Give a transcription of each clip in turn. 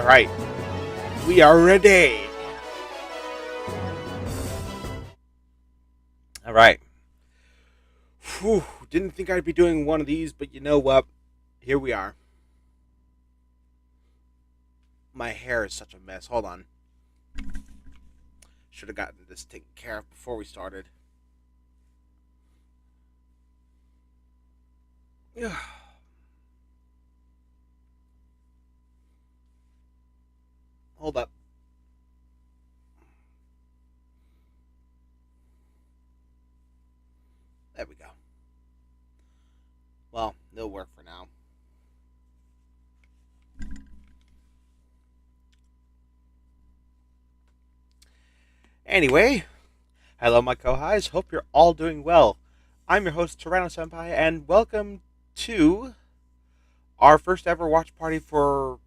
Alright, we are ready. Alright. Whew, didn't think I'd be doing one of these, but you know what? Here we are. My hair is such a mess. Hold on. Should have gotten this taken care of before we started. Hold up. There we go. Well, it'll work for now. Anyway, hello my co-highs. Hope you're all doing well. I'm your host, Tyranno Senpai, and welcome to our first ever watch party for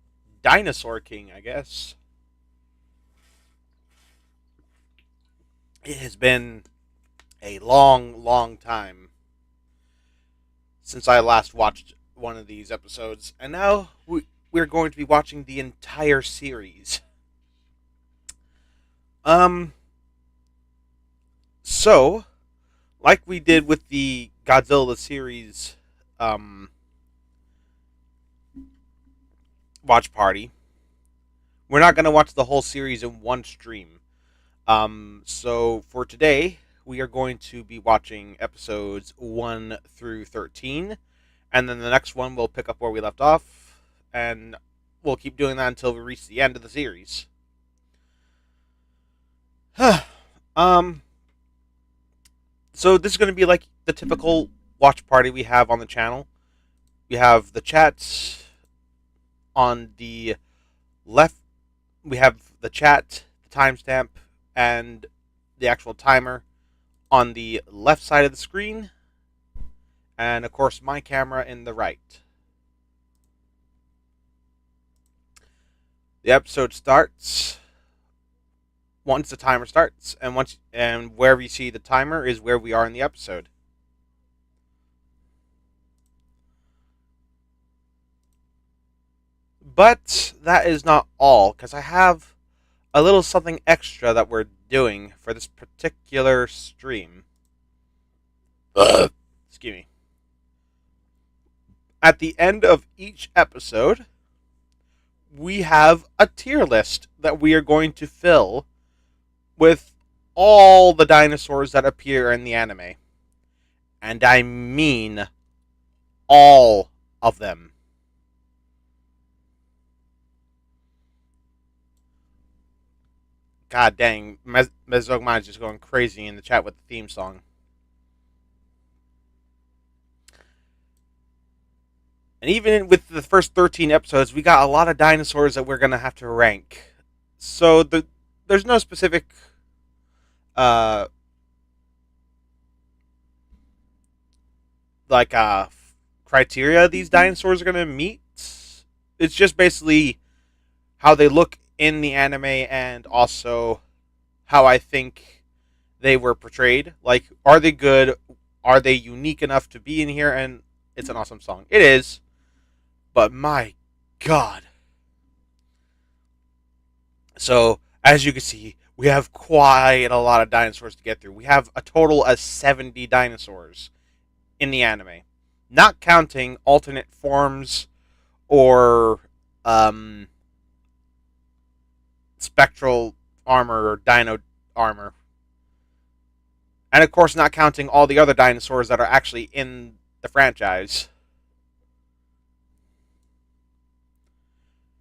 Dinosaur King, I guess. It has been a long time since I last watched one of these episodes, and now we're going to be watching the entire series. So, like we did with the Godzilla series, watch party, we're not going to watch the whole series in one stream. So for today, we are going to be watching episodes 1 through 13, and then the next one we'll pick up where we left off, and we'll keep doing that until we reach the end of the series. So this is going to be like the typical watch party we have on the channel. We have the chats on the left. We have the chat, the timestamp, and the actual timer on the left side of the screen, and of course my camera in the right. The episode starts once the timer starts, and wherever you see the timer is where we are in the episode. But that is not all, because I have a little something extra that we're doing for this particular stream. Excuse me. At the end of each episode, we have a tier list that we are going to fill with all the dinosaurs that appear in the anime. And I mean all of them. God dang, Mezogman is just going crazy in the chat with the theme song. And even with the first 13 episodes, we got a lot of dinosaurs that we're going to have to rank. So there's no specific criteria these dinosaurs are going to meet. It's just basically how they look in the anime, and also how I think they were portrayed. Like, are they good? Are they unique enough to be in here? And it's an awesome song. It is. But my God. So, as you can see, we have quite a lot of dinosaurs to get through. We have a total of 70 dinosaurs in the anime. Not counting alternate forms or spectral armor or dino armor. And of course not counting all the other dinosaurs that are actually in the franchise.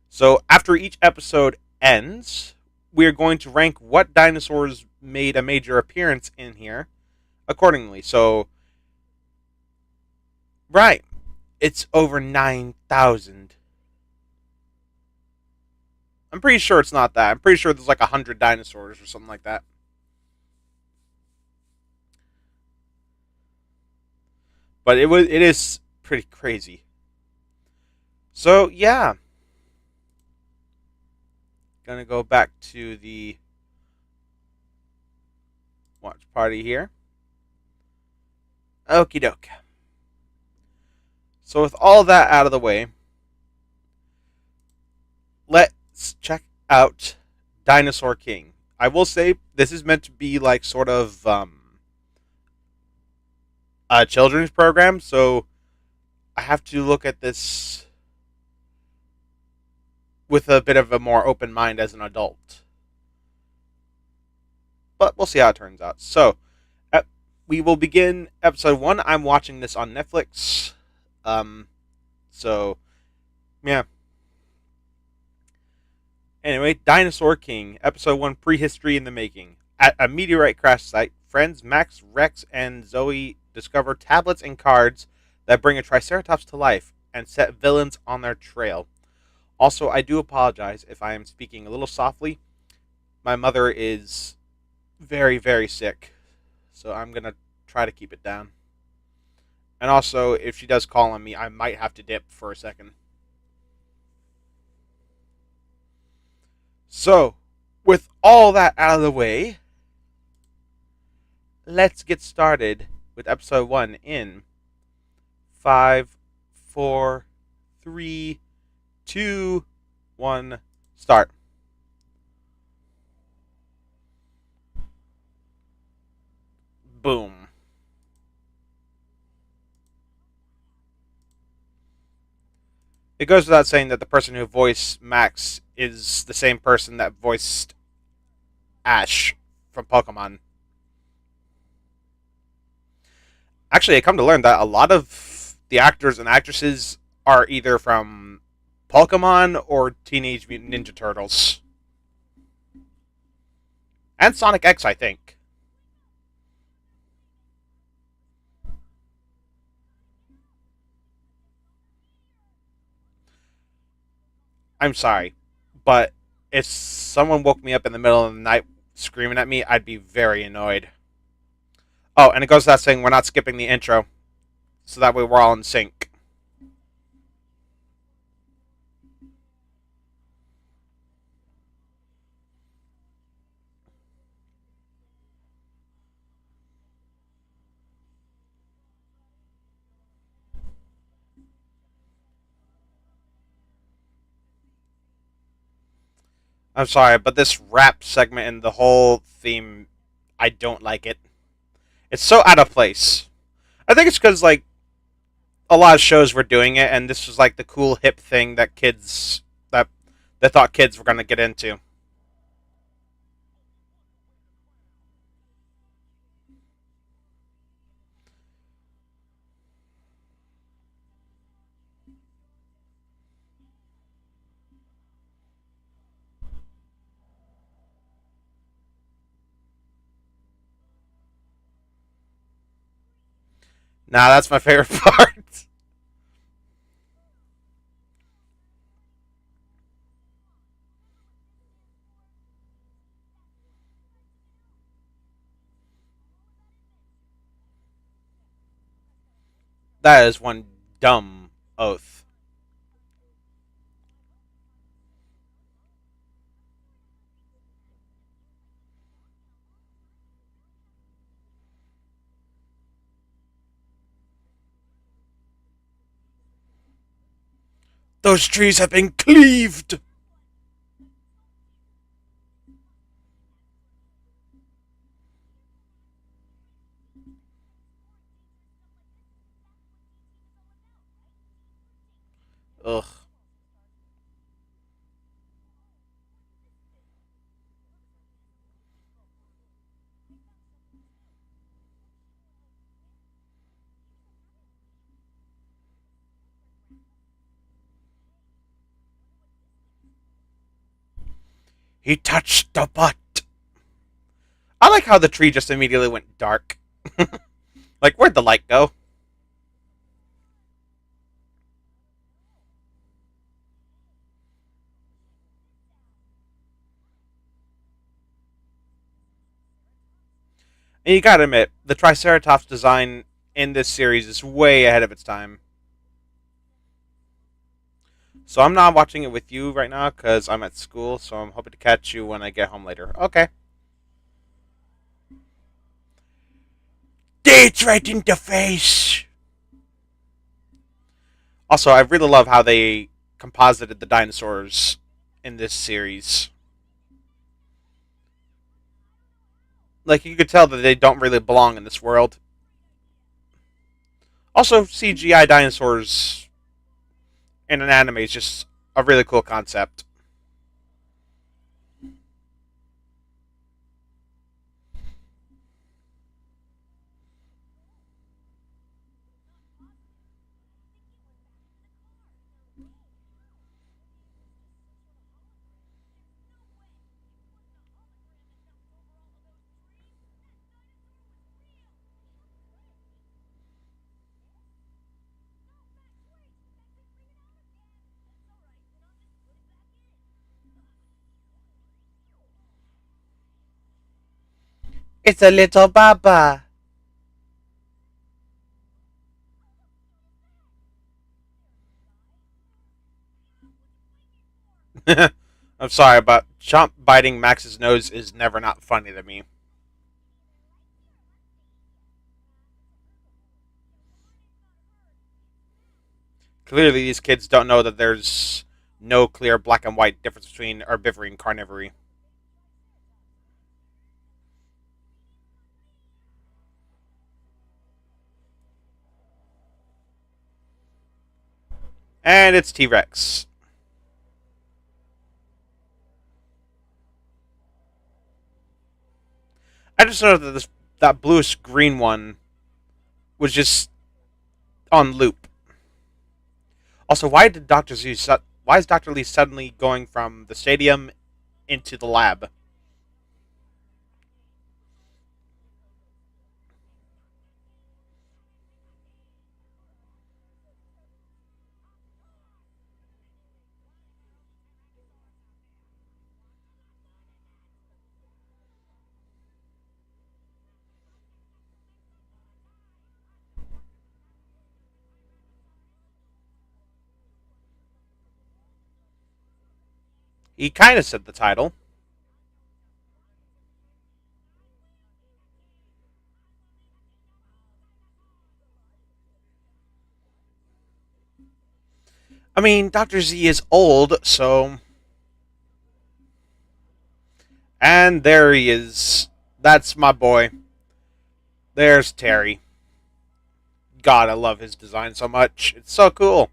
So after each episode ends, we are going to rank what dinosaurs made a major appearance in here accordingly. So, right, it's over 9,000. I'm pretty sure it's not that. I'm pretty sure there's like 100 dinosaurs or something like that. But it is pretty crazy. So yeah, gonna go back to the watch party here. Okie doke. So with all that out of the way, check out Dinosaur King. I will say this is meant to be like sort of a children's program, so I have to look at this with a bit of a more open mind as an adult. But we'll see how it turns out. So, uh, we will begin episode 1. I'm watching this on Netflix. Um, so, yeah. Anyway, Dinosaur King, episode 1, Prehistory in the Making. At a meteorite crash site, friends Max, Rex, and Zoe discover tablets and cards that bring a Triceratops to life and set villains on their trail. Also, I do apologize if I am speaking a little softly. My mother is very, very sick, so I'm going to try to keep it down. And also, if she does call on me, I might have to dip for a second. So, with all that out of the way, let's get started with episode 1 in 5, 4, 3, 2, 1, start. Boom. It goes without saying that the person who voiced Max is the same person that voiced Ash from Pokemon. Actually, I come to learn that a lot of the actors and actresses are either from Pokemon or Teenage Mutant Ninja Turtles. And Sonic X, I think. I'm sorry, but if someone woke me up in the middle of the night screaming at me, I'd be very annoyed. Oh, and it goes without saying we're not skipping the intro, so that way we're all in sync. I'm sorry, but this rap segment and the whole theme, I don't like it. It's so out of place. I think it's because like a lot of shows were doing it, and this was like the cool hip thing that kids that they thought kids were gonna get into. Nah, that's my favorite part. That is one dumb oath. Those trees have been cleaved. Ugh. He touched the butt. I like how the tree just immediately went dark. Like, where'd the light go? And you gotta admit, the Triceratops design in this series is way ahead of its time. So I'm not watching it with you right now because I'm at school, so I'm hoping to catch you when I get home later. Okay. Dates right in the face! Also, I really love how they composited the dinosaurs in this series. Like you could tell that they don't really belong in this world. Also, CGI dinosaurs in an anime is just a really cool concept. It's a little baba. I'm sorry, but Chomp biting Max's nose is never not funny to me. Clearly, these kids don't know that there's no clear black and white difference between herbivory and carnivory. And it's T Rex. I just noticed that that bluish green one was just on loop. Also, why is Doctor Lee suddenly going from the stadium into the lab? He kind of said the title. I mean, Doctor Z is old, so. And there he is. That's my boy. There's Terry. God, I love his design so much. It's so cool.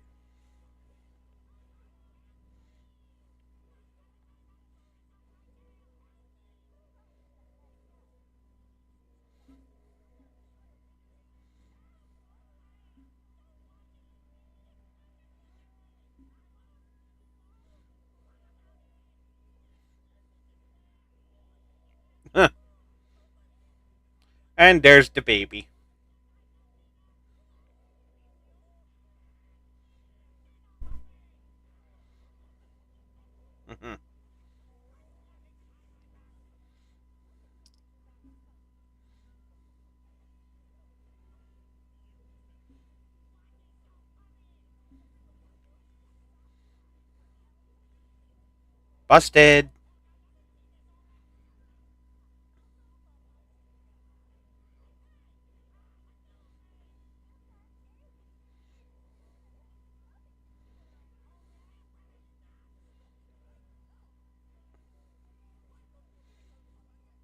And there's the baby. Busted.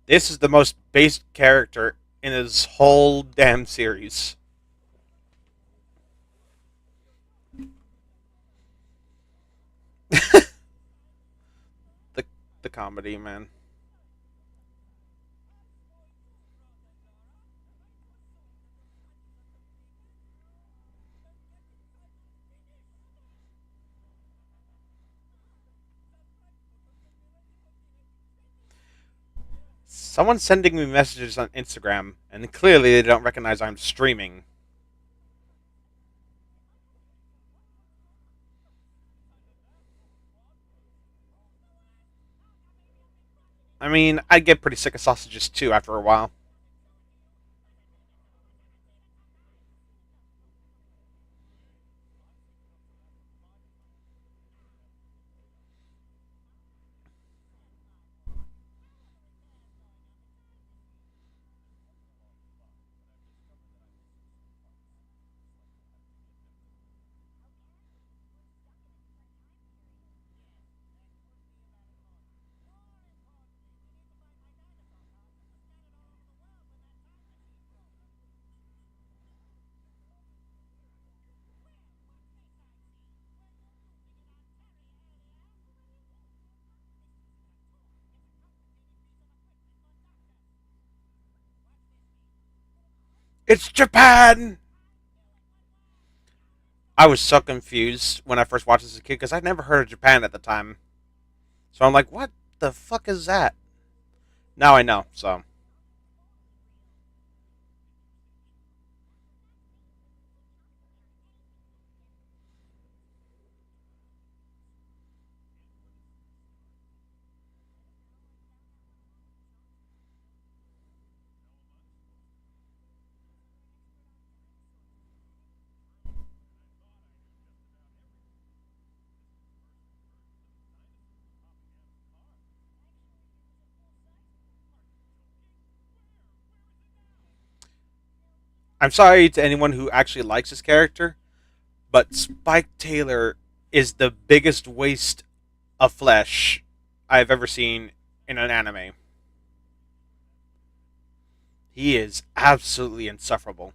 This is the most based character in his whole damn series. the the comedy, man. Someone's sending me messages on Instagram, and clearly they don't recognize I'm streaming. I mean, I get pretty sick of sausages too after a while. It's Japan! I was so confused when I first watched this as a kid because I'd never heard of Japan at the time. So I'm like, what the fuck is that? Now I know, so. I'm sorry to anyone who actually likes this character, but Spike Taylor is the biggest waste of flesh I've ever seen in an anime. He is absolutely insufferable.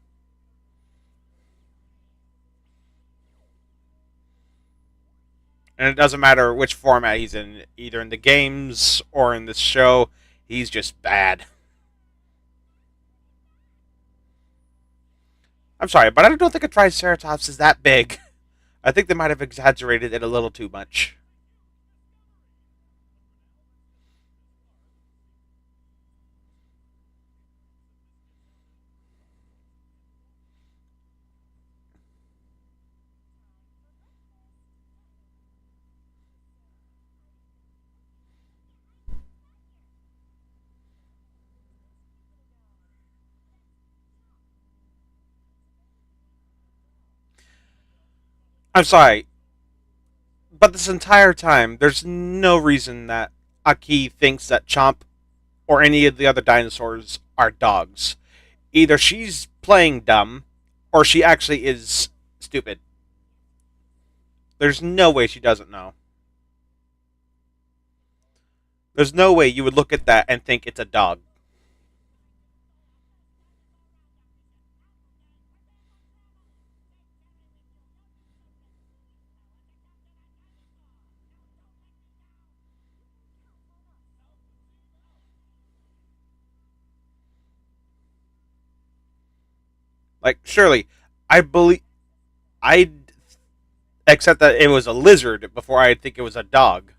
And it doesn't matter which format he's in, either in the games or in this show, he's just bad. I'm sorry, but I don't think a Triceratops is that big. I think they might have exaggerated it a little too much. I'm sorry, but this entire time, there's no reason that Aki thinks that Chomp or any of the other dinosaurs are dogs. Either she's playing dumb or she actually is stupid. There's no way she doesn't know. There's no way you would look at that and think it's a dog. Like, surely, I believe I'd accept that it was a lizard before I'd think it was a dog.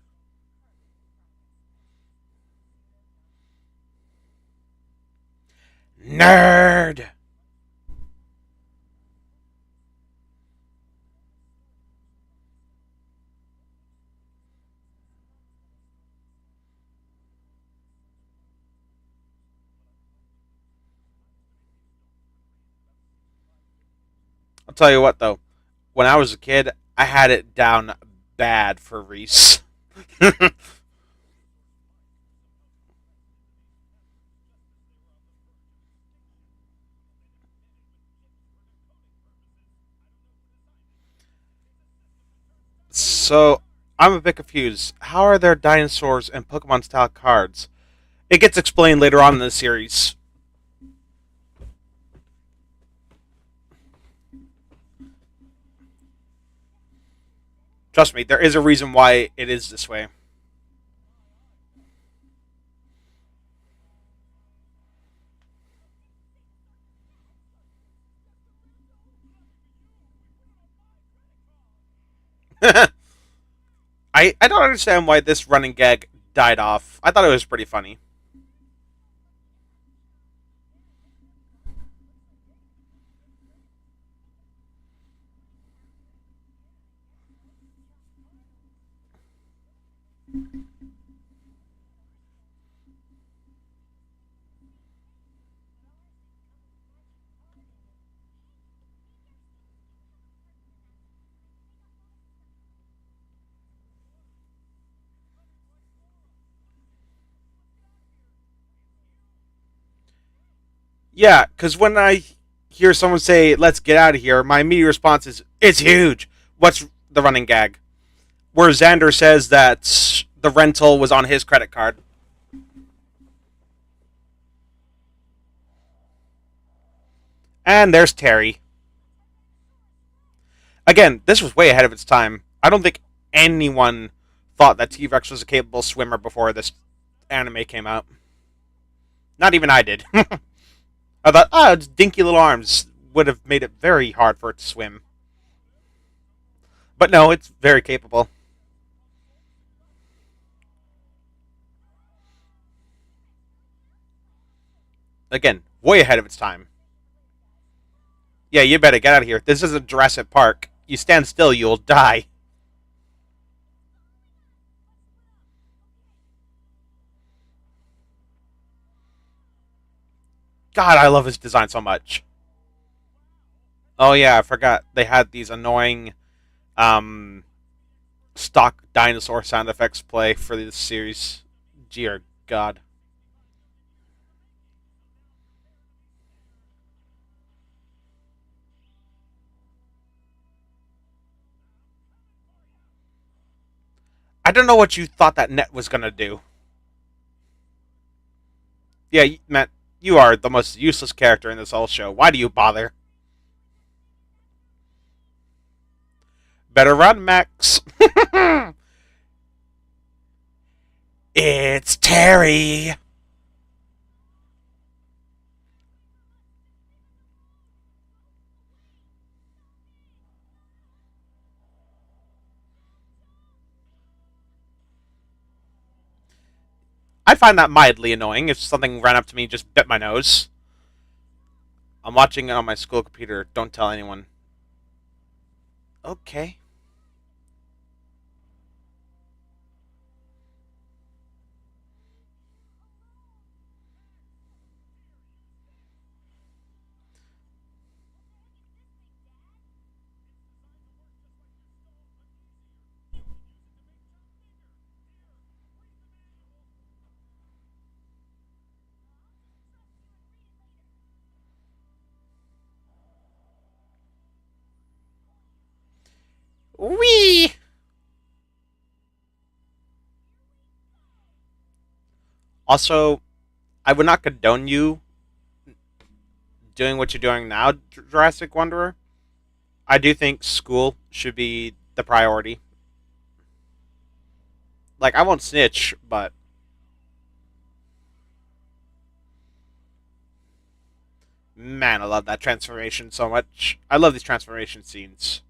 Nerd! I'll tell you what, though. When I was a kid, I had it down bad for Reese. So, I'm a bit confused. How are there dinosaurs and Pokemon style cards? It gets explained later on in the series. Trust me, there is a reason why it is this way. I don't understand why this running gag died off. I thought it was pretty funny. Yeah, because when I hear someone say, let's get out of here, my immediate response is, it's huge. What's the running gag? Where Xander says that the rental was on his credit card. And there's Terry. Again, this was way ahead of its time. I don't think anyone thought that T Rex was a capable swimmer before this anime came out. Not even I did. I thought, its dinky little arms would have made it very hard for it to swim. But no, it's very capable. Again, way ahead of its time. Yeah, you better get out of here. This isn't Jurassic Park. You stand still, you'll die. God, I love his design so much. Oh yeah, I forgot they had these annoying um stock dinosaur sound effects play for this series. Dear God. I don't know what you thought that net was gonna do. Yeah, Matt, you are the most useless character in this whole show. Why do you bother? Better run, Max. It's Terry. I find that mildly annoying if something ran up to me and just bit my nose. I'm watching it on my school computer. Don't tell anyone. Okay. Wee! Also, I would not condone you doing what you're doing now, Jurassic Wanderer. I do think school should be the priority. Like, I won't snitch, but man, I love that transformation so much. I love these transformation scenes.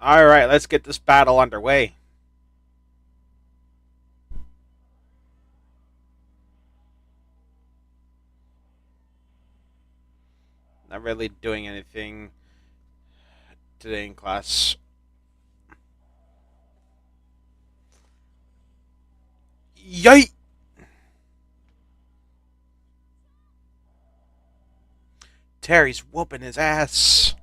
Alright, let's get this battle underway. Not really doing anything today in class. Yay! Terry's whooping his ass.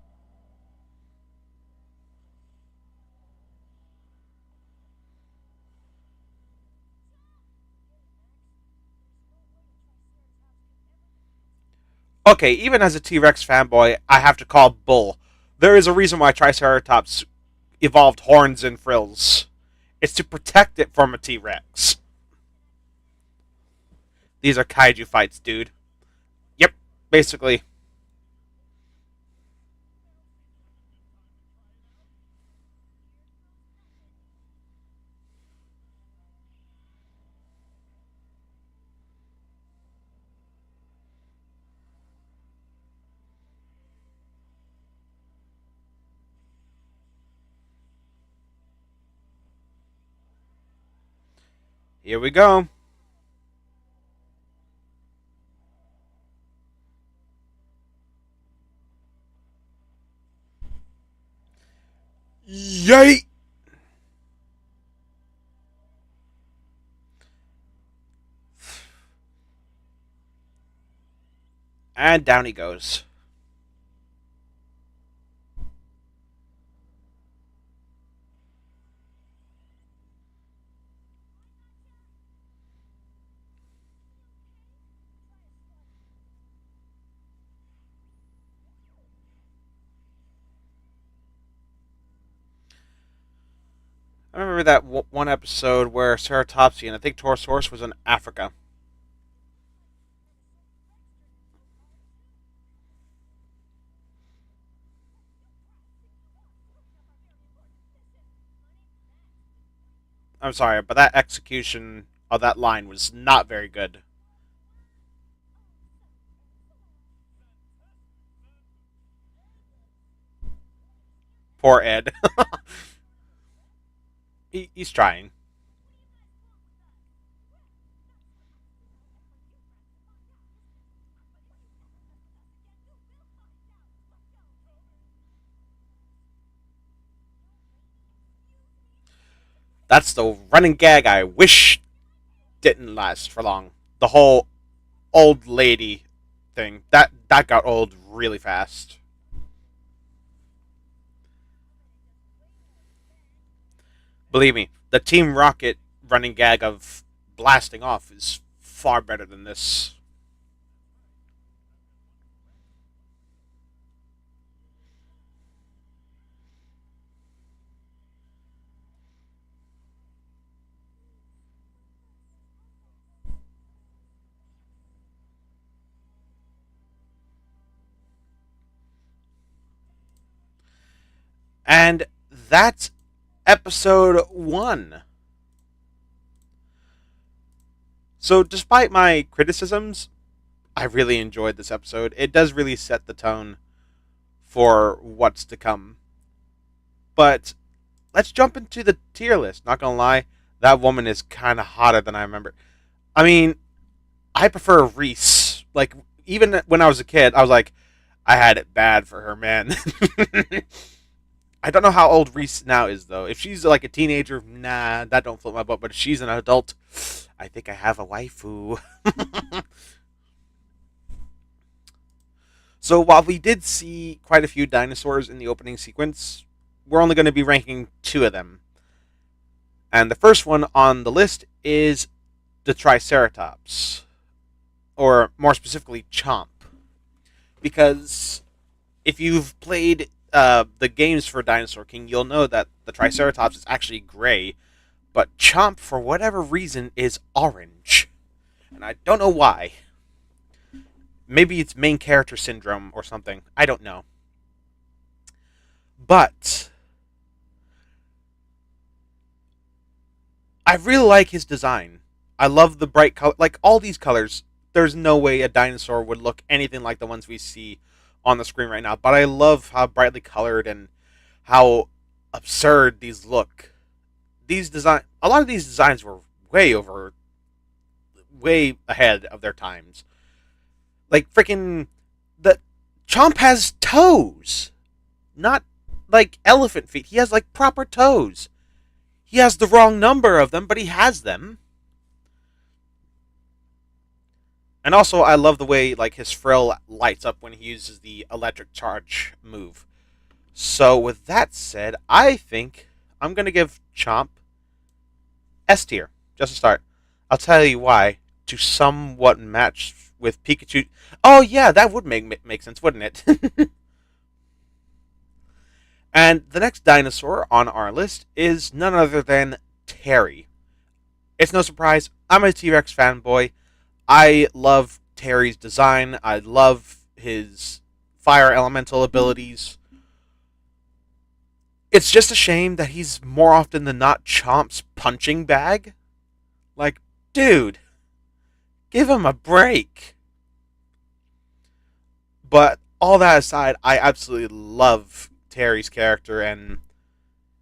Okay, even as a T Rex fanboy, I have to call bull. There is a reason why Triceratops evolved horns and frills. It's to protect it from a T Rex. These are kaiju fights, dude. Yep, basically. Here we go. Yay! And down he goes. I remember that one episode where Ceratopsy and I think Torosaurus was in Africa. I'm sorry, but that execution of that line was not very good. Poor Ed. He's trying. That's the running gag I wish didn't last for long. The whole old lady thing that got old really fast. Believe me, the Team Rocket running gag of blasting off is far better than this. And that's episode 1. So, despite my criticisms, I really enjoyed this episode. It does really set the tone for what's to come. But let's jump into the tier list. Not gonna lie, that woman is kind of hotter than I remember. I mean, I prefer Reese. Like, even when I was a kid, I was like, I had it bad for her, man. I don't know how old Reese now is, though. If she's like a teenager, nah, that don't float my boat. But if she's an adult, I think I have a waifu. So while we did see quite a few dinosaurs in the opening sequence, we're only going to be ranking 2 of them. And the first one on the list is the Triceratops, or more specifically, Chomp. Because if you've played the games for Dinosaur King, you'll know that the Triceratops is actually gray, but Chomp, for whatever reason, is orange. And I don't know why. Maybe it's main character syndrome or something. I don't know. But I really like his design. I love the bright color. Like, all these colors, there's no way a dinosaur would look anything like the ones we see on the screen right now. But I love how brightly colored and how absurd these look. A lot of these designs were way ahead of their times. Like, freaking, the Chomp has toes, not like elephant feet. He has like proper toes. He has the wrong number of them, but he has them. And also, I love the way like his frill lights up when he uses the electric charge move. So, with that said, I think I'm gonna give Chomp S tier just to start. I'll tell you why. To somewhat match with Pikachu. Oh yeah, that would make sense, wouldn't it? And the next dinosaur on our list is none other than Terry. It's no surprise, I'm a T Rex fanboy. I love Terry's design. I love his fire elemental abilities. It's just a shame that he's more often than not Chomp's punching bag. Like, dude, give him a break. But all that aside, I absolutely love Terry's character, and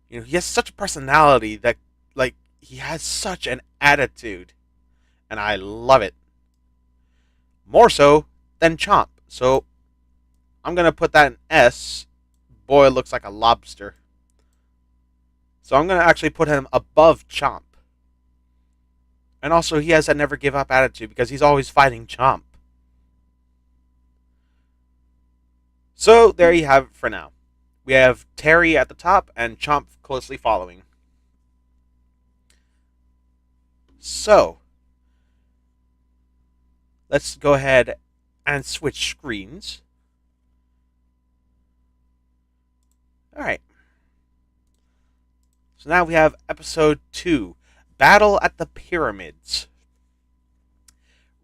he has such a personality that, like, he has such an attitude, and I love it more so than Chomp. So I'm gonna put that in S. Boy looks like a lobster. So I'm gonna actually put him above Chomp. And also, he has that never give up attitude because he's always fighting Chomp. So there you have it for now. We have Terry at the top and Chomp closely following. So let's go ahead and switch screens. Alright. So now we have episode 2, Battle at the Pyramids.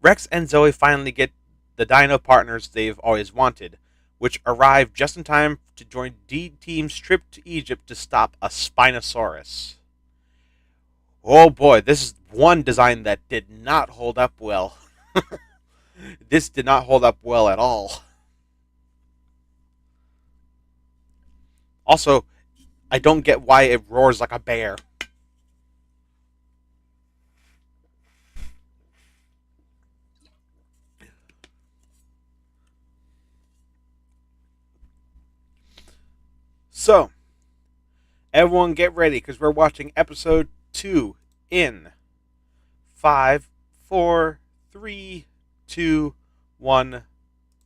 Rex and Zoe finally get the dino partners they've always wanted, which arrive just in time to join D Team's trip to Egypt to stop a Spinosaurus. Oh boy, this is one design that did not hold up well. This did not hold up well at all. Also, I don't get why it roars like a bear. So, everyone get ready because we're watching episode 2 in 5, 4, 3, 2, 1,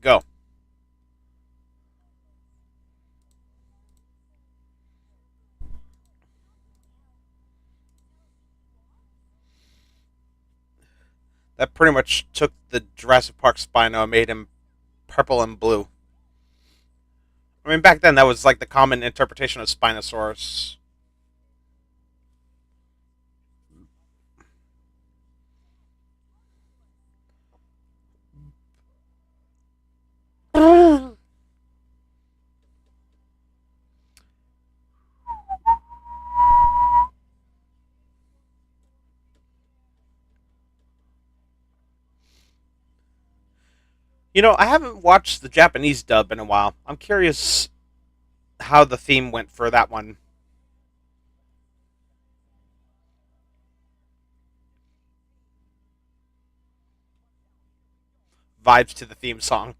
go. That pretty much took the Jurassic Park Spino and made him purple and blue. I mean, back then that was like the common interpretation of Spinosaurus. I haven't watched the Japanese dub in a while. I'm curious how the theme went for that one. Vibes to the theme song.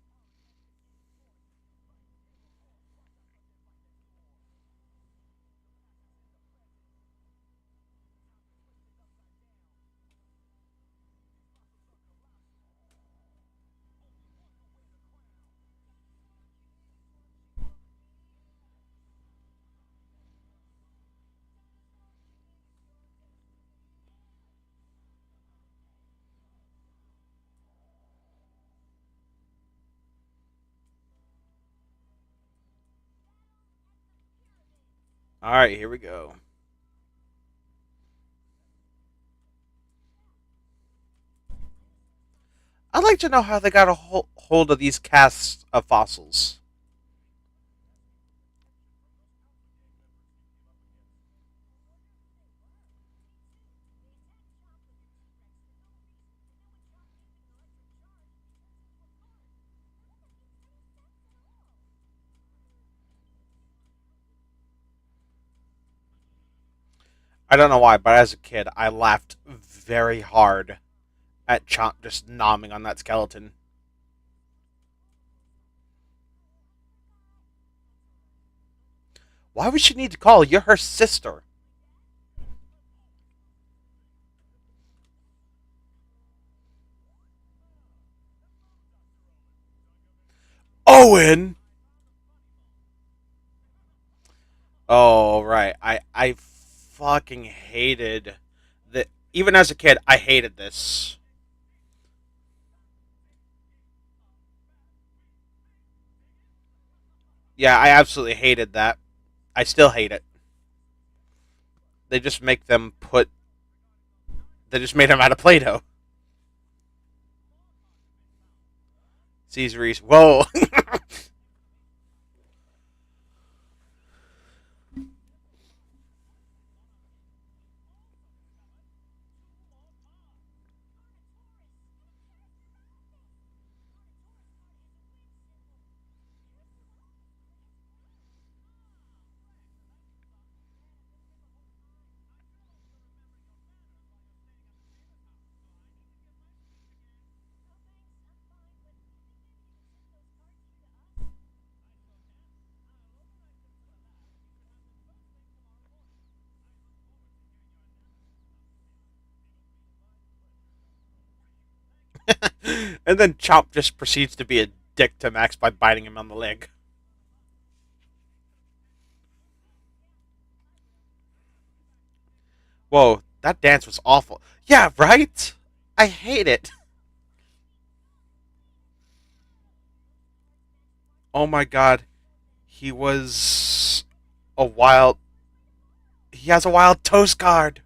All right, here we go. I'd like to know how they got a hold of these casts of fossils. I don't know why, but as a kid, I laughed very hard at Chomp just nomming on that skeleton. Why would she need to call? You're her sister. Owen! Oh, right. I fucking hated that. Even as a kid, I hated this. Yeah, I absolutely hated that. I still hate it. They just make them put. They just made them out of Play Doh. Caesar Reese. Whoa. And then Chomp just proceeds to be a dick to Max by biting him on the leg. Whoa, that dance was awful. Yeah, right? I hate it. Oh my god. He was a wild. He has a wild toast card.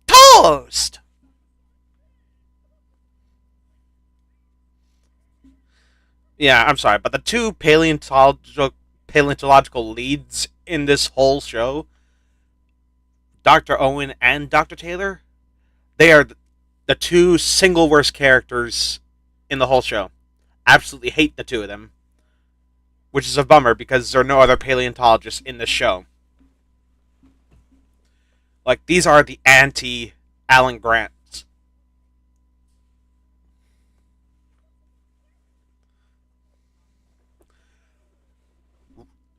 Toast! Yeah, I'm sorry, but the two paleontological leads in this whole show, Dr. Owen and Dr. Taylor, they are the two single worst characters in the whole show. Absolutely hate the two of them, which is a bummer because there are no other paleontologists in the show. Like, these are the anti Alan Grants.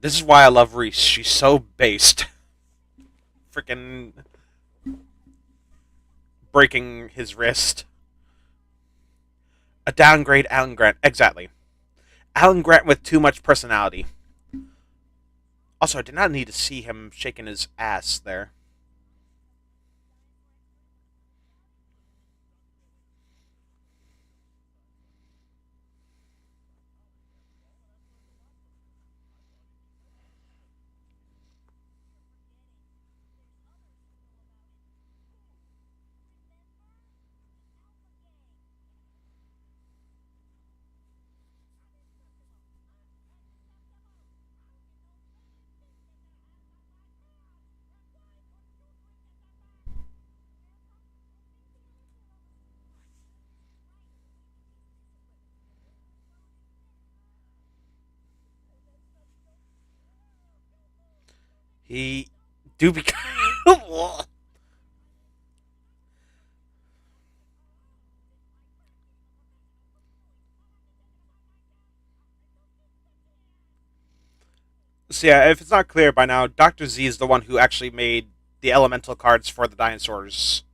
This is why I love Reese. She's so based. Freaking breaking his wrist. A downgrade Alan Grant. Exactly. Alan Grant with too much personality. Also, I did not need to see him shaking his ass there. He do be. So yeah, if it's not clear by now, Doctor Z is the one who actually made the elemental cards for the dinosaurs.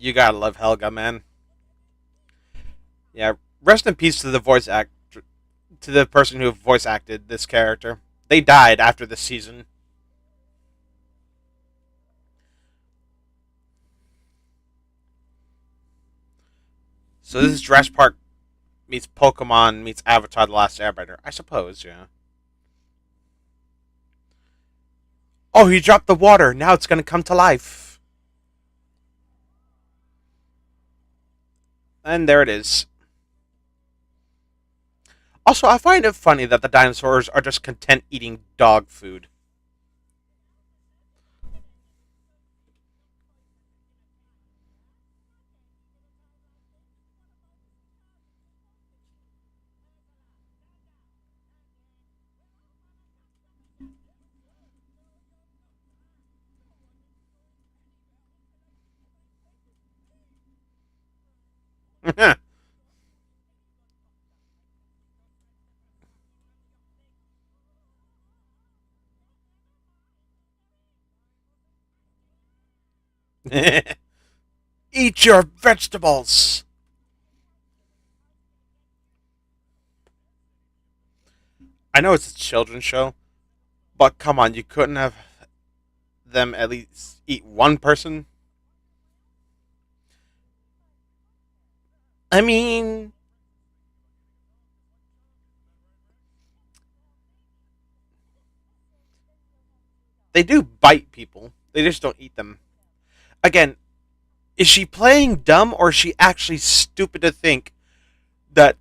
You gotta love Helga, man. Yeah, rest in peace to the voice act to the person who voice acted this character. They died after this season. So this is Jurassic Park meets Pokemon meets Avatar: The Last Airbender, I suppose. Yeah. Oh, he dropped the water. Now it's gonna come to life. And there it is. Also, I find it funny that the dinosaurs are just content eating dog food. Eat your vegetables. I know it's a children's show, but come on, you couldn't have them at least eat one person? I mean, they do bite people. They just don't eat them. Again, is she playing dumb or is she actually stupid to think that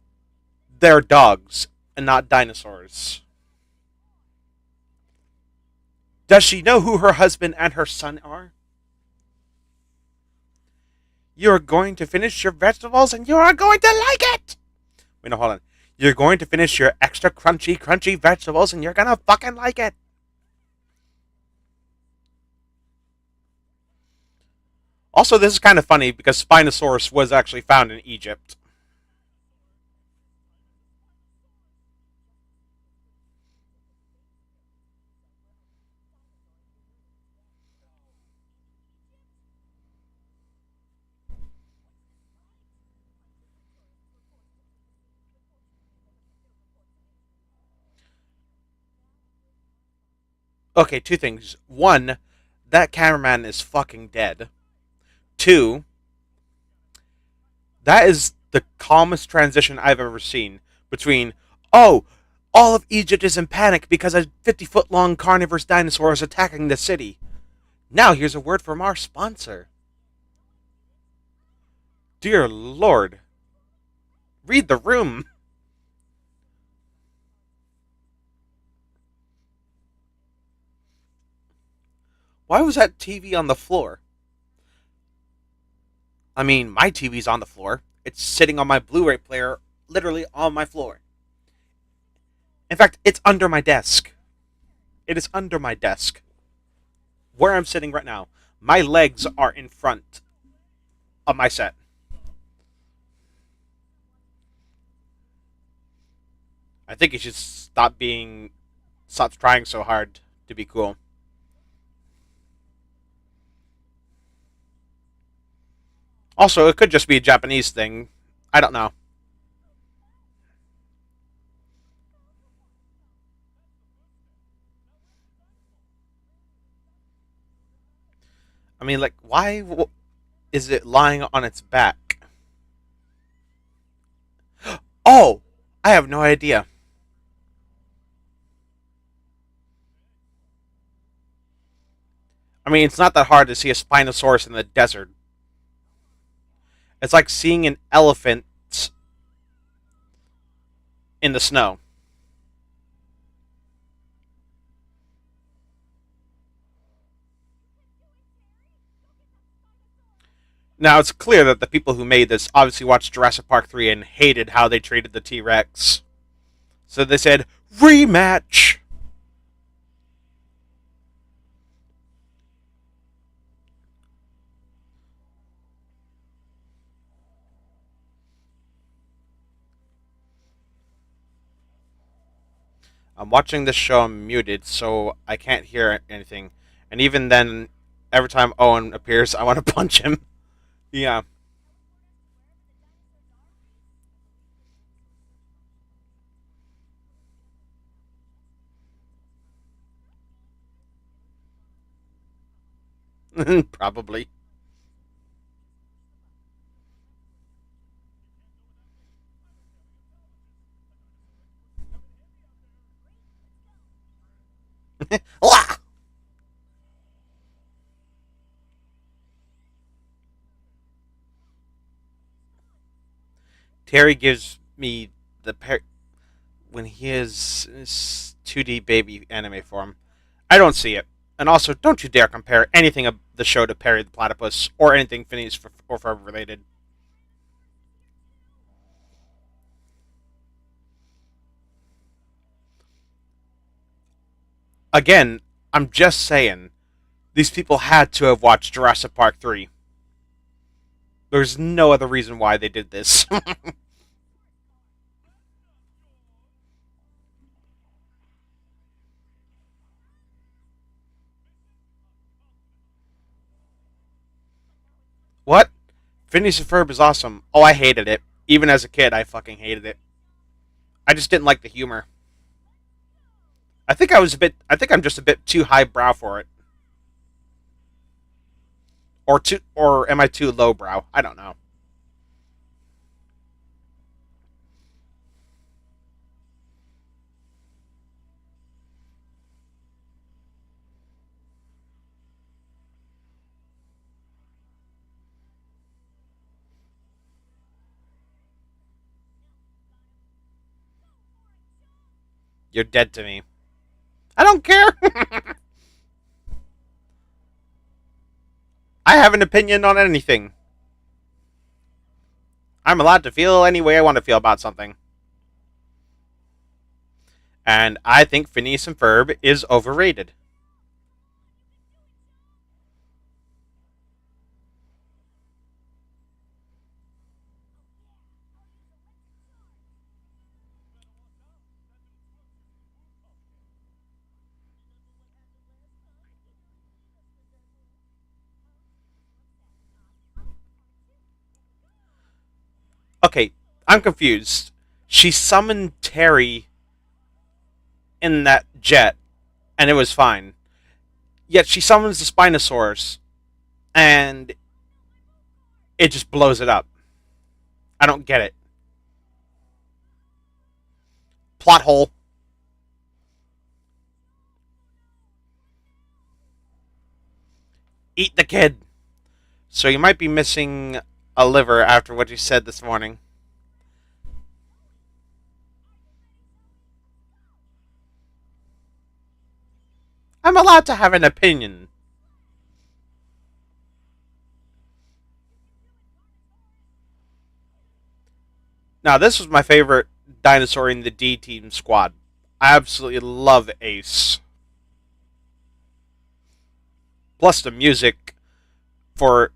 they're dogs and not dinosaurs? Does she know who her husband and her son are? You're going to finish your vegetables and you are going to like it! Wait, no, hold on. You're going to finish your extra crunchy, crunchy vegetables and you're gonna fucking like it. Also, this is kind of funny because Spinosaurus was actually found in Egypt. Okay, two things. One, that cameraman is fucking dead. Two, That is the calmest transition I've ever seen between, oh, all of Egypt is in panic because a 50-foot long carnivorous dinosaur is attacking the city. Now here's a word from our sponsor. Dear Lord, read the room. Why was that TV on the floor? I mean, my TV's on the floor. It's sitting on my Blu ray player, literally on my floor. In fact, it's under my desk. It is under my desk. Where I'm sitting right now. My legs are in front of my set. I think you should stop trying so hard to be cool. Also, it could just be a Japanese thing. I don't know. I mean, like, why is it lying on its back? Oh, I have no idea. I mean, it's not that hard to see a Spinosaurus in the desert. It's like seeing an elephant in the snow. Now, it's clear that the people who made this obviously watched Jurassic Park 3 and hated how they treated the T Rex. So they said, rematch! I'm watching this show muted, so I can't hear anything. And even then, every time Owen appears, I want to punch him. Yeah. Probably. Terry gives me the when he is his 2D baby anime form. I don't see it. And also, don't you dare compare anything of the show to Perry the Platypus or anything Phineas or Ferb related. Again, I'm just saying, these people had to have watched Jurassic Park 3. There's no other reason why they did this. What? Phineas and Ferb is awesome. Oh, I hated it. Even as a kid, I fucking hated it. I just didn't like the humor. I think I'm just a bit too highbrow for it. Or am I too lowbrow? I don't know. You're dead to me. I don't care. I have an opinion on anything. I'm allowed to feel any way I want to feel about something. And I think Phineas and Ferb is overrated. Okay, I'm confused. She summoned Terry in that jet, and it was fine. Yet she summons the Spinosaurus, and it just blows it up. I don't get it. Plot hole. Eat the kid. So you might be missing a liver after what you said this morning. I'm allowed to have an opinion. Now, this was my favorite dinosaur in the D Team squad. I absolutely love Ace. Plus, the music for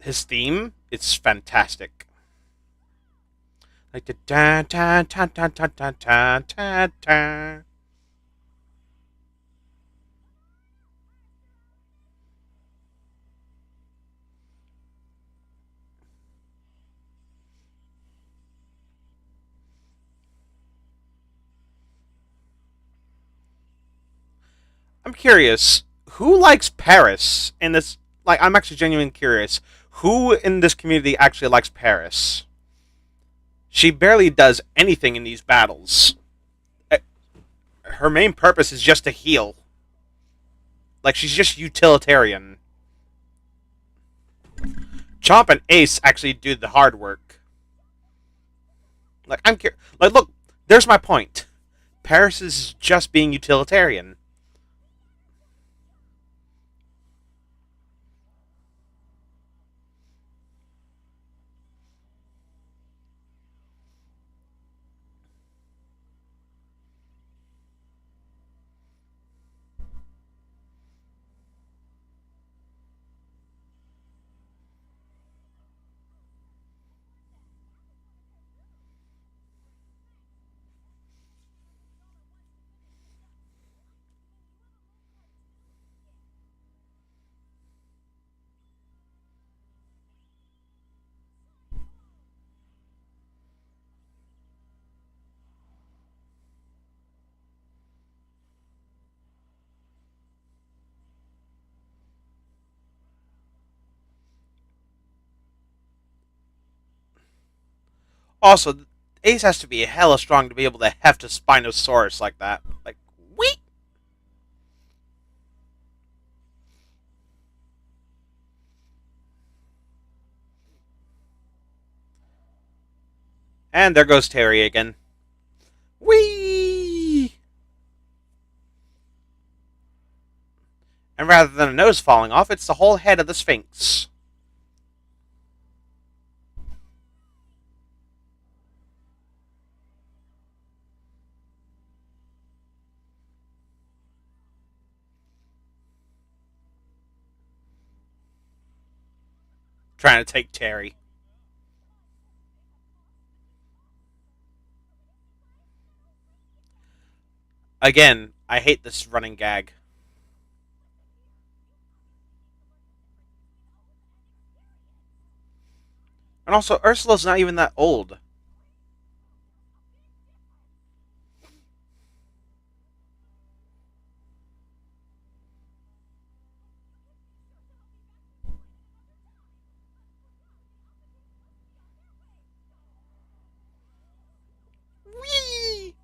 his theme, it's fantastic. Like the da da da da da da da da da. I'm curious, who likes Paris in this? Like, I'm actually genuinely curious. Who in this community actually likes Paris? She barely does anything in these battles. Her main purpose is just to heal. Like, she's just utilitarian. Chomp and Ace actually do the hard work. Like, like, look, there's my point. Paris is just being utilitarian. Also, Ace has to be hella strong to be able to heft a Spinosaurus like that. Like, wheat! And there goes Terry again. Whee! And rather than a nose falling off, it's the whole head of the Sphinx. Trying to take Terry. Again, I hate this running gag. And also, Ursula's not even that old. Whee!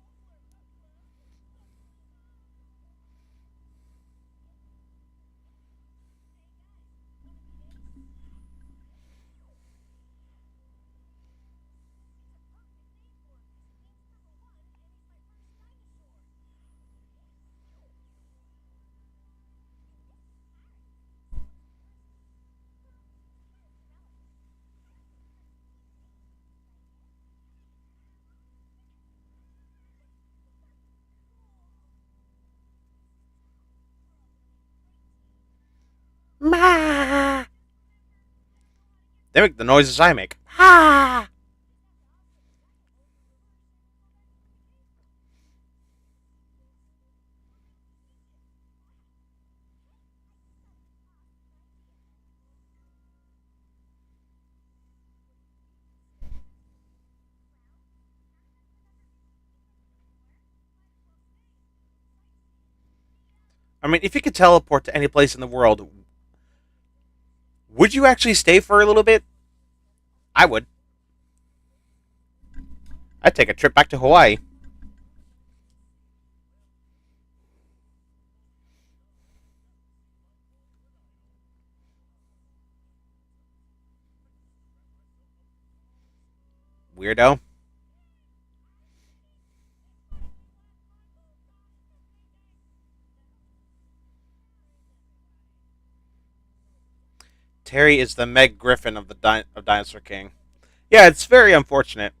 Ma! They make the noises I make. Ha! I mean, if you could teleport to any place in the world, would you actually stay for a little bit? I would. I'd take a trip back to Hawaii. Weirdo. Terry is the Meg Griffin of of Dinosaur King. Yeah, it's very unfortunate.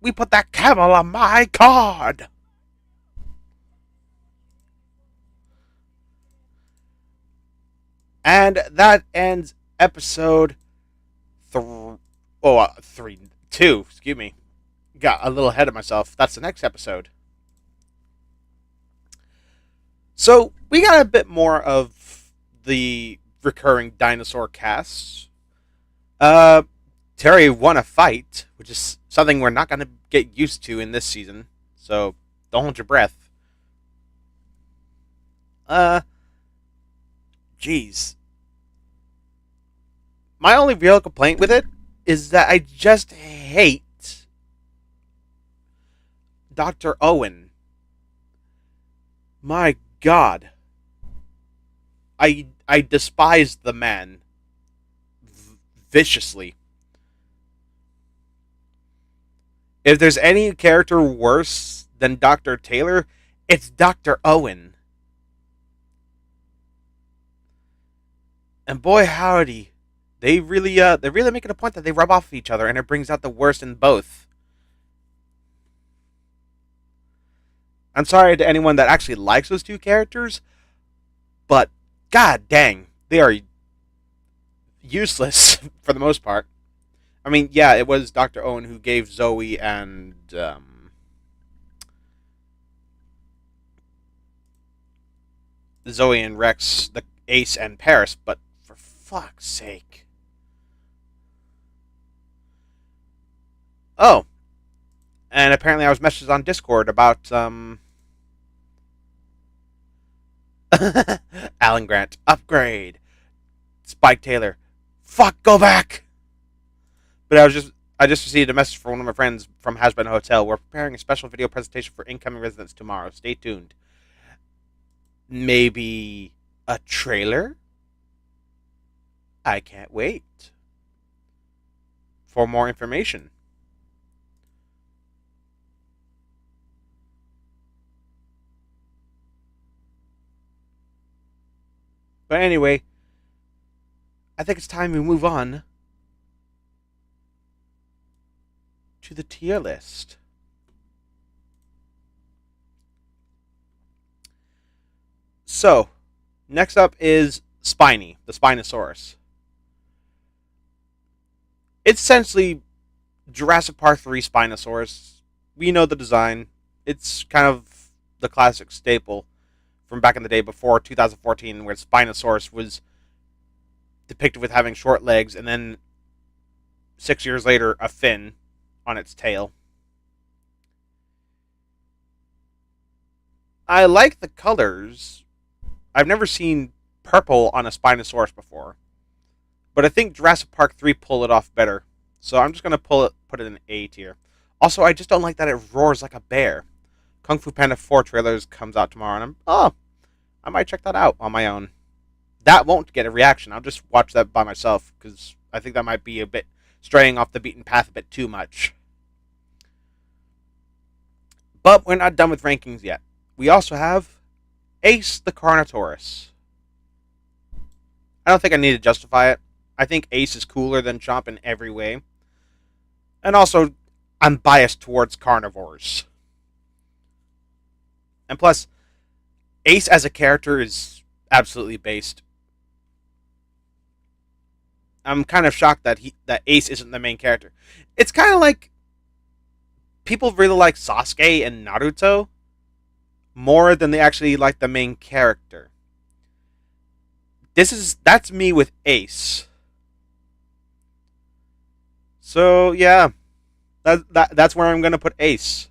We put that camel on my card. And that ends episode three, two. Excuse me. Got a little ahead of myself. That's the next episode. So we got a bit more of the recurring dinosaur casts. Uh, Terry won a fight, which is something we're not going to get used to in this season. So don't hold your breath. Uh, Jeez. My only real complaint with it is that I just hate Dr. Owen. My God. I despise the man viciously. If there's any character worse than Dr. Taylor, it's Dr. Owen. And boy howdy, they really make it a point that they rub off each other and it brings out the worst in both. I'm sorry to anyone that actually likes those two characters, but god dang, they are useless for the most part. I mean, yeah, it was Dr. Owen who gave Zoe and Zoe and Rex the Ace and Paris, but for fuck's sake. Oh, and apparently I was messaged on Discord about Alan Grant upgrade, Spike Taylor, fuck, go back. But I just received a message from one of my friends from Hasbin Hotel. We're preparing a special video presentation for incoming residents tomorrow. Stay tuned. Maybe a trailer? I can't wait for more information. But anyway, I think it's time we move on to the tier list. So, next up is Spiny, the Spinosaurus. It's essentially Jurassic Park 3 Spinosaurus. We know the design. It's kind of the classic staple from back in the day before 2014, where Spinosaurus was depicted with having short legs, and then 6 years later, a fin on its tail. I like the colors. I've never seen purple on a Spinosaurus before, but I think Jurassic Park 3 pulled it off better. So I'm just gonna put it in A tier. Also, I just don't like that it roars like a bear. Kung Fu Panda 4 trailers comes out tomorrow, and I might check that out on my own. That won't get a reaction. I'll just watch that by myself because I think that might be a bit straying off the beaten path a bit too much. But we're not done with rankings yet. We also have Ace the Carnotaurus. I don't think I need to justify it. I think Ace is cooler than Chomp in every way. And also, I'm biased towards carnivores. And plus, Ace as a character is absolutely based. I'm kind of shocked that Ace isn't the main character. It's kind of like people really like Sasuke and Naruto more than they actually like the main character. That's me with Ace. So yeah, That's where I'm going to put Ace.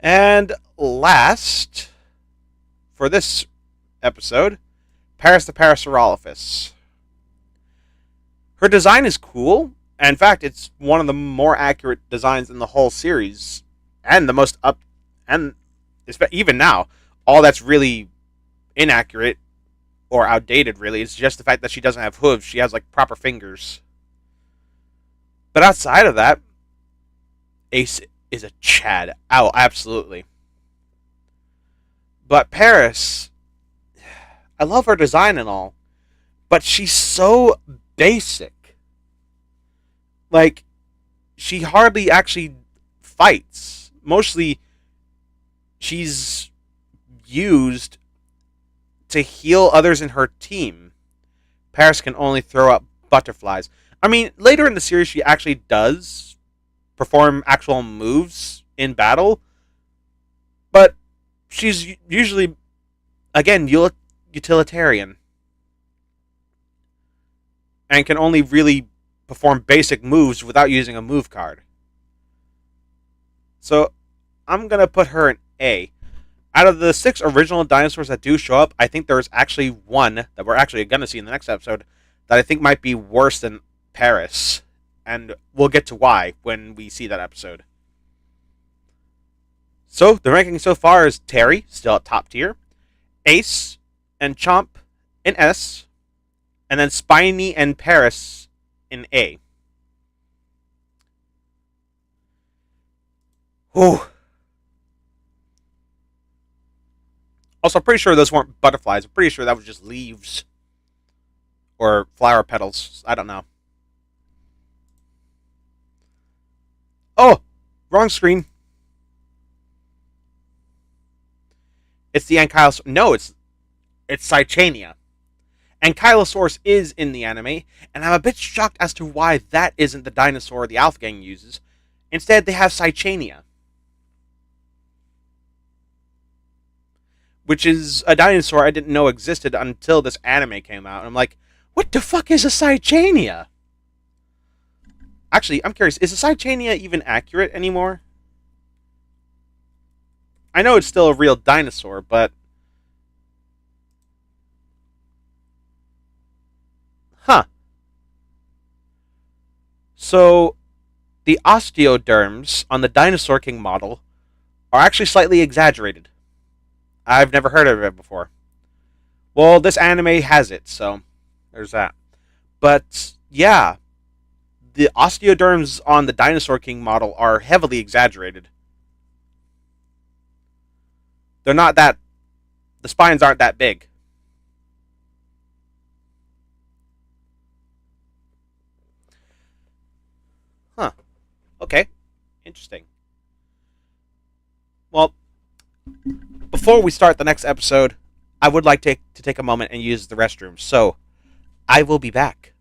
And last for this episode, Paris the Parasaurolophus. Her design is cool. In fact, it's one of the more accurate designs in the whole series, and the most up. And even now, all that's really inaccurate or outdated, really, is just the fact that she doesn't have hooves. She has like proper fingers. But outside of that, Ace is a Chad. Oh, absolutely. But Paris, I love her design and all, but she's so basic. Like, she hardly actually fights. Mostly, she's used to heal others in her team. Paris can only throw up butterflies. I mean, later in the series, she actually does perform actual moves in battle, but she's usually, again, utilitarian and can only really perform basic moves without using a move card. So I'm going to put her in A. Out of the 6 original dinosaurs that do show up, I think there's actually one that we're actually going to see in the next episode that I think might be worse than Paris. And we'll get to why when we see that episode. So the ranking so far is Terry, still at top tier, Ace and Chomp in S, and then Spiny and Paris in A. Whew. Also, I'm pretty sure those weren't butterflies. I'm pretty sure that was just leaves. Or flower petals. I don't know. Oh! Wrong screen. It's the Ankylosaurus. No, it's Cychania. Ankylosaurus is in the anime, and I'm a bit shocked as to why that isn't the dinosaur the Alpha Gang uses. Instead, they have Cychania, which is a dinosaur I didn't know existed until this anime came out. And I'm like, what the fuck is a Cychania? Actually, I'm curious, is a Cychania even accurate anymore? I know it's still a real dinosaur, but... Huh. So, the osteoderms on the Dinosaur King model are actually slightly exaggerated. I've never heard of it before. Well, this anime has it, so there's that. But, yeah, the osteoderms on the Dinosaur King model are heavily exaggerated. They're not that... The spines aren't that big. Huh. Okay. Interesting. Well, before we start the next episode, I would like to take a moment and use the restroom. So, I will be back.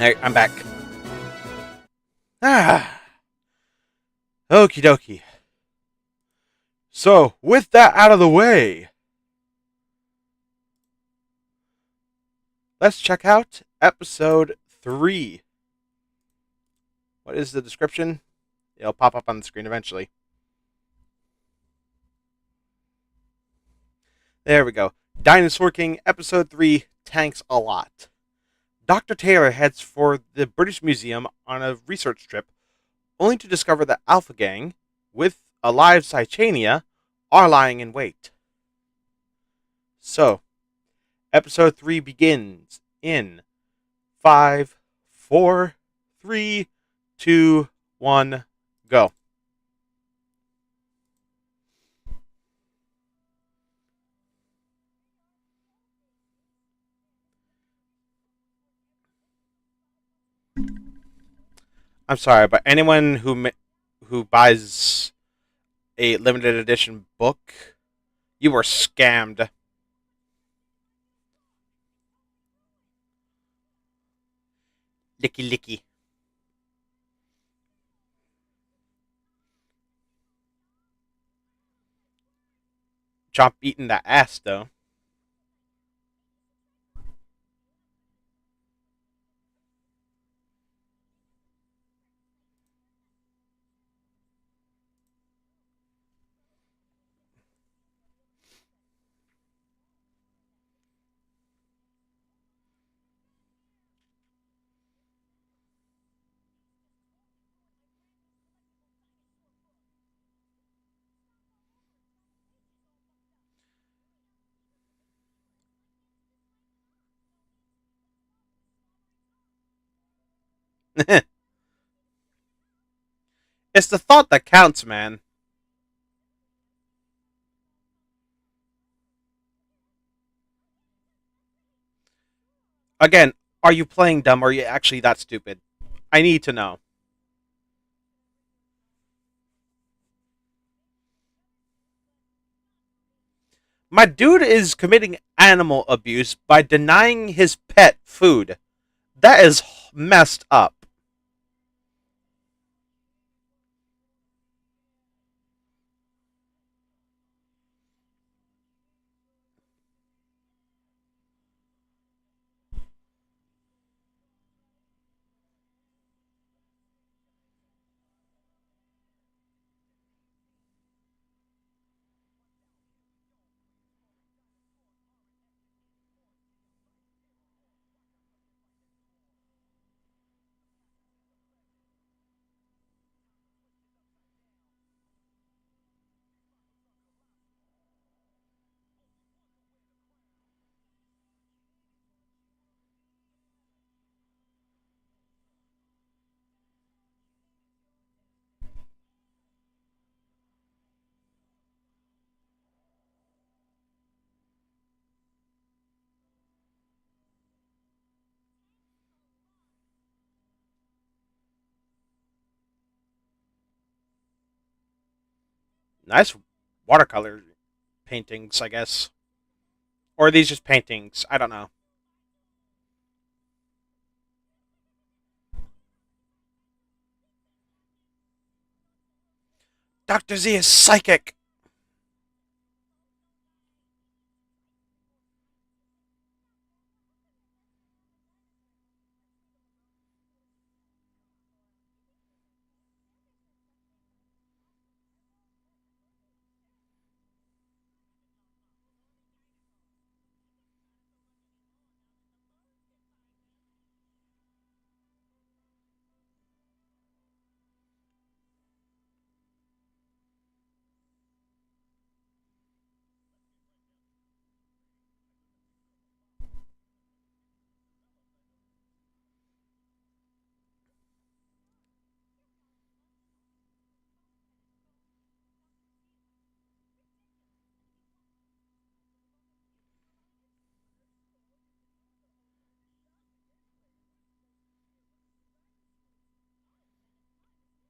Alright, I'm back. Ah, okie dokie. So, with that out of the way, let's check out episode 3. What is the description? It'll pop up on the screen eventually. There we go. Dinosaur King, episode 3, Tanks a Lot. Dr. Taylor heads for the British Museum on a research trip, only to discover that Alpha Gang, with a live Cychania, are lying in wait. So, episode 3 begins in 5, 4, 3, 2, 1, go. I'm sorry, but anyone who buys a limited edition book, you were scammed. Licky licky. Chomp eating that ass though. It's the thought that counts, man. Again, are you playing dumb or are you actually that stupid? I need to know. My dude is committing animal abuse by denying his pet food. That is messed up. Nice watercolor paintings, I guess. Or are these just paintings? I don't know. Dr. Z is psychic.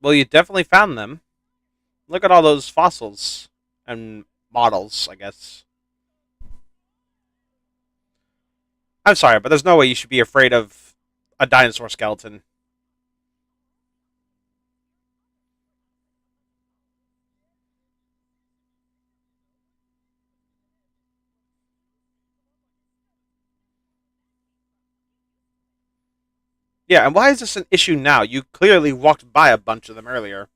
Well, you definitely found them. Look at all those fossils and models, I guess. I'm sorry, but there's no way you should be afraid of a dinosaur skeleton. Yeah, and why is this an issue now? You clearly walked by a bunch of them earlier.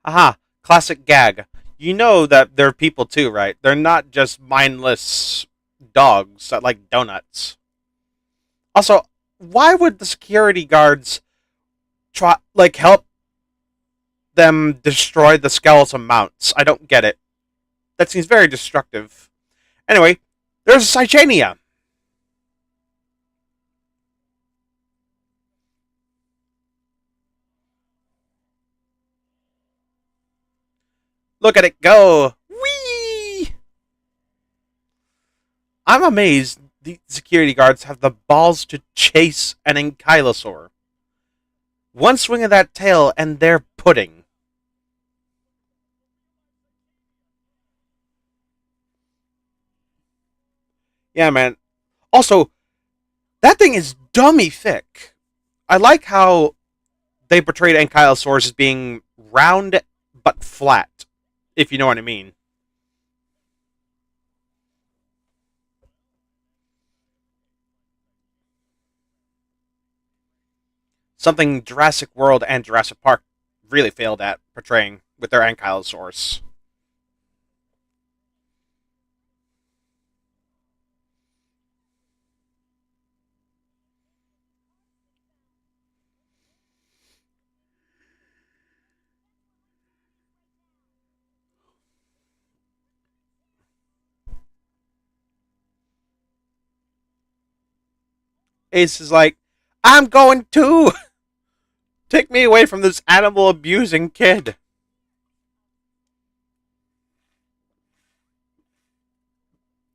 Aha, classic gag. You know that they're people too, right? They're not just mindless dogs that like donuts. Also, why would the security guards try like help them destroy the skeleton mounts? I don't get it. That seems very destructive. Anyway, there's Cychania. Look at it go. Whee! I'm amazed the security guards have the balls to chase an ankylosaur. One swing of that tail and they're pudding. Yeah, man. Also, that thing is dummy thick. I like how they portrayed ankylosaurs as being round but flat, if you know what I mean. Something Jurassic World and Jurassic Park really failed at portraying with their ankylosaurs. Ace is like, I'm going to take me away from this animal abusing kid.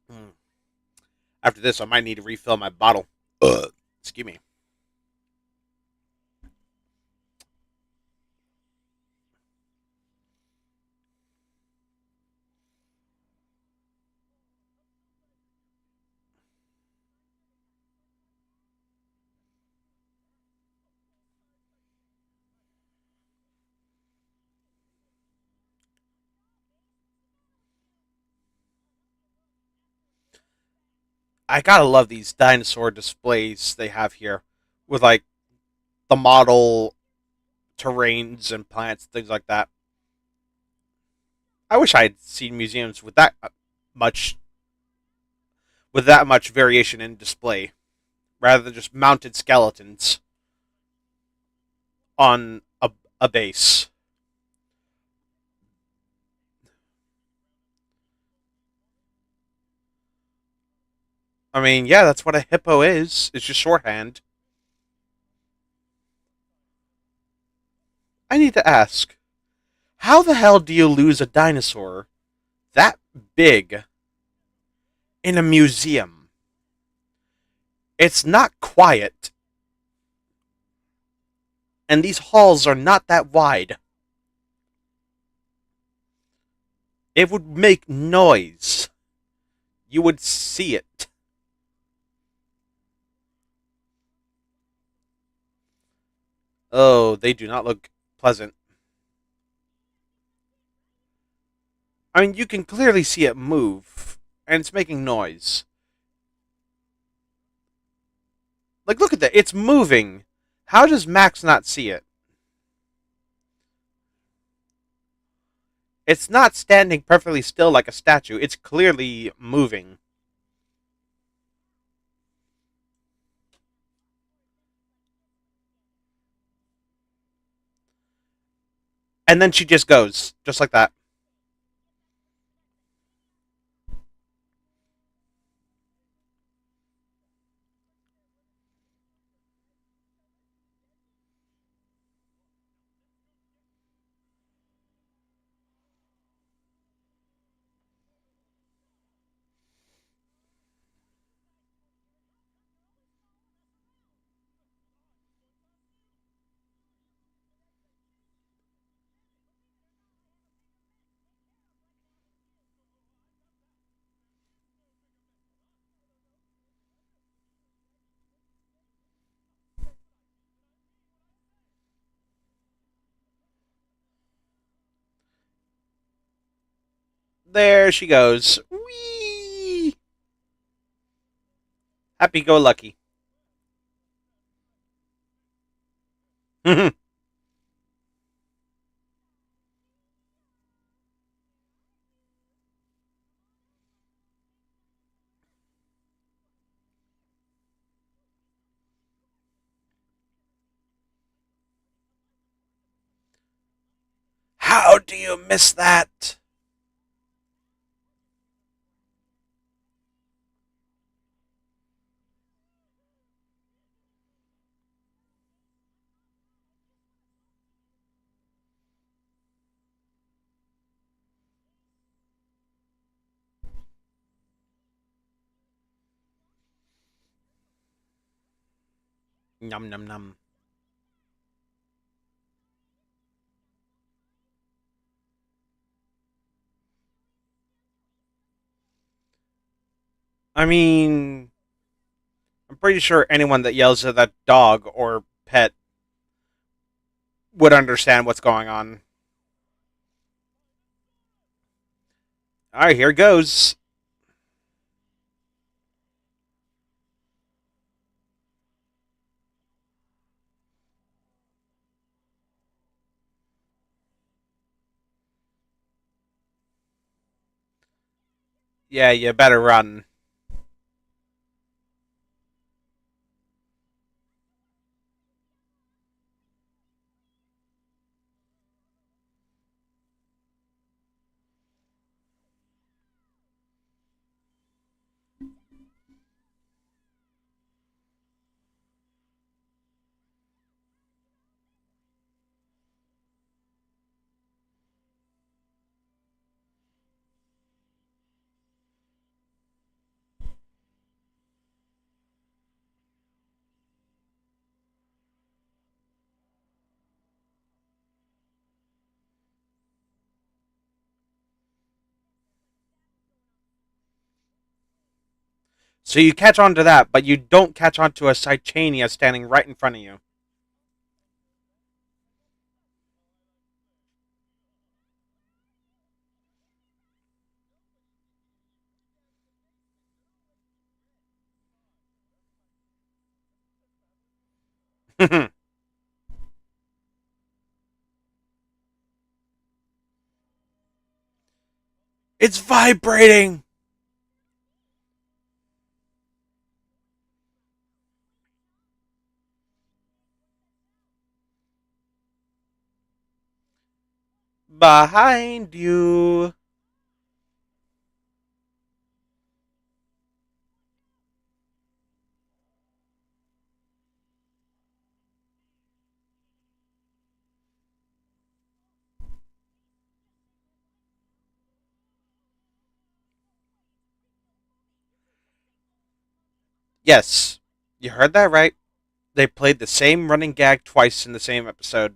Hmm. After this, I might need to refill my bottle. Excuse me. I gotta love these dinosaur displays they have here with like the model terrains and plants, things like that. I wish I had seen museums much with that much variation in display, rather than just mounted skeletons on a base. I mean, yeah, that's what a hippo is. It's just shorthand. I need to ask, how the hell do you lose a dinosaur that big in a museum? It's not quiet, and these halls are not that wide. It would make noise. You would see it. Oh, they do not look pleasant. I mean, you can clearly see it move, and it's making noise. Like, look at that. It's moving. How does Max not see it? It's not standing perfectly still like a statue. It's clearly moving. And then she just goes, just like that. There she goes. Whee! Happy go lucky. How do you miss that? Num num num. I mean, I'm pretty sure anyone that yells at that dog or pet would understand what's going on. All right, here goes. Yeah, you better run. So you catch on to that, but you don't catch on to a Cychania standing right in front of you. It's vibrating. Behind you. Yes, you heard that right. They played the same running gag twice in the same episode.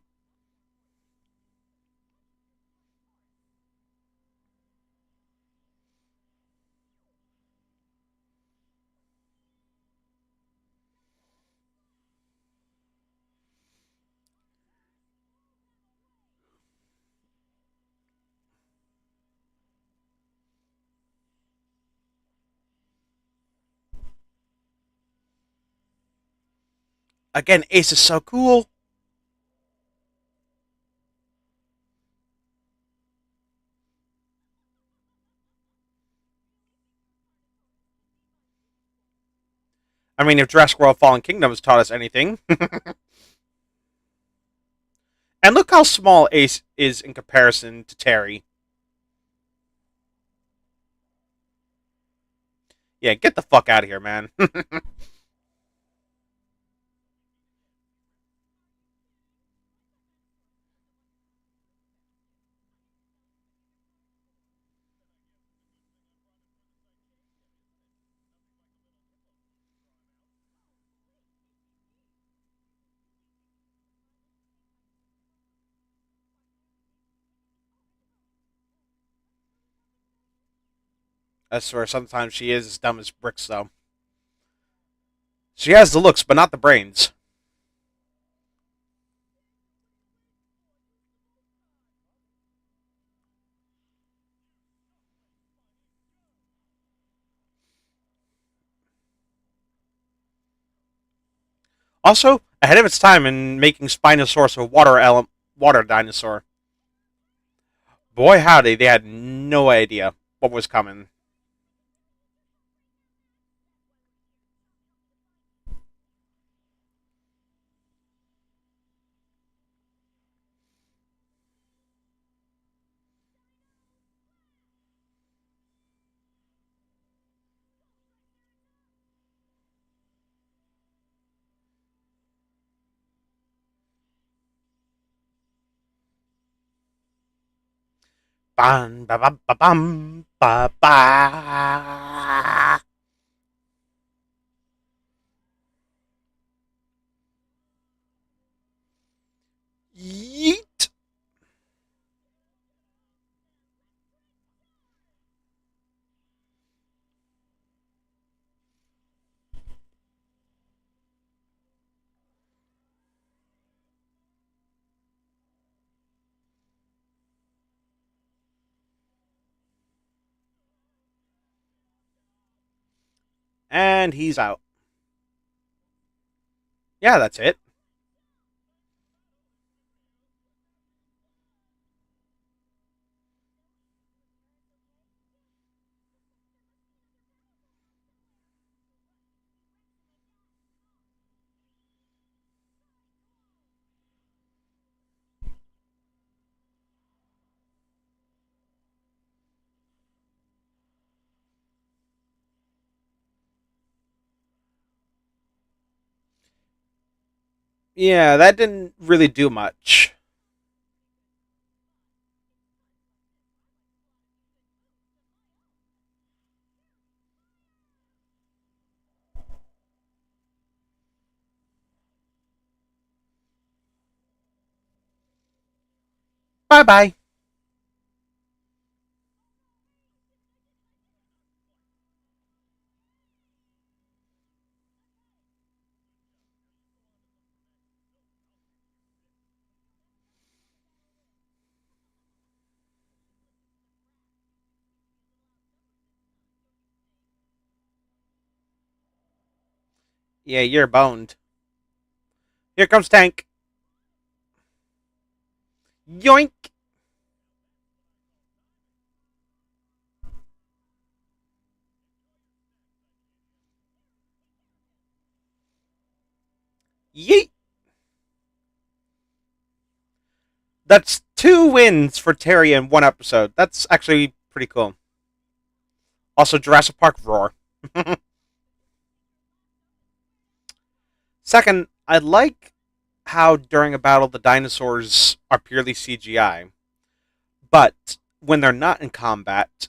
Again, Ace is so cool. I mean, if Jurassic World Fallen Kingdom has taught us anything. And look how small Ace is in comparison to Terry. Yeah, get the fuck out of here, man. I swear, sometimes she is as dumb as bricks, though. She has the looks, but not the brains. Also, ahead of its time in making Spinosaurus a water dinosaur. Boy howdy, they had no idea what was coming. Bam, ba, ba, ba, bam, ba, ba. Yeet. And he's out. Yeah, that's it. Yeah, that didn't really do much. Bye bye. Yeah, you're boned. Here comes Tank. Yoink. Yeet. That's 2 wins for Terry in one episode. That's actually pretty cool. Also, Jurassic Park roar. Second, I like how during a battle the dinosaurs are purely CGI, but when they're not in combat,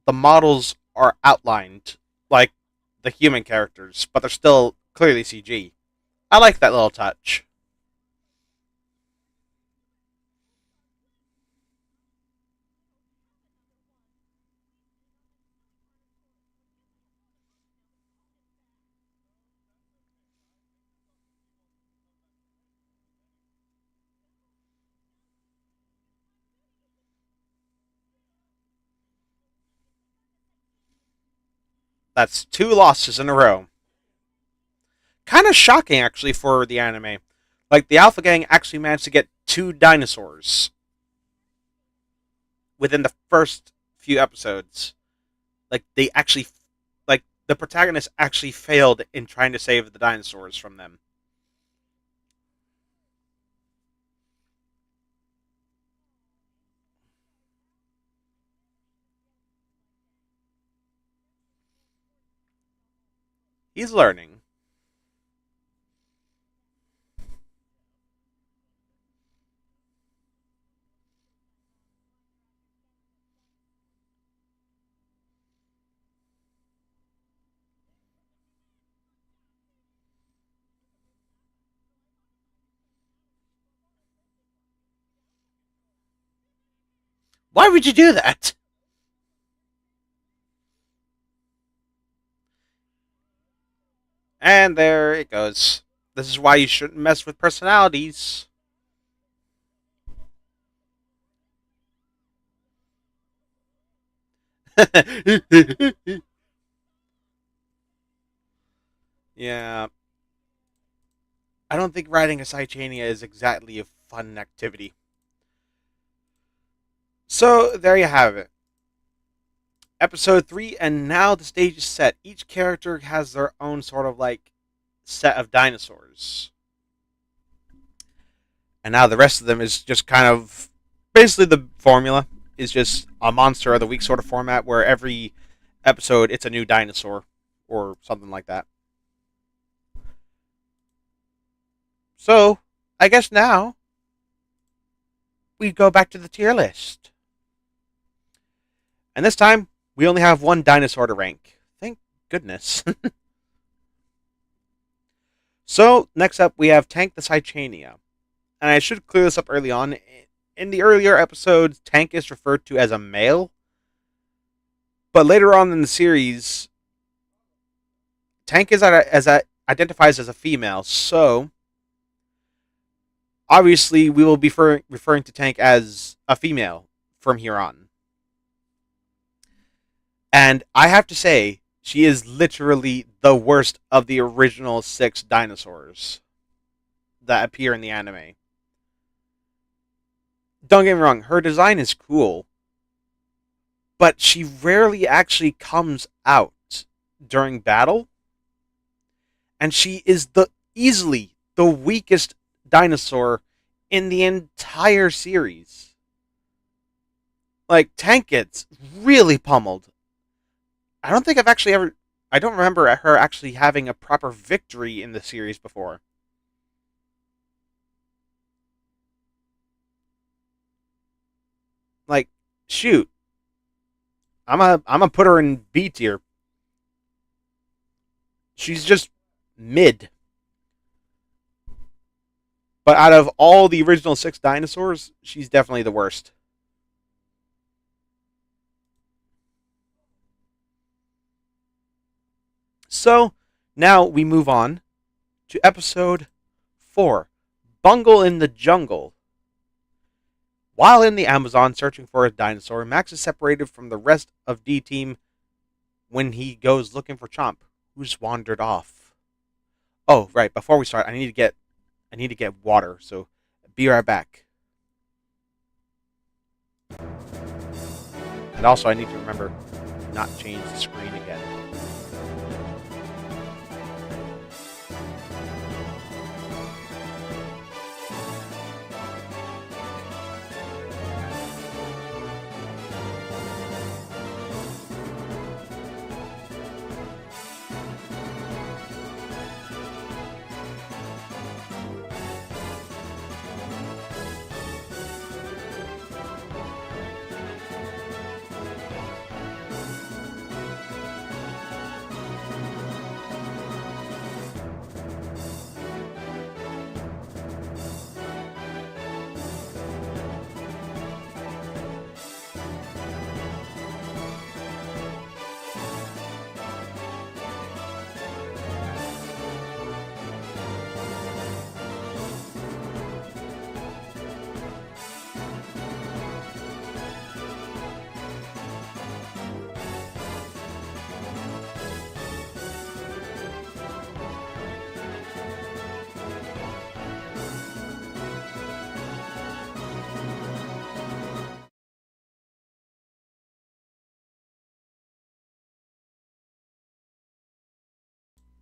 the models are outlined like the human characters, but they're still clearly CG. I like that little touch. That's 2 losses in a row. Kind of shocking, actually, for the anime. Like, the Alpha Gang actually managed to get 2 dinosaurs within the first few episodes. Like, they actually, like, the protagonist actually failed in trying to save the dinosaurs from them. He's learning. Why would you do that? And there it goes. This is why you shouldn't mess with personalities. Yeah. I don't think riding a Cychania is exactly a fun activity. So there you have it. Episode 3, and now the stage is set. Each character has their own sort of like set of dinosaurs. And now the rest of them is just kind of basically the formula is just a monster of the week sort of format where every episode it's a new dinosaur or something like that. So I guess now we go back to the tier list. And this time we only have one dinosaur to rank. Thank goodness. So next up we have Tank the Cychania. And I should clear this up early on. In the earlier episodes, Tank is referred to as a male, but later on in the series, Tank is identifies as a female. So obviously, we will be referring to Tank as a female from here on. And I have to say, she is literally the worst of the original 6 dinosaurs that appear in the anime. Don't get me wrong, her design is cool, but she rarely actually comes out during battle, and she is the easily the weakest dinosaur in the entire series. Like, Tank gets really pummeled. I don't think I've actually ever. I don't remember her actually having a proper victory in the series before. Like, shoot, I'm gonna put her in B tier. She's just mid. But out of all the original 6 dinosaurs, she's definitely the worst. So now we move on to episode 4, Bungle in the Jungle. While in the Amazon searching for a dinosaur, Max is separated from the rest of D Team when he goes looking for Chomp, who's wandered off. Oh, right, before we start, I need to get water, so be right back. And also I need to remember to not change the screen again.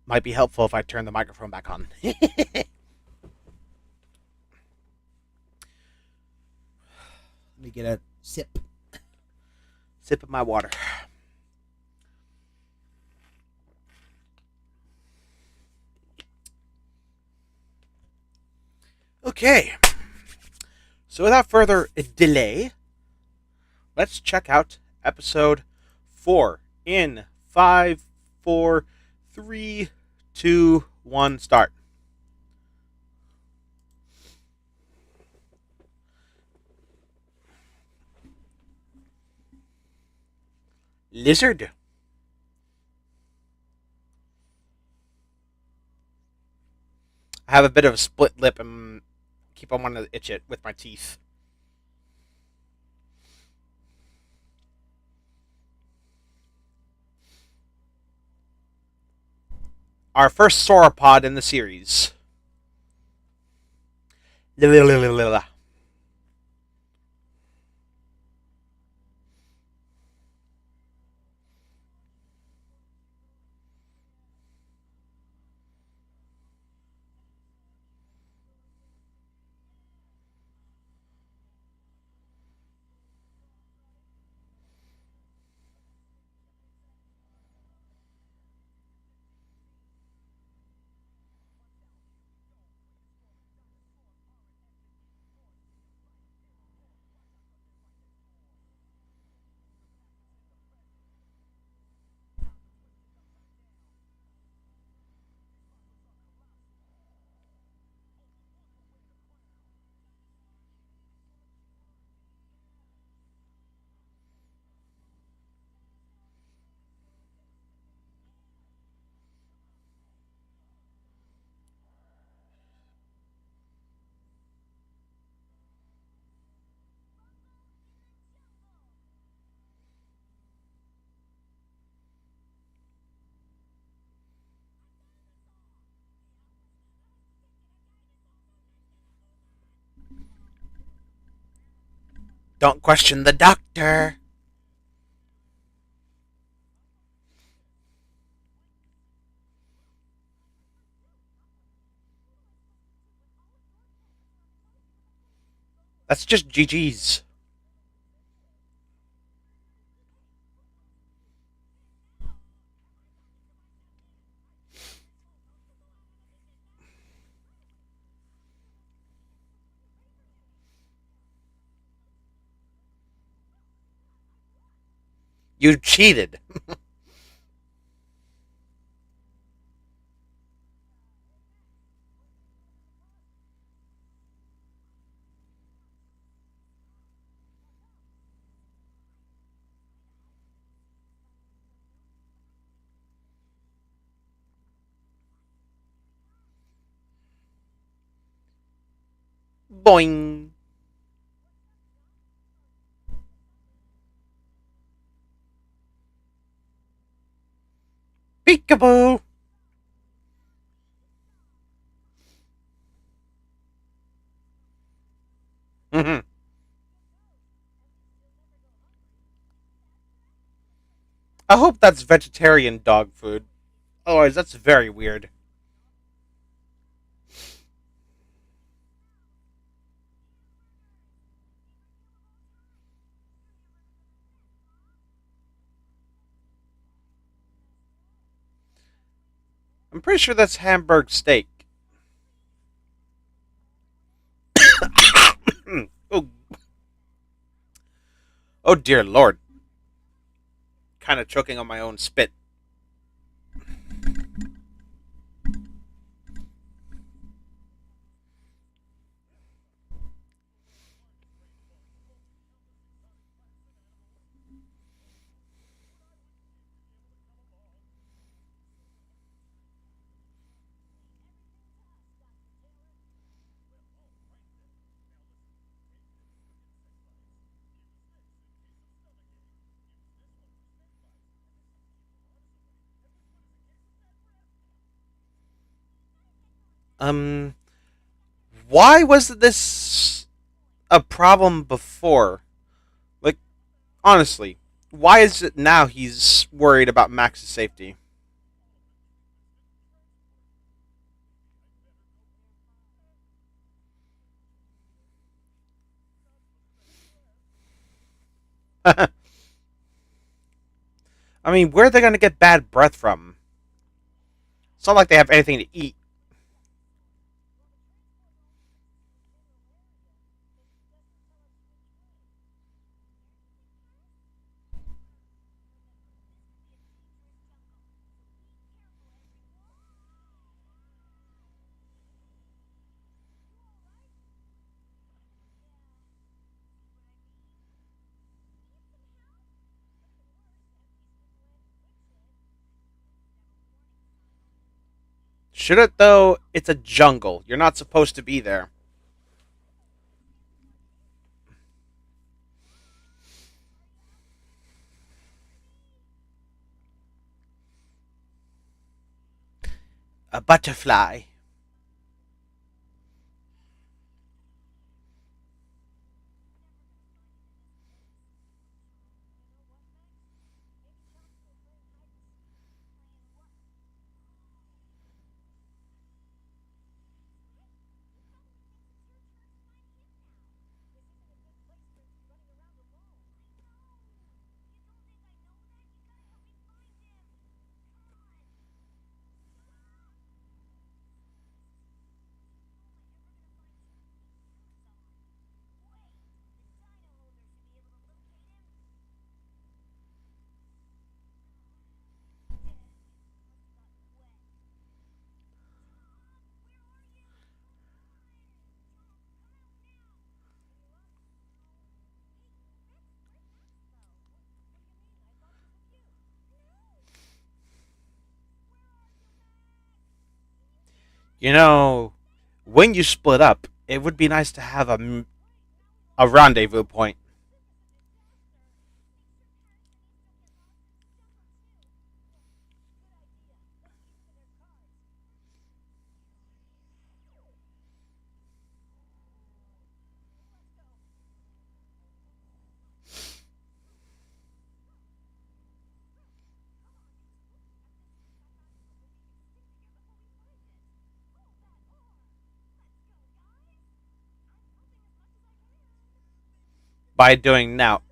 Might be helpful if I turn the microphone back on. Let me get a sip of my water. Okay. So without further delay, let's check out episode 4 in 5, 4, 3, 2, 1, start. Lizard. I have a bit of a split lip and keep on wanting to itch it with my teeth. Our first sauropod in the series. Don't question the doctor. That's just GG's. You cheated. Boing. Peekaboo. Mhm. I hope that's vegetarian dog food. Otherwise, that's very weird. I'm pretty sure that's Hamburg steak. oh, oh dear lord. Kind of choking on my own spit. Um, why was this a problem before? Like, honestly, why is it now he's worried about Max's safety? I mean, where are they going to get bad breath from? It's not like they have anything to eat. Should it, though? It's a jungle. You're not supposed to be there. A butterfly. You know, when you split up, it would be nice to have a rendezvous point. By doing now.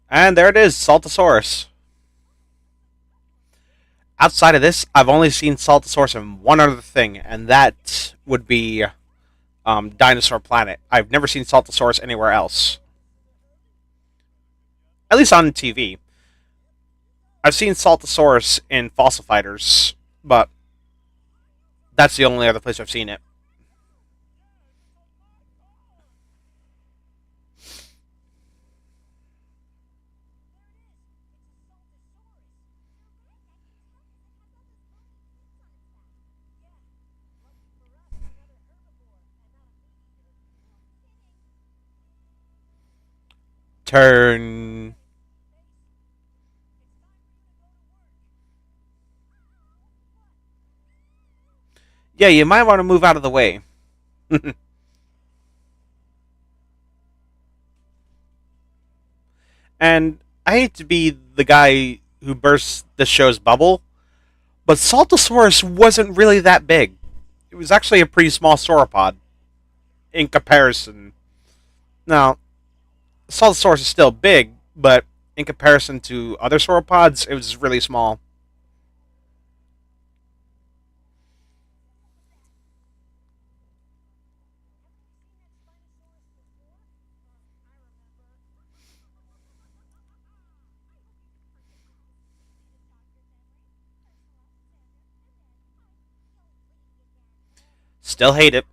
And there it is, Saltosaurus. Outside of this, I've only seen Saltosaurus in one other thing, and that would be Dinosaur Planet. I've never seen Saltosaurus anywhere else, at least on TV. I've seen Saltosaurus in Fossil Fighters, but that's the only other place I've seen it. Turn. Yeah, you might want to move out of the way. And I hate to be the guy who bursts the show's bubble, but Saltosaurus wasn't really that big. It was actually a pretty small sauropod in comparison. Now, Saltosaurus is still big, but in comparison to other sauropods, it was really small. Still hate it.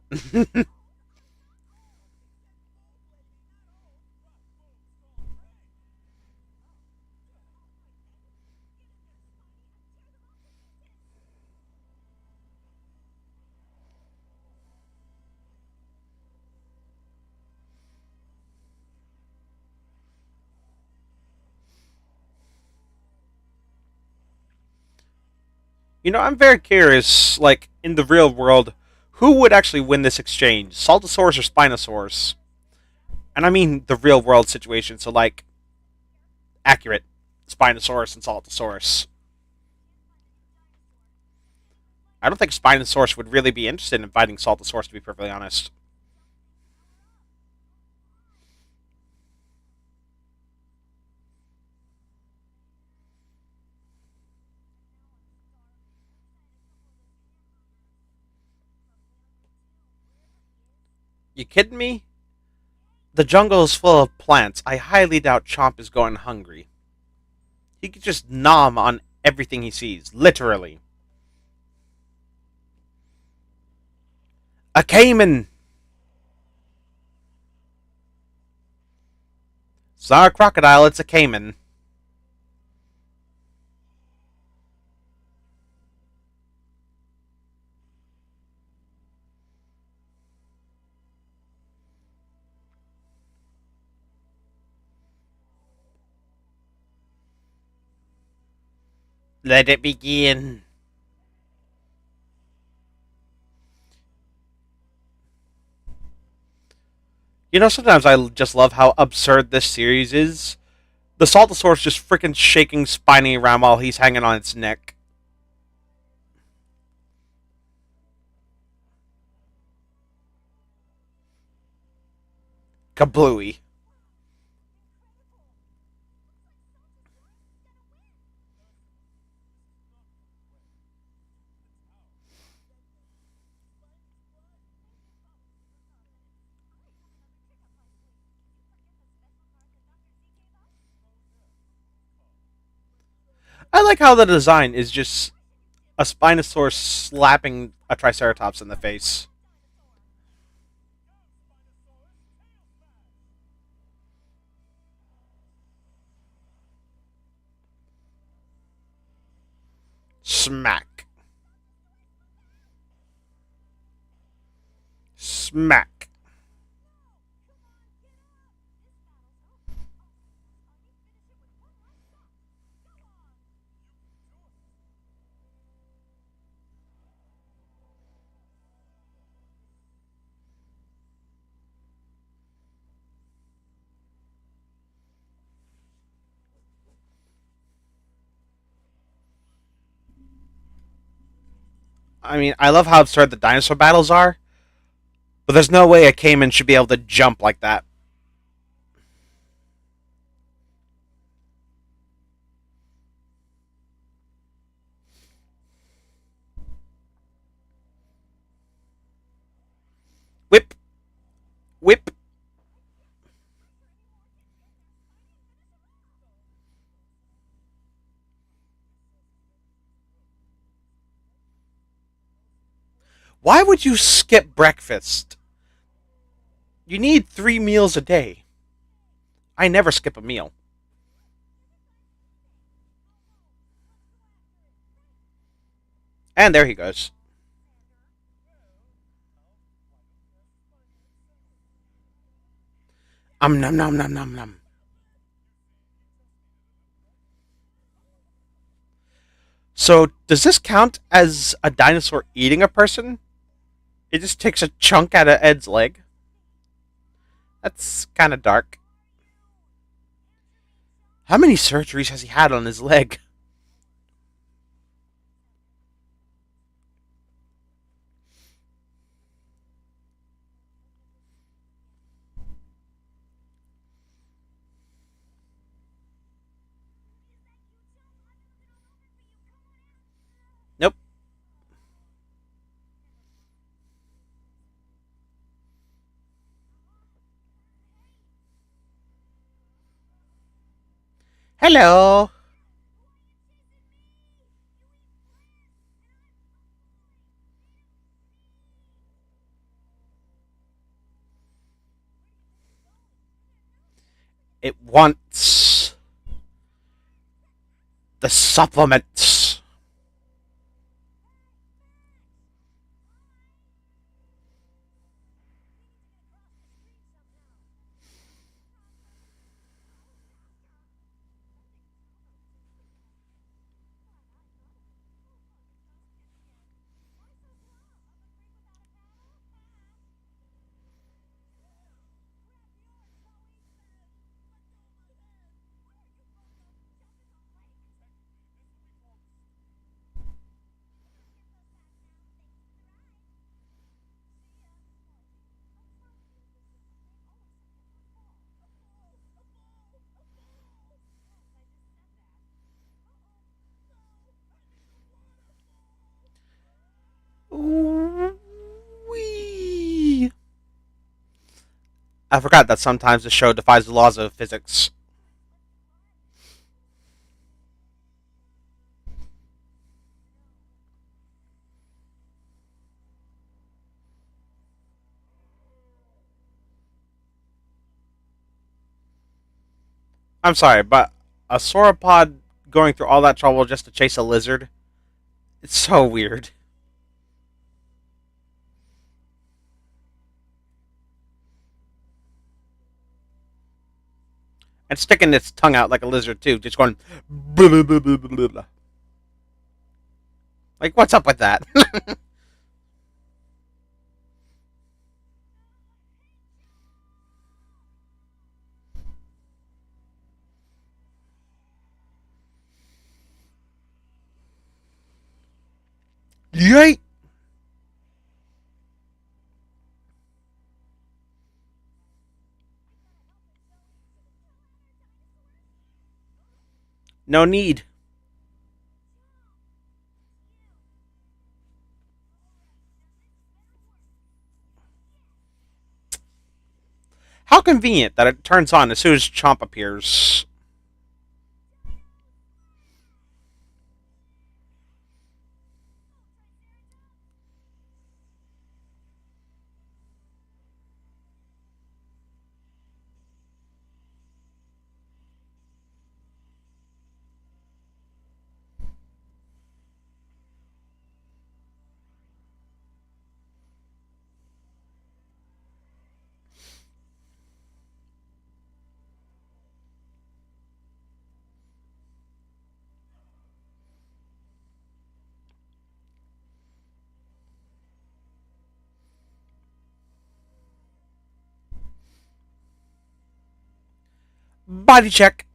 I'm very curious, like, in the real world, who would actually win this exchange? Saltosaurus or Spinosaurus? And I mean the real world situation, so, like, accurate Spinosaurus and Saltosaurus. I don't think Spinosaurus would really be interested in fighting Saltosaurus, to be perfectly honest. You kidding me? The jungle is full of plants. I highly doubt Chomp is going hungry. He could just nom on everything he sees, literally. A caiman! It's not a crocodile, it's a caiman. Let it begin. Sometimes I just love how absurd this series is. The Saltosaurus just freaking shaking Spiny around while he's hanging on its neck. Kablooey. I like how the design is just a Spinosaurus slapping a Triceratops in the face. Smack. Smack. I mean, I love how absurd the dinosaur battles are, but there's no way a Cayman should be able to jump like that. Whip. Whip. Why would you skip breakfast? You need 3 meals a day. I never skip a meal. And there he goes. Nom nom nom nom nom. So, does this count as a dinosaur eating a person? It just takes a chunk out of Ed's leg. That's kind of dark. How many surgeries has he had on his leg? Nope. Hello. It wants the supplements. Wee. I forgot that sometimes the show defies the laws of physics. I'm sorry, but a sauropod going through all that trouble just to chase a lizard? It's so weird. And sticking its tongue out like a lizard, too, just going. Blah, blah, blah, blah, blah, blah. Like, what's up with that? Yay! No need. How convenient that it turns on as soon as Chomp appears. Body check.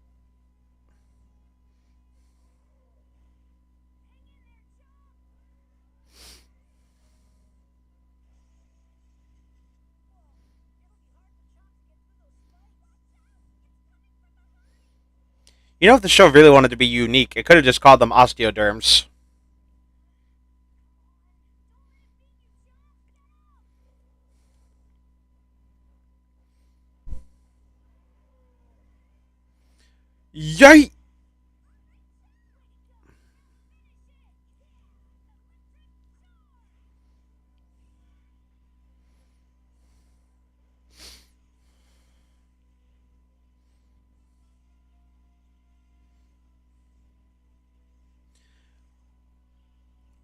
You know, if the show really wanted to be unique, it could have just called them osteoderms. Yay!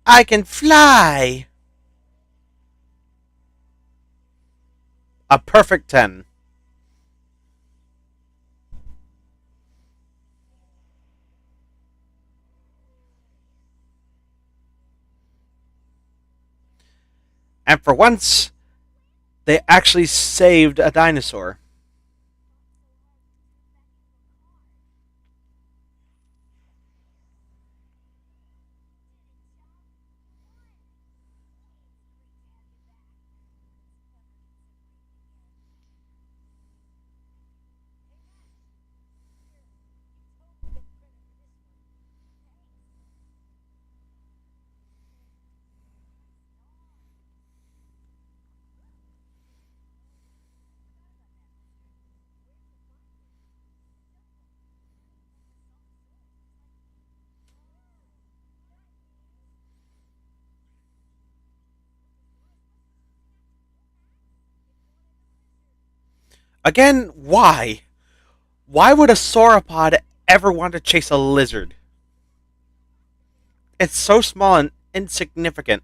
I can fly! A perfect 10. And for once, they actually saved a dinosaur. Again, why? Why would a sauropod ever want to chase a lizard? It's so small and insignificant.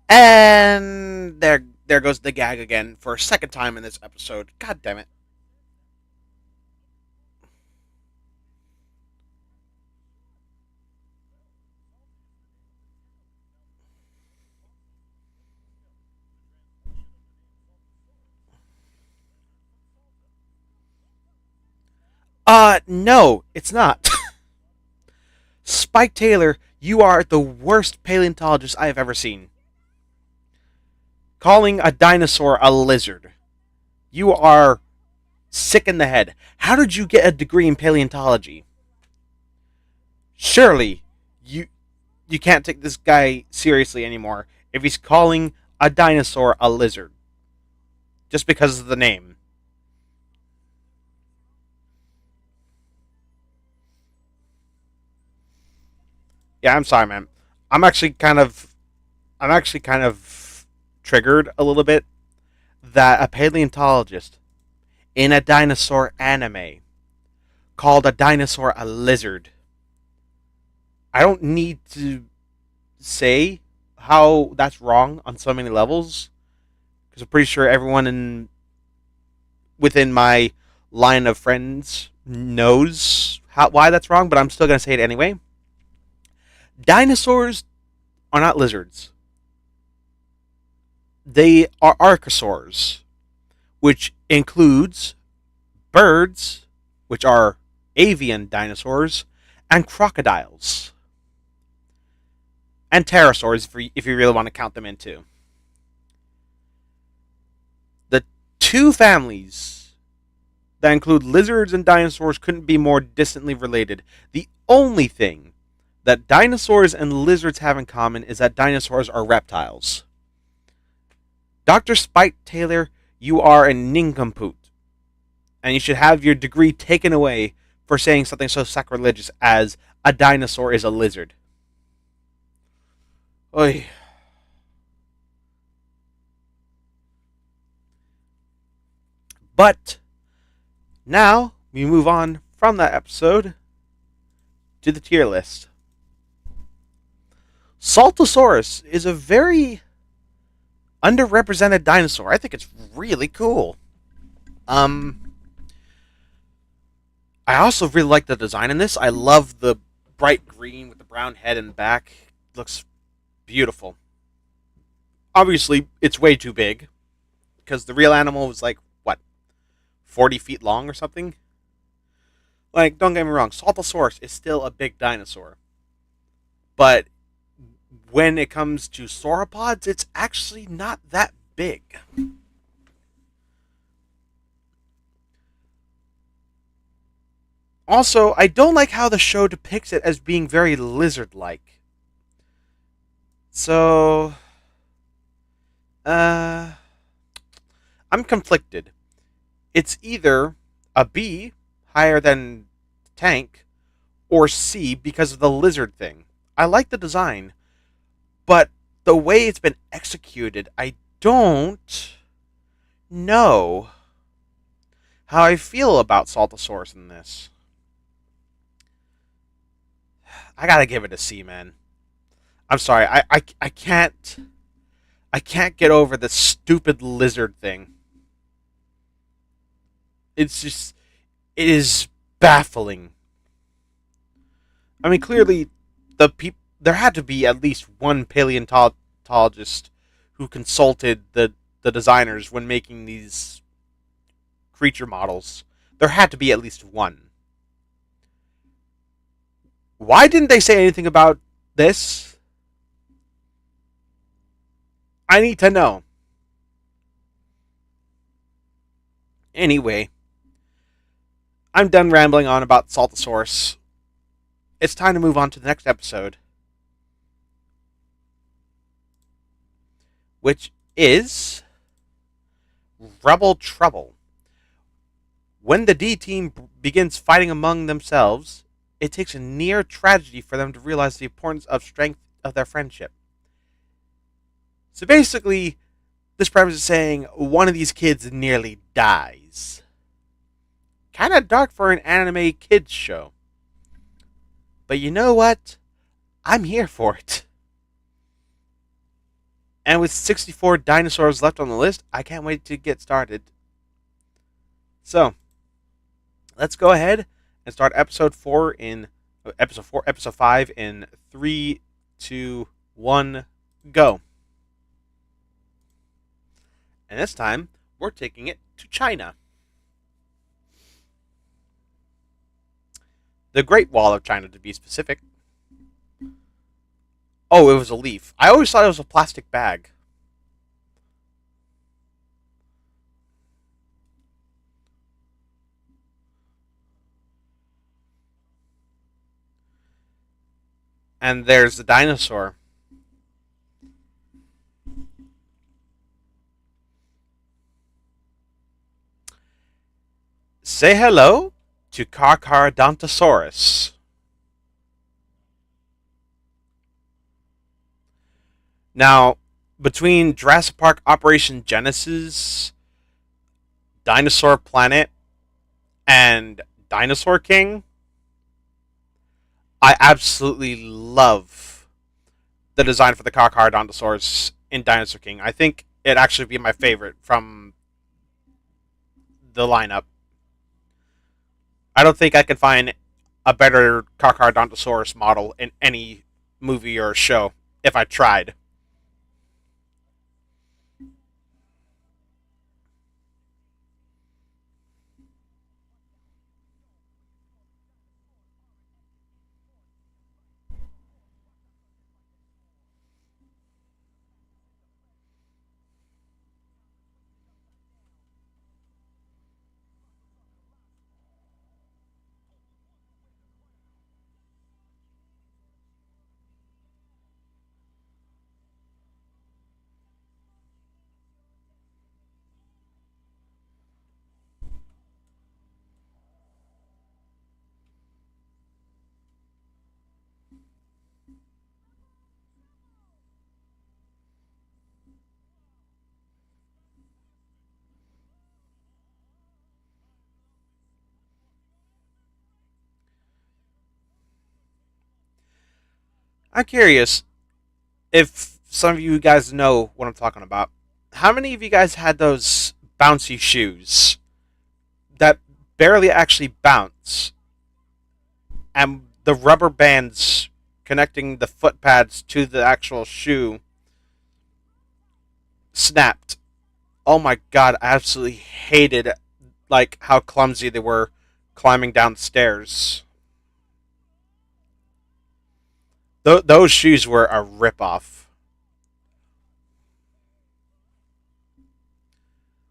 And there goes the gag again for a second time in this episode. God damn it. No, it's not. Spike Taylor, you are the worst paleontologist I have ever seen. Calling a dinosaur a lizard. You are sick in the head. How did you get a degree in paleontology? Surely you can't take this guy seriously anymore if he's calling a dinosaur a lizard just because of the name. Yeah, I'm sorry, man. I'm actually kind of I'm actually kind of triggered a little bit that a paleontologist in a dinosaur anime called a dinosaur a lizard. I don't need to say how that's wrong on so many levels because I'm pretty sure everyone in within my line of friends knows why that's wrong, but I'm still going to say it anyway. Dinosaurs are not lizards. They are archosaurs, which includes birds, which are avian dinosaurs, and crocodiles. And pterosaurs, if you really want to count them in too. The two families that include lizards and dinosaurs couldn't be more distantly related. The only thing that dinosaurs and lizards have in common is that dinosaurs are reptiles. Dr. Spike Taylor, you are a nincompoop, and you should have your degree taken away for saying something so sacrilegious as a dinosaur is a lizard. Oy. But now we move on from that episode to the tier list. Saltosaurus is a very underrepresented dinosaur. I think it's really cool. Um, I also really like the design in this. I love the bright green with the brown head and back. Looks beautiful. Obviously, it's way too big because the real animal was like what 40 feet long or something. Like, don't get me wrong, Saltosaurus is still a big dinosaur, but when it comes to sauropods, it's actually not that big. Also, I don't like how the show depicts it as being very lizard like. So, uh, I'm conflicted. It's either a B, higher than tank, or C because of the lizard thing. I like the design, but the way it's been executed, I don't know how I feel about Saltosaurus in this. I gotta give it a C, man. I'm sorry, I can't get over the stupid lizard thing. It's just it is baffling. I mean, clearly there had to be at least one paleontologist who consulted the designers when making these creature models. There had to be at least one. Why didn't they say anything about this? I need to know. Anyway, I'm done rambling on about Saltosaurus. It's time to move on to the next episode, which is Rebel Trouble. When the D team begins fighting among themselves, it takes a near tragedy for them to realize the importance of strength of their friendship. So basically, this premise is saying one of these kids nearly dies. Kind of dark for an anime kids show. But you know what? I'm here for it. And with 64 dinosaurs left on the list, I can't wait to get started. So, let's go ahead and start episode 5 in 3, 2, 1, go. And this time, we're taking it to China. The Great Wall of China, to be specific. Oh, it was a leaf. I always thought it was a plastic bag. And there's the dinosaur. Say hello to Carcharodontosaurus. Now, between Jurassic Park Operation Genesis, Dinosaur Planet, and Dinosaur King, I absolutely love the design for the Carcharodontosaurus in Dinosaur King. I think it actually be my favorite from the lineup. I don't think I can find a better Carcharodontosaurus model in any movie or show if I tried. I'm curious if some of you guys know what I'm talking about. How many of you guys had those bouncy shoes? that barely actually bounce, and the rubber bands connecting the foot pads to the actual shoe snapped. Oh my god, I absolutely hated like how clumsy they were climbing down stairs. Those shoes were a ripoff.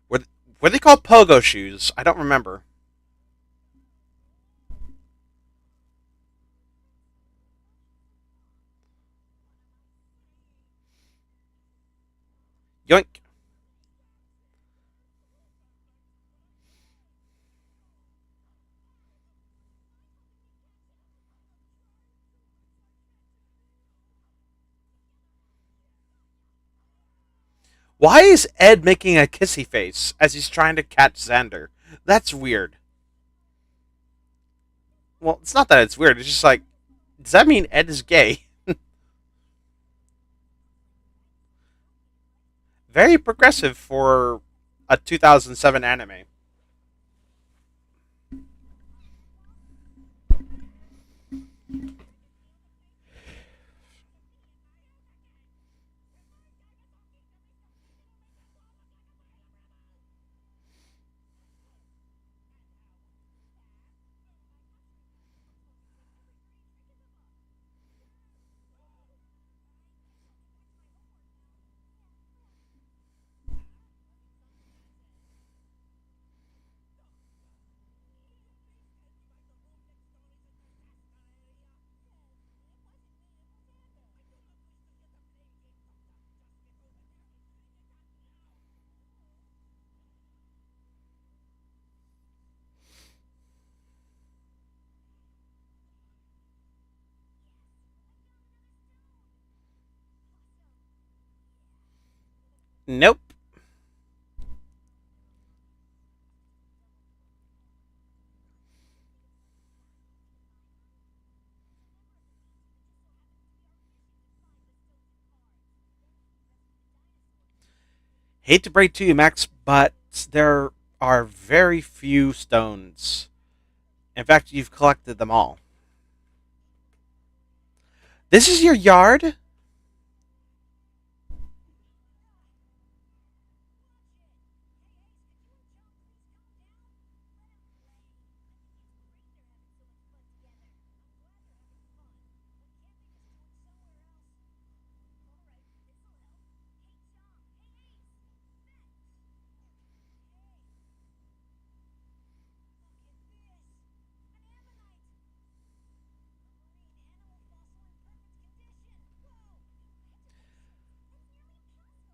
Were were they called pogo shoes? I don't remember. Yoink. Why is Ed making a kissy face as he's trying to catch Xander? That's weird. Well, it's not that it's weird. It's just like, does that mean Ed is gay? Very progressive for a 2007 anime. Nope. Hate to break to you, Max, but there are very few stones. In fact, you've collected them all. This is your yard?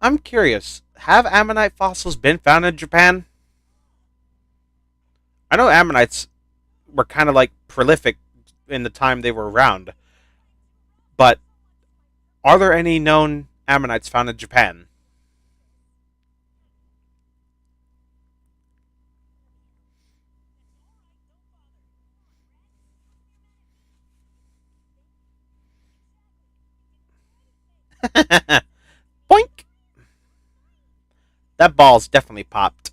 I'm curious. Have ammonite fossils been found in Japan? I know ammonites were kind of like prolific in the time they were around, but are there any known ammonites found in Japan? Boink! That ball's definitely popped.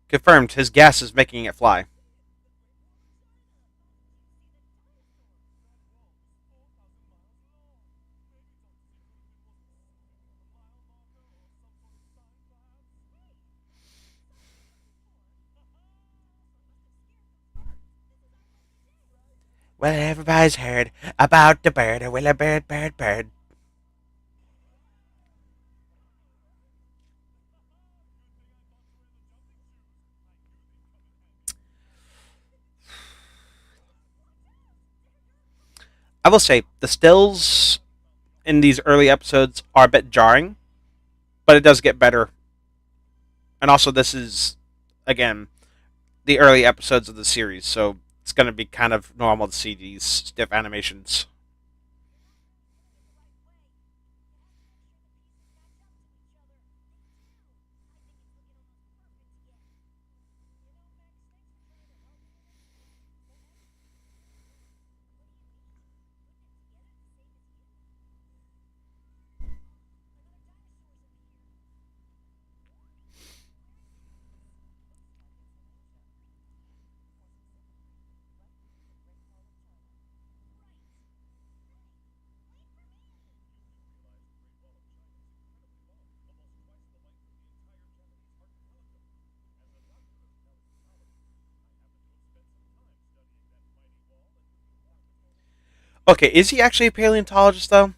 Confirmed, his gas is making it fly. Well, everybody's heard about the bird, a willow bird, bird, bird. I will say, the stills in these early episodes are a bit jarring, but it does get better. And also, this is, again, the early episodes of the series, so it's going to be kind of normal to see these stiff animations. Okay, is he actually a paleontologist though?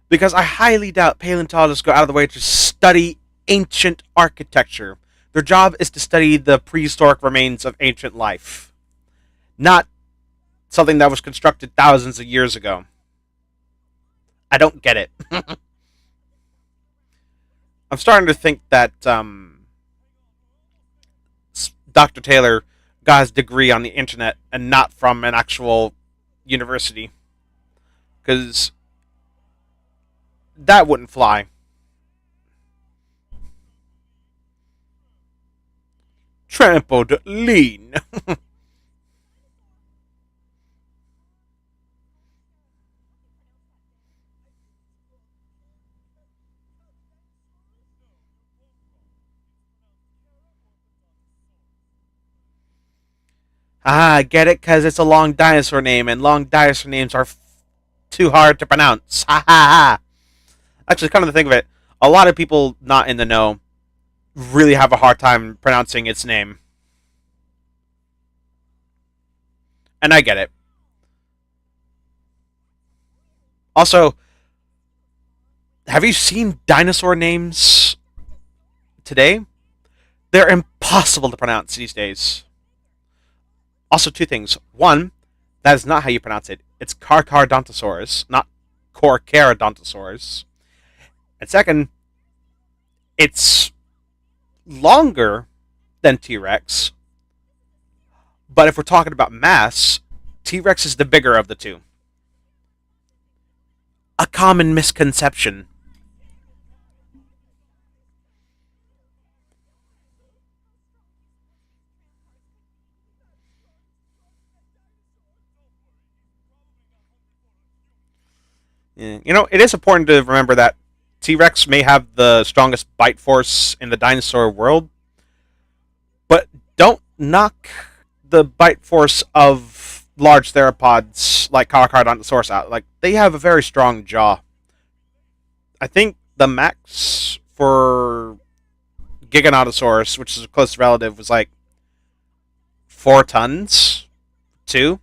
Because I highly doubt paleontologists go out of the way to study ancient architecture. Their job is to study the prehistoric remains of ancient life, not something that was constructed thousands of years ago. I don't get it. I'm starting to think that Dr. Taylor got his degree on the internet and not from an actual university, because that wouldn't fly. Trampled lean. Ah, get it? Because it's a long dinosaur name, and long dinosaur names are too hard to pronounce. Ha ha ha. Actually, come to think of it, a lot of people not in the know really have a hard time pronouncing its name. And I get it. Also, have you seen dinosaur names today? They're impossible to pronounce these days. Also, two things. One, that is not how you pronounce it. It's Carcharodontosaurus, not Corcarodontosaurus. And second, it's longer than T Rex, but if we're talking about mass, T Rex is the bigger of the two. A common misconception. Yeah. You know, it is important to remember that T Rex may have the strongest bite force in the dinosaur world, but don't knock the bite force of large theropods like Carcharodontosaurus out. Like, they have a very strong jaw. I think the max for Giganotosaurus, which is a close relative, was like 4 tons. Two?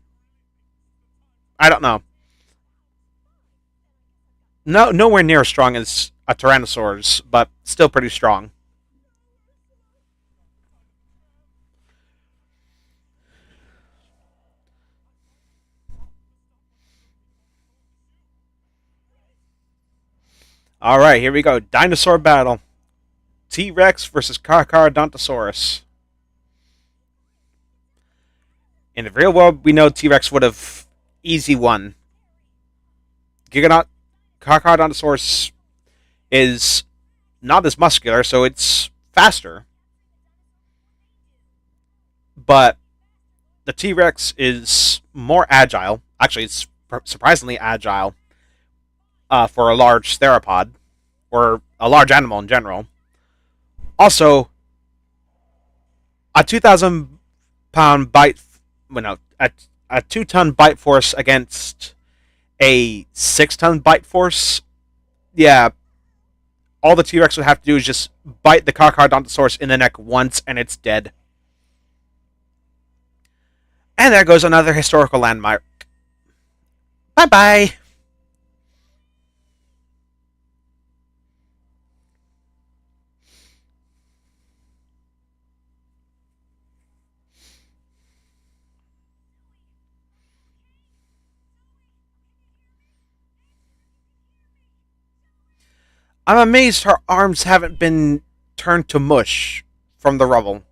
I don't know. No, nowhere near as strong as a Tyrannosaurus, but still pretty strong. All right, here we go. Dinosaur battle. T Rex versus Carcharodontosaurus. In the real world, we know T Rex would have easy won. Giganot Carcharodontosaurus is not as muscular, so it's faster, but the T Rex is more agile. Actually, it's surprisingly agile for a large theropod or a large animal in general. Also, a 2,000 pound bite, well, no, a 2 ton bite force against a 6 ton bite force. Yeah, all the T Rex would have to do is just bite the Carcharodontosaurus in the neck once, and it's dead. And there goes another historical landmark. Bye bye. I'm amazed her arms haven't been turned to mush from the rubble.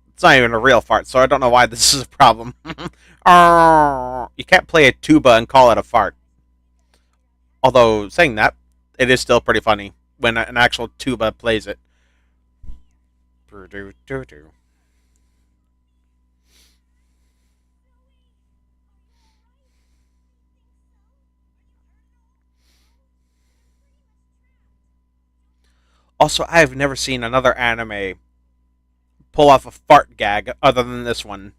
It's not even a real fart, so I don't know why this is a problem. You can't play a tuba and call it a fart. Although, saying that, it is still pretty funny when an actual tuba plays it. Also, I've never seen another anime pull off a fart gag other than this one.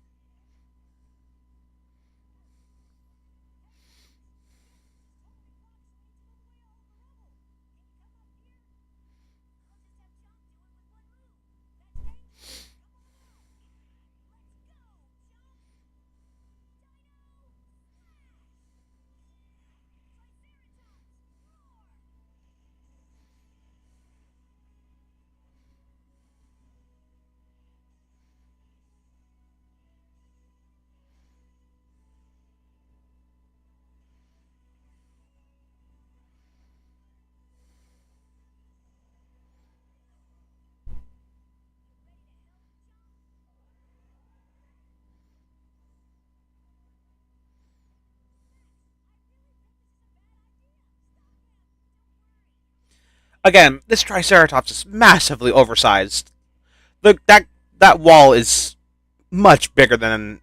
Again, this Triceratops is massively oversized. That wall is much bigger than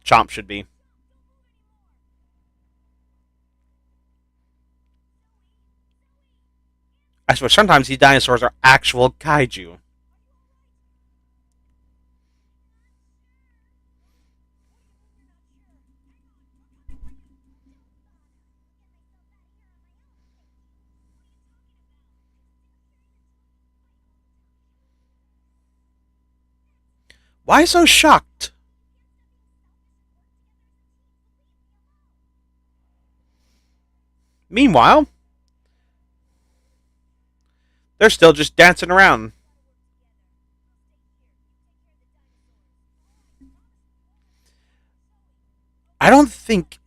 Chomp should be. I suppose sometimes these dinosaurs are actual kaiju. Why so shocked? Meanwhile, they're still just dancing around. I don't think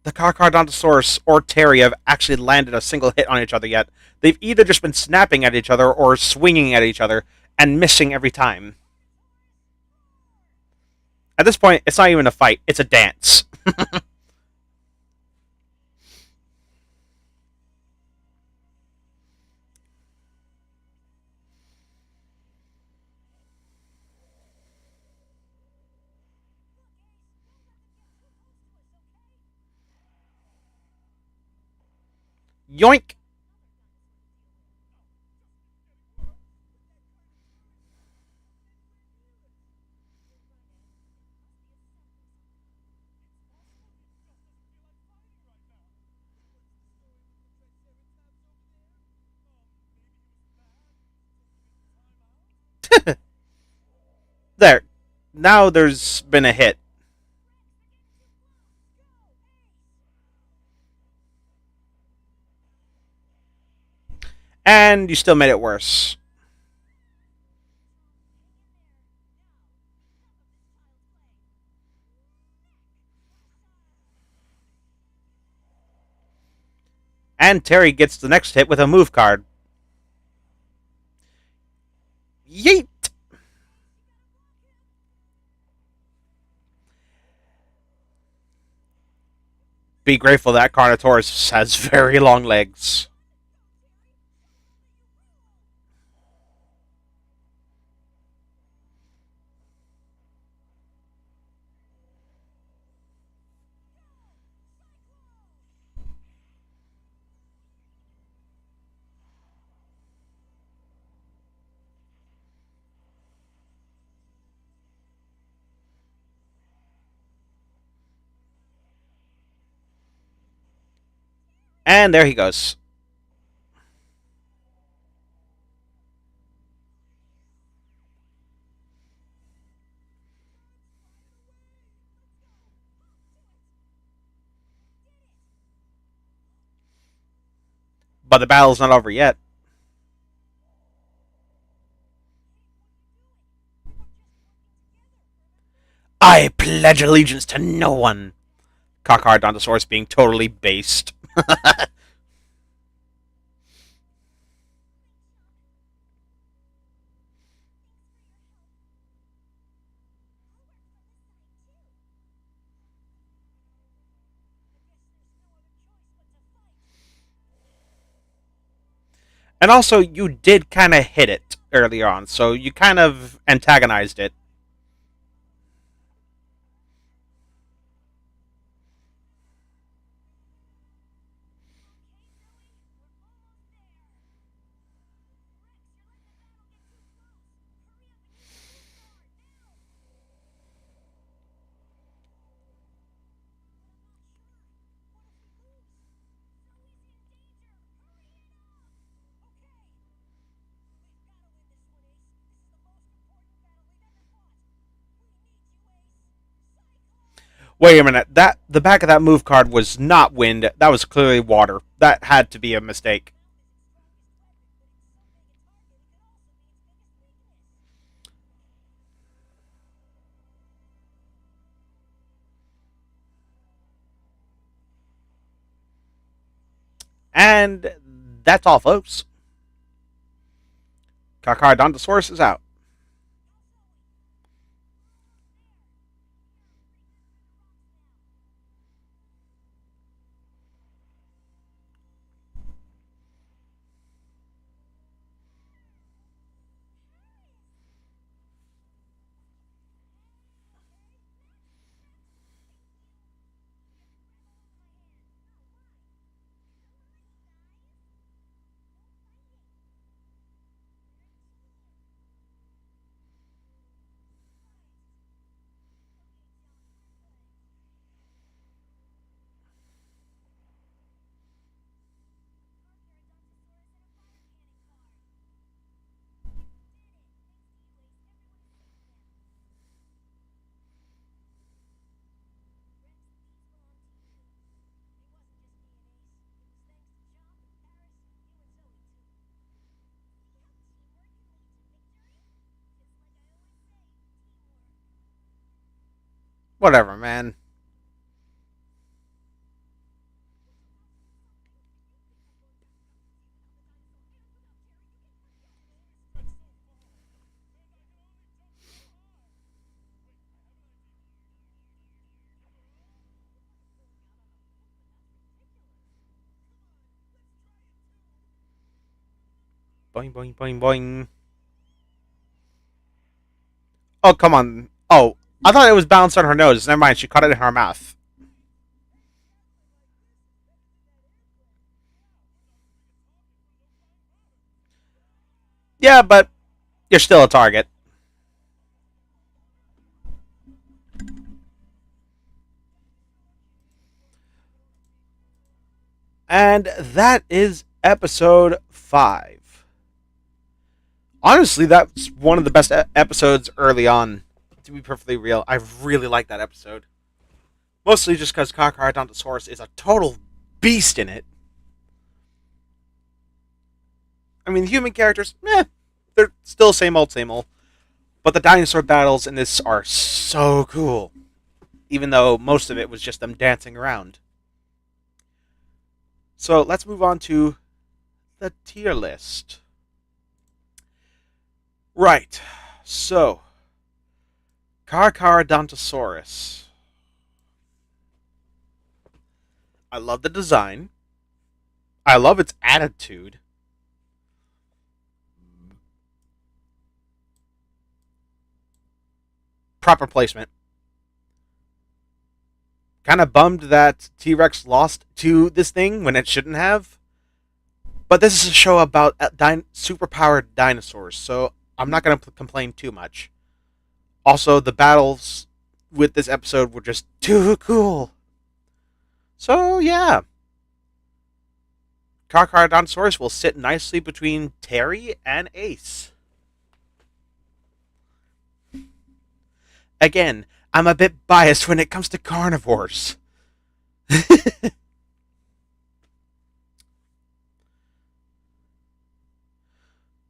the Carcharodontosaurus or Terry have actually landed a single hit on each other yet. They've either just been snapping at each other or swinging at each other and missing every time. At this point, it's not even a fight, it's a dance. Yoink! There. Now there's been a hit. And you still made it worse. And Terry gets the next hit with a move card. Yeet! Be grateful that Carnotaurus has very long legs. And there he goes. But the battle's not over yet. I pledge allegiance to no one. Carcharodontosaurus being totally based. And also, you did kind of hit it earlier on, so you kind of antagonized it. Wait a minute. That the back of that move card was not wind. That was clearly water. That had to be a mistake. And that's all, folks. Carcharodontosaurus is out. Whatever, man. Boing, boing, boing, boing. Oh, come on. Oh, I thought it was balanced on her nose. Never mind. She caught it in her mouth. Yeah, but you're still a target. And that is episode 5. Honestly, that's one of the best episodes early on. To be perfectly real, I really like that episode. Mostly just because Dinosaurus is a total beast in it. I mean, the human characters, they're still same old, same old. But the dinosaur battles in this are so cool. Even though most of it was just them dancing around. So let's move on to the tier list. Right. So, Carcharodontosaurus. I love the design. I love its attitude. Proper placement. Kind of bummed that T Rex lost to this thing when it shouldn't have. But this is a show about superpowered dinosaurs, so I'm not going to complain too much. Also, the battles with this episode were just too cool. So, yeah. Carcharodontosaurus will sit nicely between Terry and Ace. Again, I'm a bit biased when it comes to carnivores.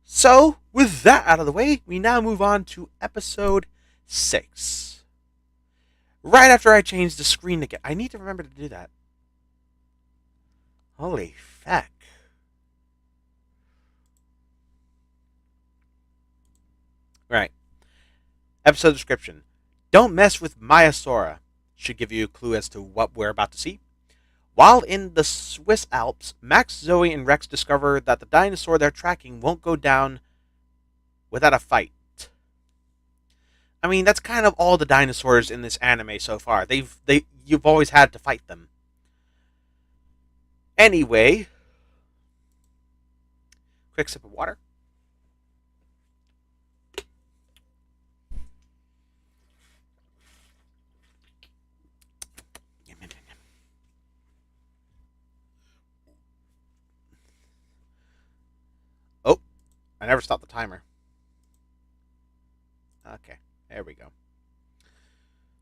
So, with that out of the way, we now move on to episode 6. Right after I change the screen again. I need to remember to do that. Holy feck. Right. Episode description. Don't mess with Maiasaura. Should give you a clue as to what we're about to see. While in the Swiss Alps, Max, Zoe, and Rex discover that the dinosaur they're tracking won't go down without a fight. I mean, that's kind of all the dinosaurs in this anime so far. You've always had to fight them. Anyway, quick sip of water. Oh, I never stopped the timer. Okay, there we go.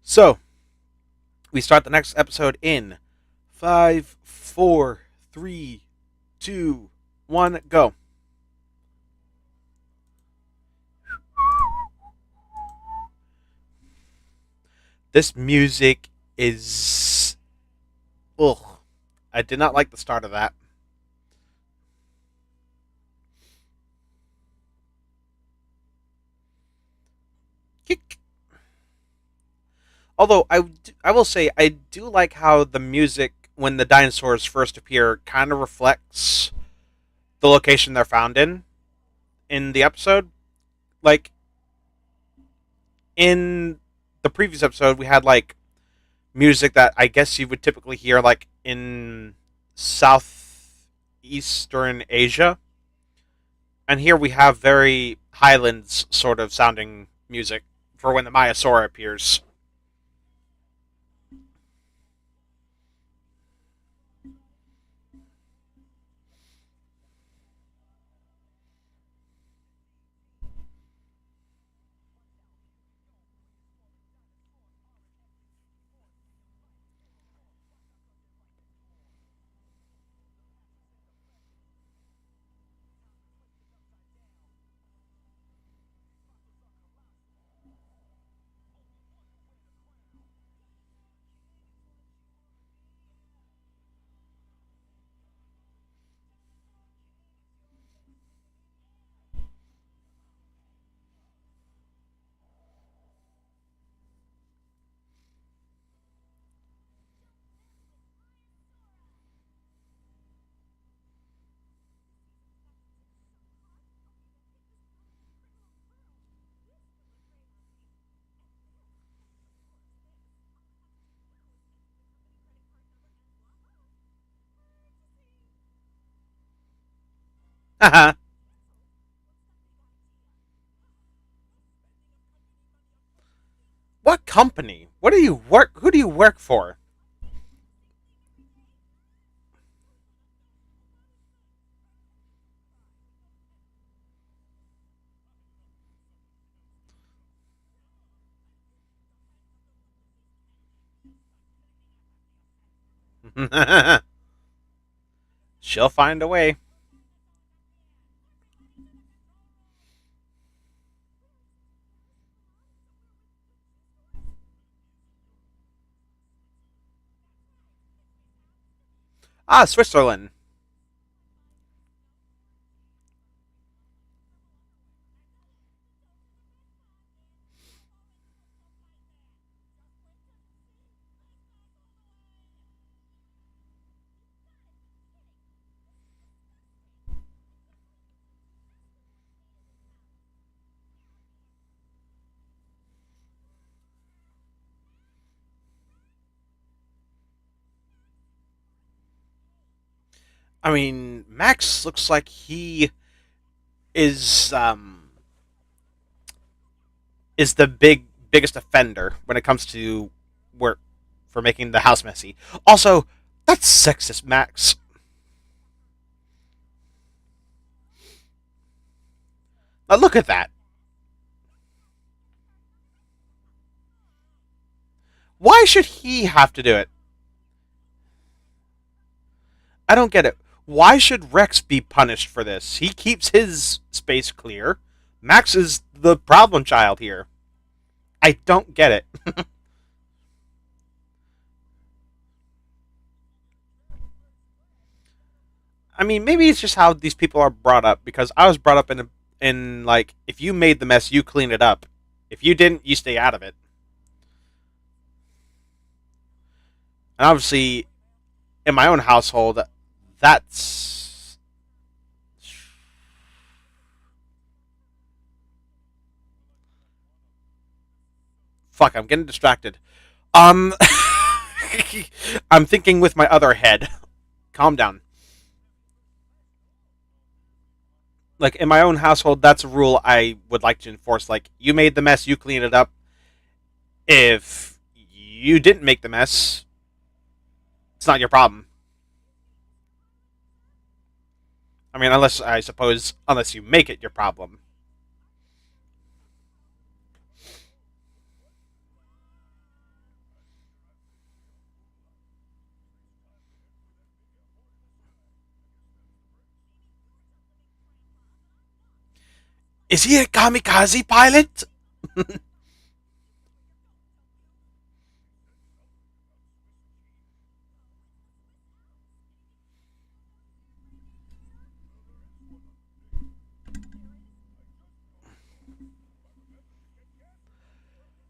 So, we start the next episode in 5, 4, 3, 2, 1, go. This music is. Ugh. I did not like the start of that. Although I will say I do like how the music when the dinosaurs first appear kind of reflects the location they're found in the episode. Like in the previous episode, we had like music that I guess you would typically hear like in southeastern Asia, and here we have very Highlands sort of sounding music for when the Maiasaura appears. What company? What do you work? Who do you work for? She'll find a way. Ah, Switzerland. I mean, Max looks like he is is the biggest offender when it comes to work for making the house messy. Also, that's sexist, Max. Now look at that. Why should he have to do it? I don't get it. Why should Rex be punished for this? He keeps his space clear. Max is the problem child here. I don't get it. I mean, maybe it's just how these people are brought up. Because I was brought up in like, if you made the mess, you clean it up. If you didn't, you stay out of it. And obviously, in my own household, that's fuck. I'm getting distracted. Um, I'm thinking with my other head. Calm down. Like in my own household, that's a rule I would like to enforce. Like, you made the mess, you clean it up. If you didn't make the mess, it's not your problem. I mean, unless I suppose, unless you make it your problem. Is he a kamikaze pilot?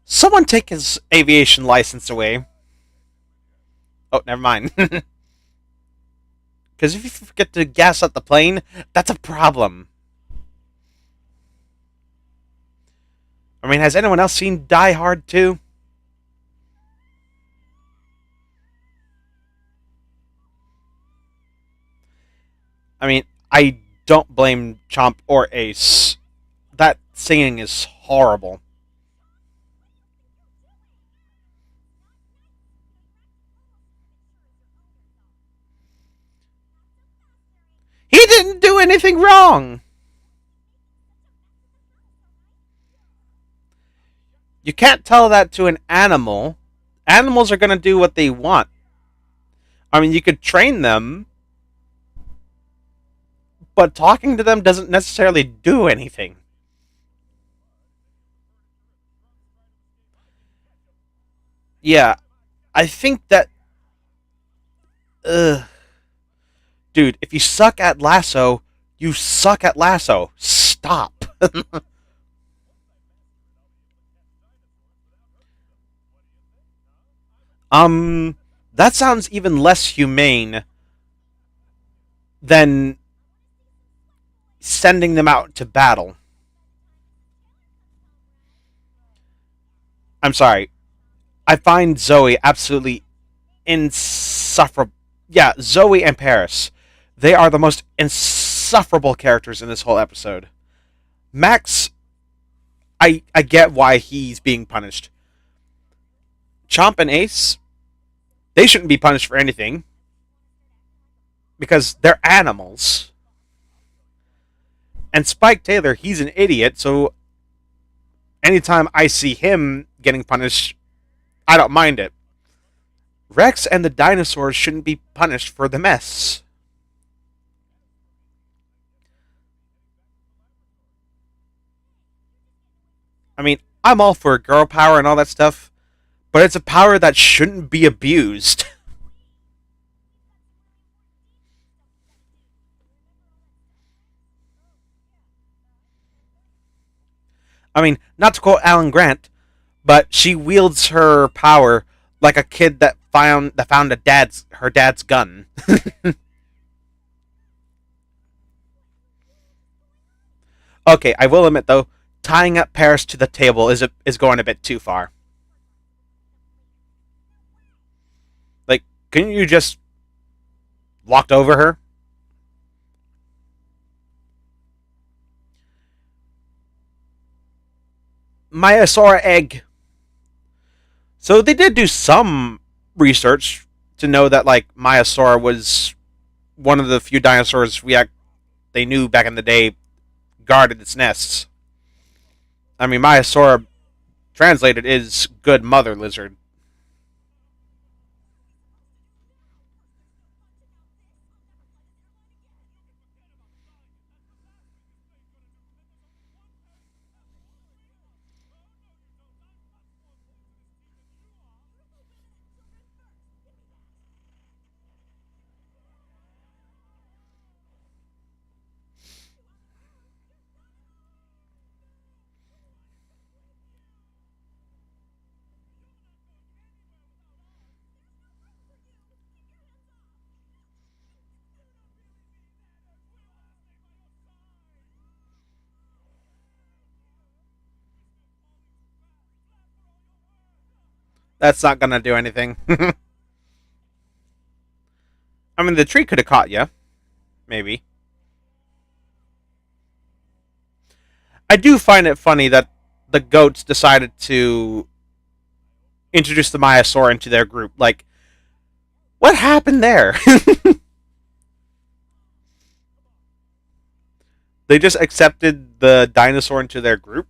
Someone take his aviation license away. Oh, never mind. Because if you forget to gas up the plane, that's a problem. I mean, has anyone else seen Die Hard 2? I mean, I don't blame Chomp or Ace. That singing is horrible. He didn't do anything wrong. You can't tell that to an animal. Animals are going to do what they want. I mean, you could train them, but talking to them doesn't necessarily do anything. Yeah, I think that. Ugh. Dude, if you suck at lasso, you suck at lasso. Stop. um, that sounds even less humane than sending them out to battle. I'm sorry. I find Zoe absolutely insufferable. Yeah, Zoe and Paris. They are the most insufferable insufferable characters in this whole episode. Max, I get why he's being punished. Chomp and Ace, they shouldn't be punished for anything because they're animals. And Spike Taylor, he's an idiot, so anytime I see him getting punished, I don't mind it. Rex and the dinosaurs shouldn't be punished for the mess. I mean, I'm all for girl power and all that stuff, but it's a power that shouldn't be abused. I mean, not to quote Alan Grant, but she wields her power like a kid that found her dad's gun. Okay, I will admit though, tying up Paris to the table is going a bit too far. Like, couldn't you just walked over her? Maiasaura egg. So they did do some research to know that like Maiasaura was one of the few dinosaurs they knew back in the day guarded its nests. I mean, Maiasaura translated is good mother lizard. That's not gonna do anything. I mean, the tree could have caught you, maybe. I do find it funny that the goats decided to introduce the Maiasaur into their group. Like, what happened there? They just accepted the dinosaur into their group.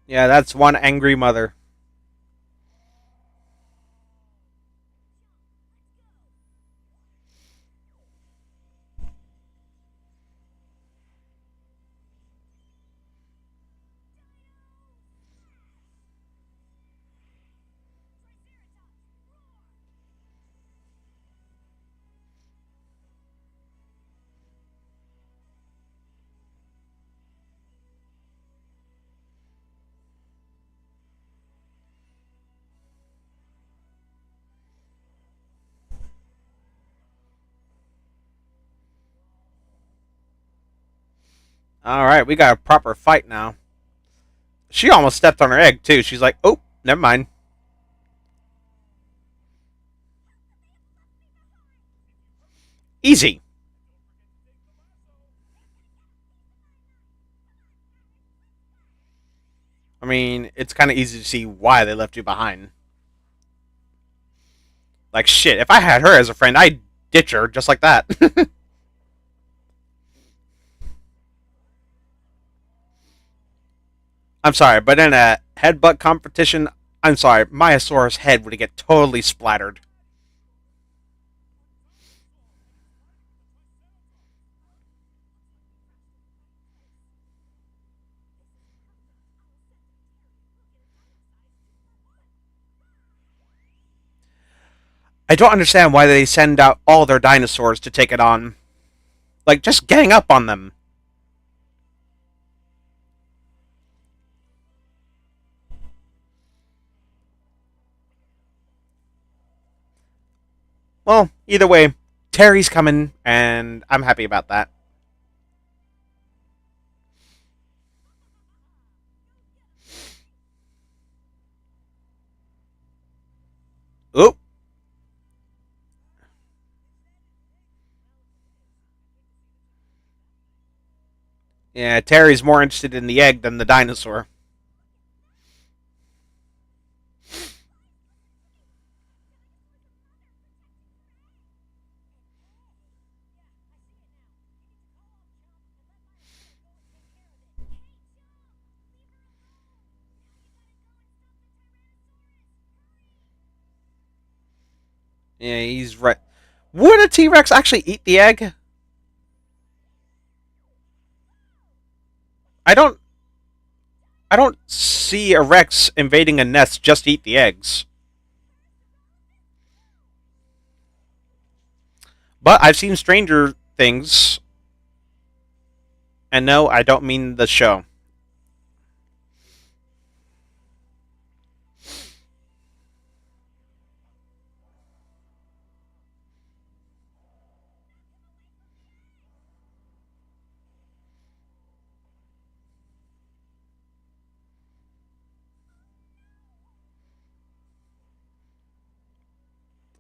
Yeah, that's one angry mother. All right, we got a proper fight now. She almost stepped on her egg too. She's like, "Oh, never mind." Easy. I mean, it's kind of easy to see why they left you behind. Like shit, if I had her as a friend, I'd ditch her just like that. I'm sorry, but in a headbutt competition, I'm sorry, Maiasaur's head would get totally splattered. I don't understand why they send out all their dinosaurs to take it on. Like, just gang up on them. Well, either way, Terry's coming, and I'm happy about that. Oop. Yeah, Terry's more interested in the egg than the dinosaur. Yeah, he's right. Would a T Rex actually eat the egg? I don't. I don't see a Rex invading a nest just to eat the eggs. But I've seen Stranger Things, and no, I don't mean the show.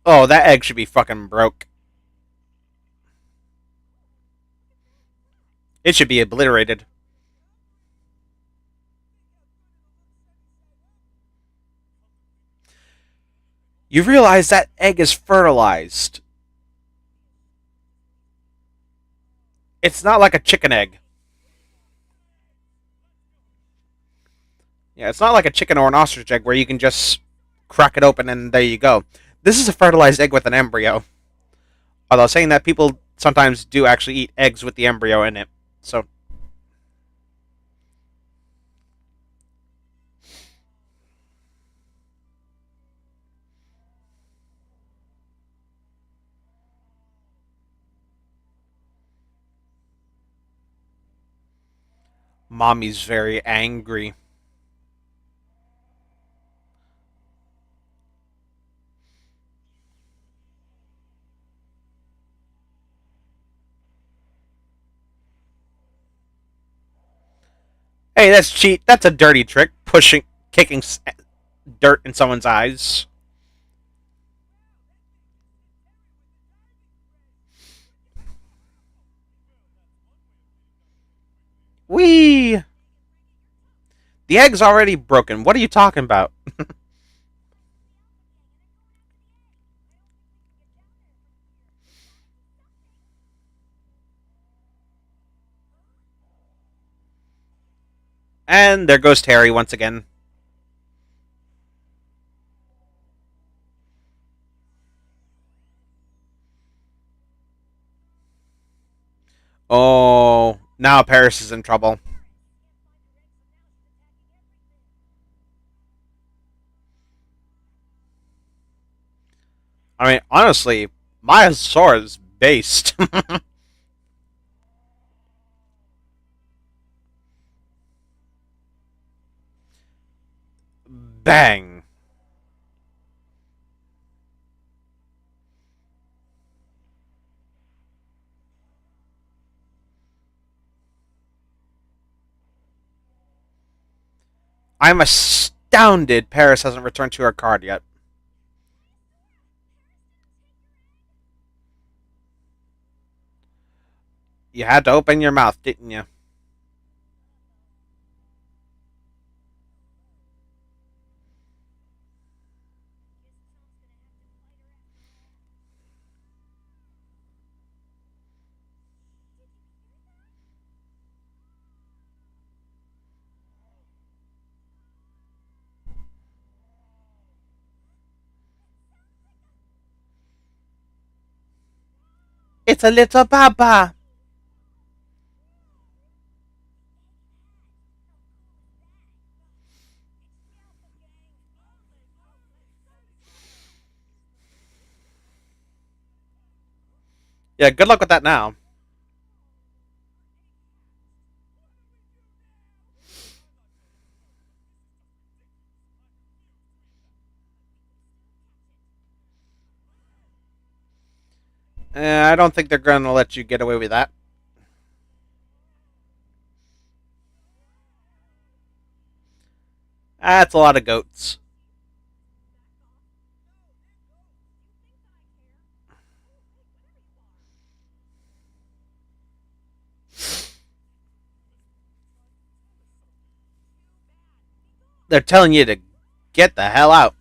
Oh, that egg should be fucking broke. It should be obliterated. You realize that egg is fertilized. It's not like a chicken egg. Yeah, it's not like a chicken or an ostrich egg where you can just crack it open and there you go. This is a fertilized egg with an embryo. Although saying that, people sometimes do actually eat eggs with the embryo in it. So, mommy's very angry. Hey, that's cheat. That's a dirty trick. Pushing, kicking dirt in someone's eyes. Wee! The egg's already broken. What are you talking about? And there goes Terry once again. Oh, now Paris is in trouble. I mean, honestly, my sword is based. Bang. I'm astounded Paris hasn't returned to her card yet. You had to open your mouth, didn't you? It's a little baba. Yeah, good luck with that now. I don't think they're going to let you get away with that. That's a lot of goats. They're telling you to get the hell out.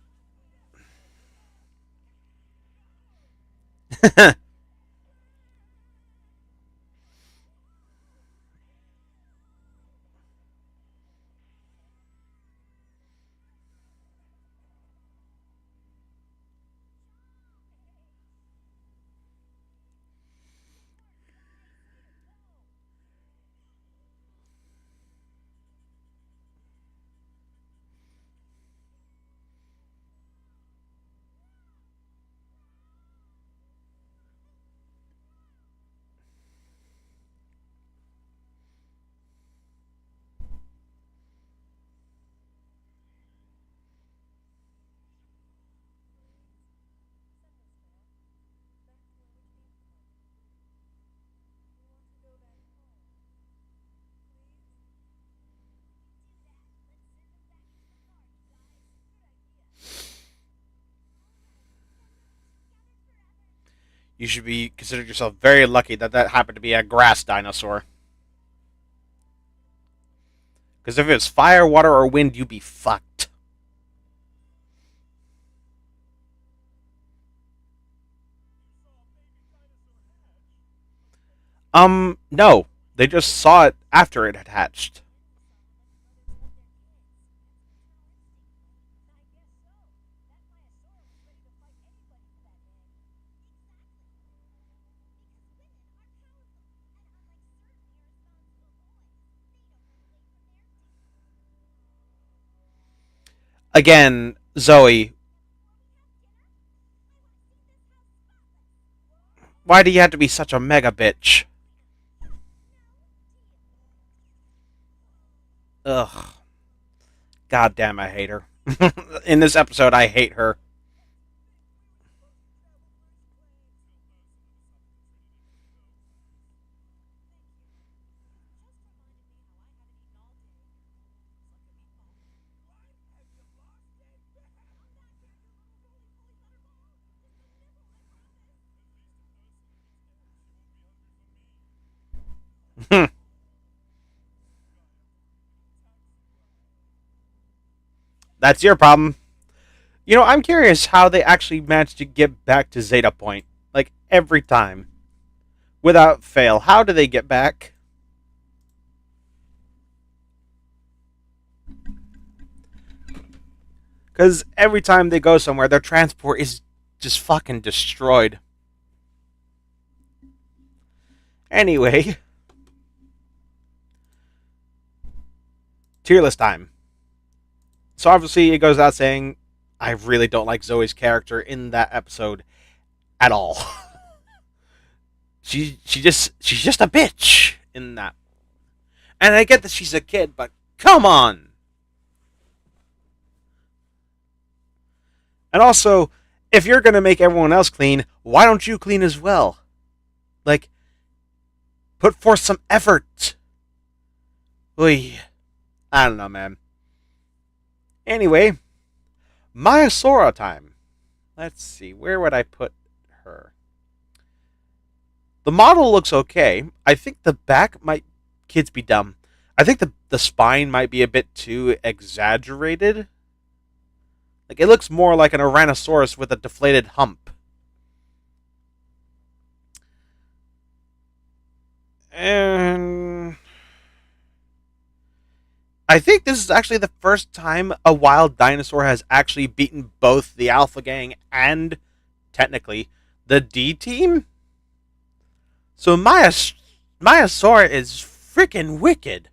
You should be consider yourself very lucky that that happened to be a grass dinosaur. Because if it was fire, water, or wind, you'd be fucked. No. They just saw it after it had hatched. Again, Zoe, why do you have to be such a mega bitch? Ugh. God damn, I hate her. In this episode, I hate her. That's your problem. You know, I'm curious how they actually managed to get back to Zeta Point. Like, every time. Without fail. How do they get back? Because every time they go somewhere, their transport is just fucking destroyed. Anyway, tier list time. So obviously, it goes out saying, I really don't like Zoe's character in that episode at all. She's just a bitch in that. And I get that she's a kid, but come on. And also, if you're gonna make everyone else clean, why don't you clean as well? Like, put forth some effort. Oy. I don't know, man. Anyway, Myosora time. Let's see, where would I put her? The model looks okay. I think the back might kids be dumb. I think the spine might be a bit too exaggerated. Like it looks more like an Ouranosaurus with a deflated hump. And I think this is actually the first time a wild dinosaur has actually beaten both the Alpha Gang and technically the D team. So Myosaur is freaking wicked.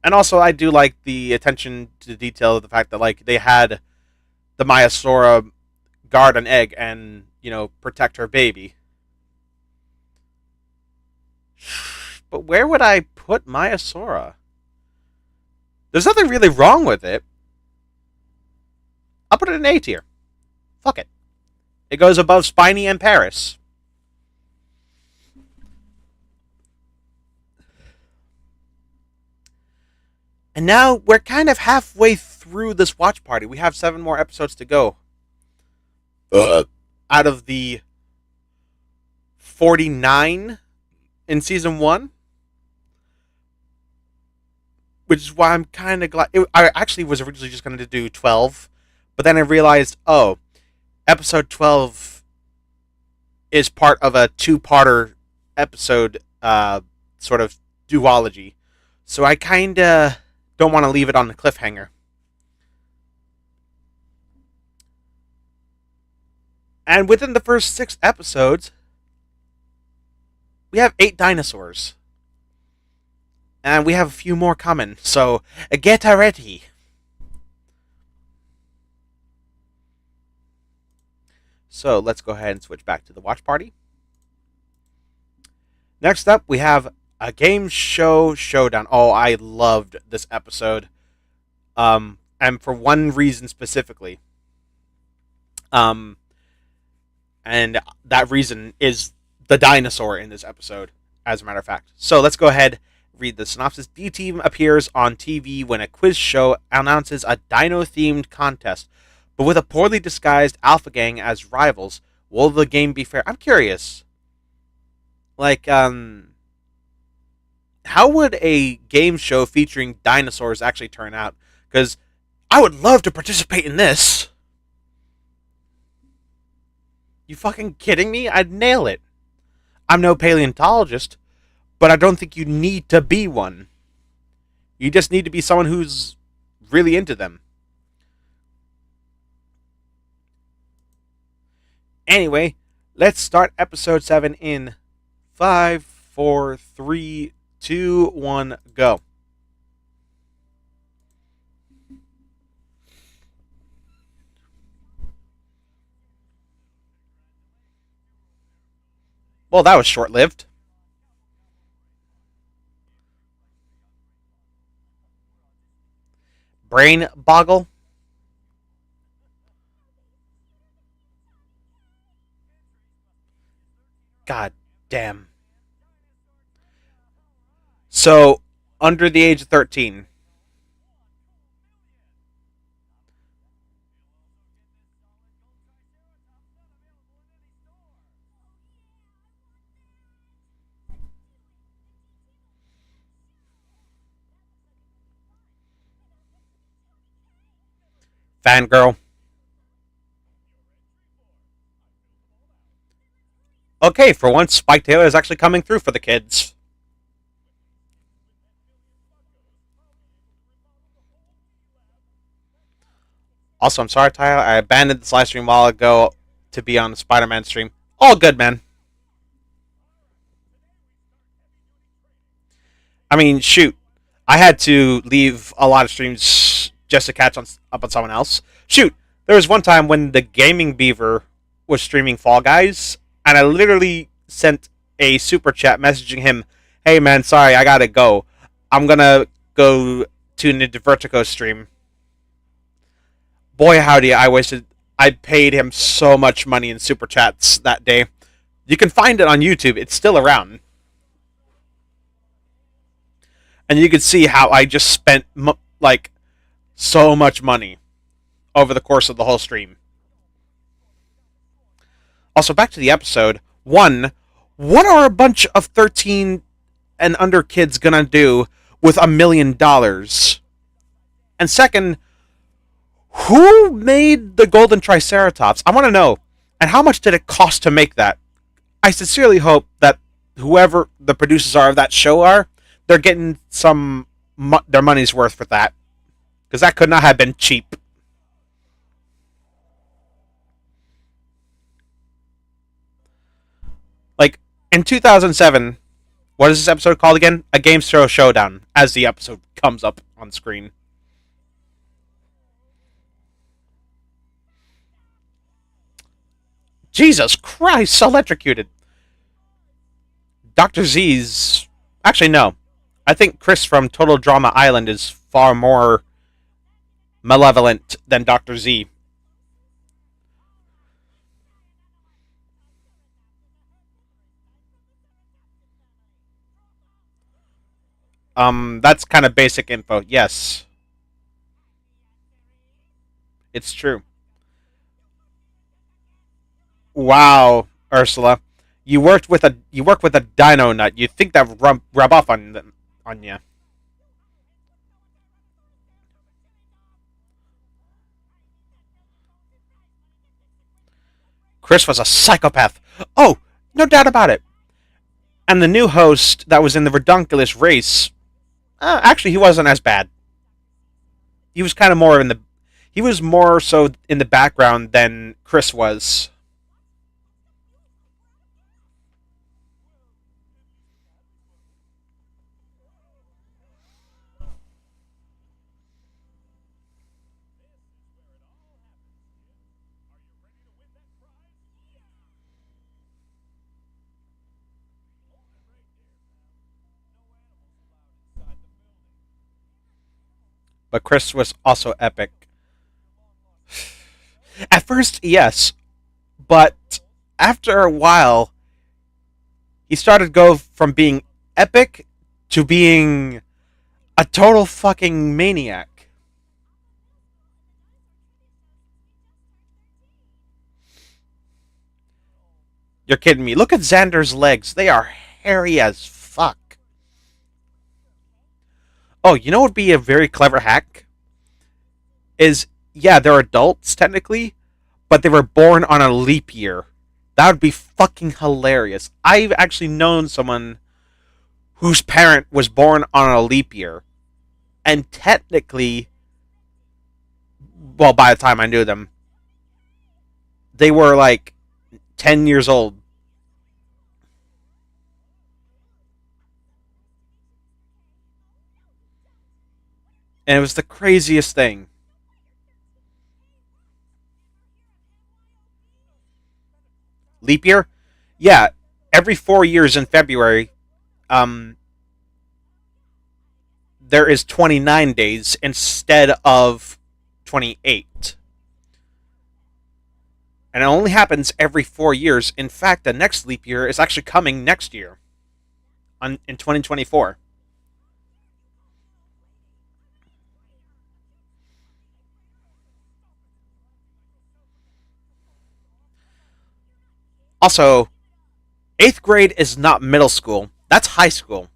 And also, I do like the attention to detail of the fact that like they had the Myosaura guard an egg and protect her baby. But where would I put Maiasaura? There's nothing really wrong with it. I'll put it in A tier. Fuck it. It goes above Spiny and Paris. And now we're kind of halfway through this watch party. We have 7 more episodes to go. Out of the 49 in season 1. Which is why I'm kind of glad. I actually was originally just going to do 12. But then I realized, oh, episode 12 is part of a 2-parter episode sort of duology. So I kind of don't want to leave it on the cliffhanger. And within the first 6 episodes, we have 8 dinosaurs. And we have a few more coming, so get ready. So let's go ahead and switch back to the watch party. Next up, we have a game show showdown. Oh, I loved this episode. And for one reason specifically. And that reason is the dinosaur in this episode, as a matter of fact. So let's go ahead, read the synopsis. D-Team appears on TV when a quiz show announces a dino-themed contest. But with a poorly disguised Alpha Gang as rivals, will the game be fair? I'm curious. Like, how would a game show featuring dinosaurs actually turn out? Because I would love to participate in this. You fucking kidding me? I'd nail it. I'm no paleontologist, but I don't think you need to be one. You just need to be someone who's really into them. Anyway, let's start episode 7 in 5, 4, 3, 2, 1, go. Well, that was short-lived. Brain boggle. God damn. So, under the age of 13. Fangirl. Okay, for once, Spike Taylor is actually coming through for the kids. Also, I'm sorry, Tyler. I abandoned this live stream a while ago to be on the Spider-Man stream. All good, man. I mean, shoot. I had to leave a lot of streams just to catch up on someone else. Shoot. There was one time when the Gaming Beaver was streaming Fall Guys, and I literally sent a super chat messaging him, "Hey man, sorry, I gotta go. I'm gonna go to the Vertigo stream." Boy, howdy, I paid him so much money in super chats that day. You can find it on YouTube. It's still around. And you can see how I just spent, like, so much money over the course of the whole stream. Also, back to the episode. 1, what are a bunch of 13 and under kids gonna do with $1 million? And second, who made the golden triceratops? I want to know. And how much did it cost to make that? I sincerely hope that whoever the producers are of that show are, they're getting their money's worth for that. Because that could not have been cheap. Like, in 2007, what is this episode called again? A Game Show Showdown, as the episode comes up on screen. Jesus Christ, electrocuted. Dr. Z's. Actually, no. I think Chris from Total Drama Island is far more malevolent than Dr. Z. That's kind of basic info. Yes, it's true. Wow, Ursula, you work with a dino nut. You think that rub off on you? Chris was a psychopath. Oh, no doubt about it. And the new host that was in the redonkulous race, actually, he wasn't as bad. He was kind of more in the, he was more so in the background than Chris was. But Chris was also epic. At first, yes, but after a while, he started to go from being epic to being a total fucking maniac. You're kidding me. Look at Xander's legs. They are hairy as fuck. Oh, you know what would be a very clever hack? Is, yeah, they're adults technically, but they were born on a leap year. That would be fucking hilarious. I've actually known someone whose parent was born on a leap year. And technically, well, by the time I knew them, they were like 10 years old. And it was the craziest thing. Leap year? Yeah, every 4 years in February, um, there is 29 days instead of 28. And it only happens every 4 years. In fact, the next leap year is actually coming next year in 2024. Also, 8th grade is not middle school, that's high school.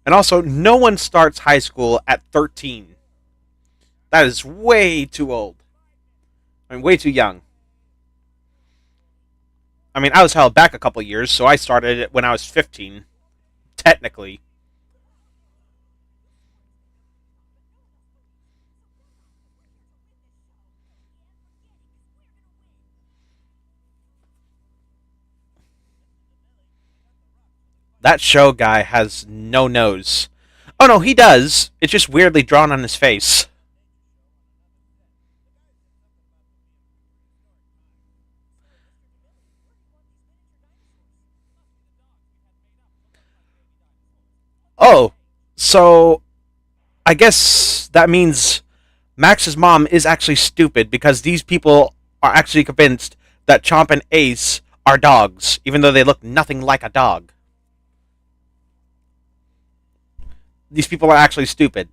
And also, no one starts high school at 13. That is way too old. I mean, way too young. I mean, I was held back a couple years, so I started it when I was 15, technically. That show guy has no nose. Oh no, he does. It's just weirdly drawn on his face. Oh, so I guess that means Max's mom is actually stupid because these people are actually convinced that Chomp and Ace are dogs, even though they look nothing like a dog. These people are actually stupid.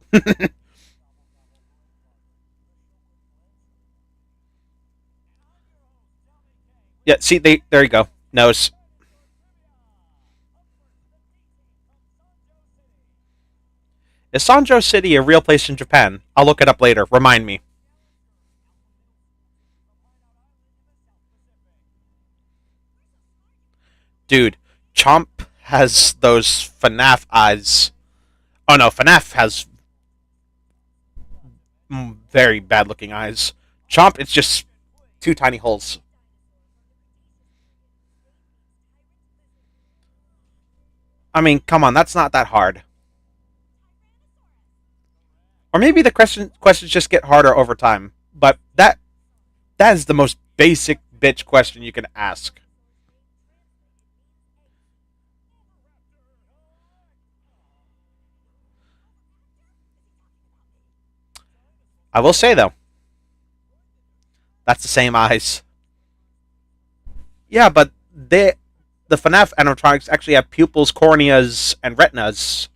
Yeah, see, they there you go. Nose. Is Sanjo City a real place in Japan? I'll look it up later. Remind me. Dude, Chomp has those FNAF eyes. Oh no, FNAF has very bad looking eyes. Chomp, it's just two tiny holes. I mean, come on, that's not that hard. Or maybe the questions just get harder over time. But that is the most basic bitch question you can ask. I will say though, that's the same eyes. Yeah, but the FNAF animatronics actually have pupils, corneas, and retinas.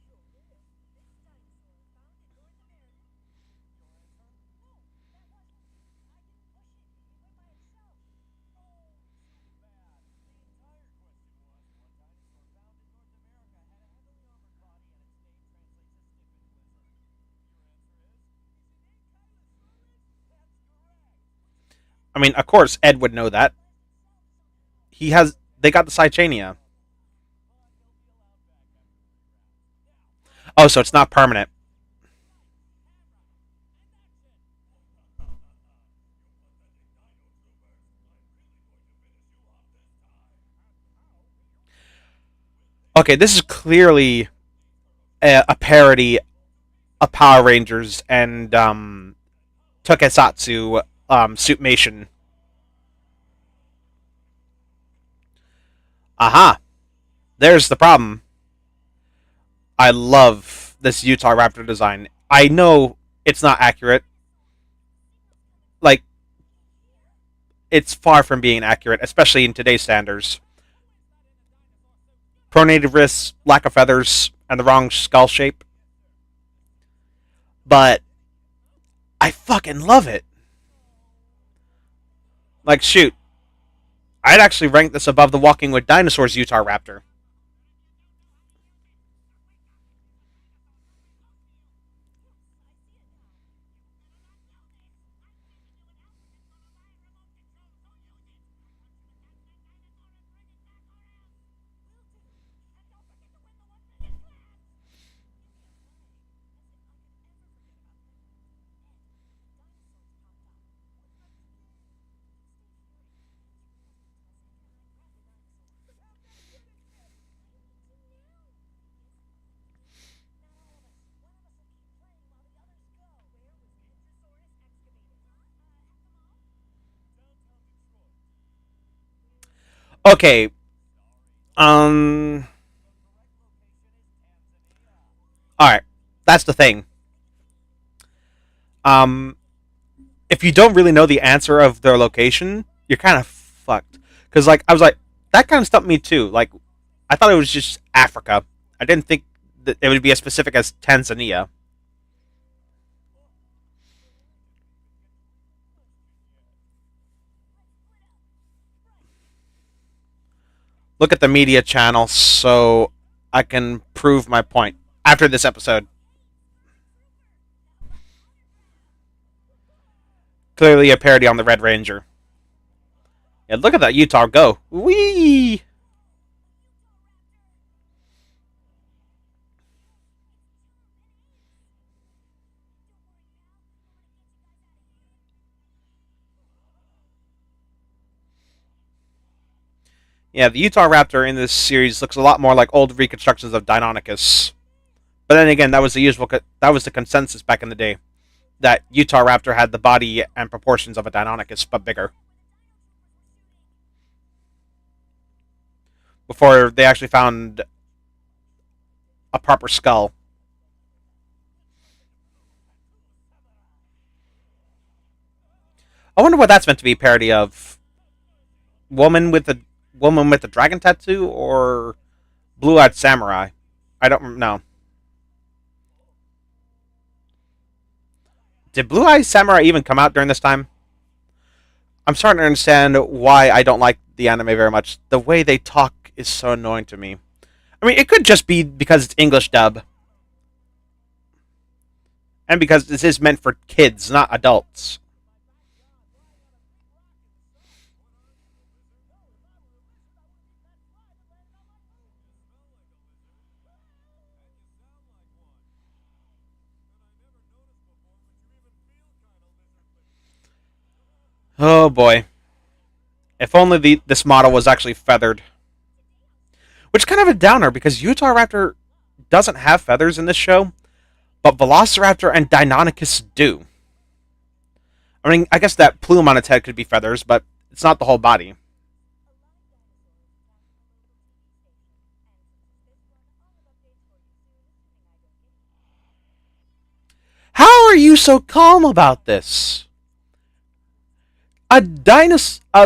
I mean, of course, Ed would know that. He has. They got the Cychania. Oh, so it's not permanent. Okay, this is clearly a parody of Power Rangers and Tokusatsu Suitmation. Aha! There's the problem. I love this Utah Raptor design. I know it's not accurate. Like, it's far from being accurate, especially in today's standards. Pronated wrists, lack of feathers, and the wrong skull shape. But I fucking love it. Like, shoot. I'd actually rank this above the Walking with Dinosaurs Utah Raptor. Okay, um, alright. That's the thing. Um, if you don't really know the answer of their location, you're kind of fucked. Because, like, I was like, that kind of stumped me too. Like, I thought it was just Africa. I didn't think that it would be as specific as Tanzania. Look at the media channel so I can prove my point after this episode. Clearly a parody on the Red Ranger. Yeah, look at that Utah go. Wee! Yeah, the Utah Raptor in this series looks a lot more like old reconstructions of Deinonychus. But then again, that was the consensus back in the day that Utah Raptor had the body and proportions of a Deinonychus, but bigger. Before they actually found a proper skull. I wonder what that's meant to be a parody of. Woman with the dragon tattoo or blue eyed samurai. I don't know. Did Blue Eyed Samurai even come out during this time? I'm starting to understand why I don't like the anime very much. The way they talk is so annoying to me. I mean, it could just be because it's English dub, and because this is meant for kids, not adults. Oh boy. If only this model was actually feathered. Which is kind of a downer because Utah Raptor doesn't have feathers in this show, but Velociraptor and Deinonychus do. I mean, I guess that plume on its head could be feathers, but it's not the whole body. How are you so calm about this? A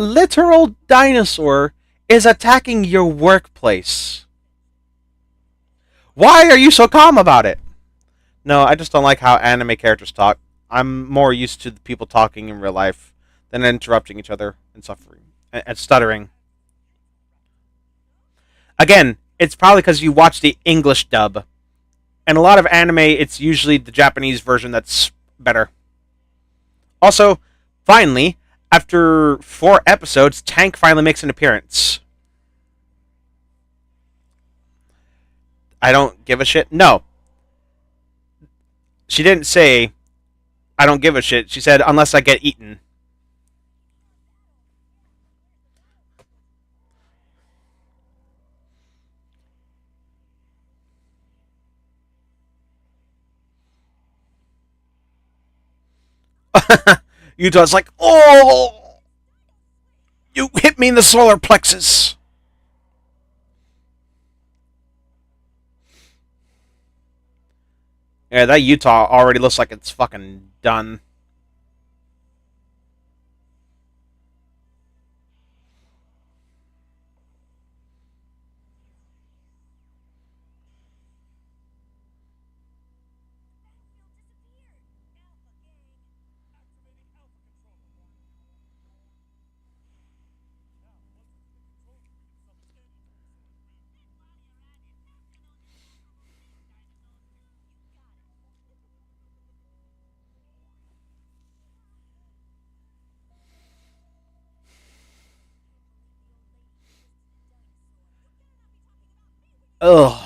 literal dinosaur is attacking your workplace. Why are you so calm about it? No, I just don't like how anime characters talk. I'm more used to the people talking in real life than interrupting each other and suffering and stuttering. Again, it's probably because you watch the English dub. And a lot of anime, it's usually the Japanese version that's better. Also, finally, after 4 episodes, Tank finally makes an appearance. I don't give a shit. No, she didn't say I don't give a shit. She said unless I get eaten. Utah's like, oh, you hit me in the solar plexus. Yeah, that Utah already looks like it's fucking done. Ugh.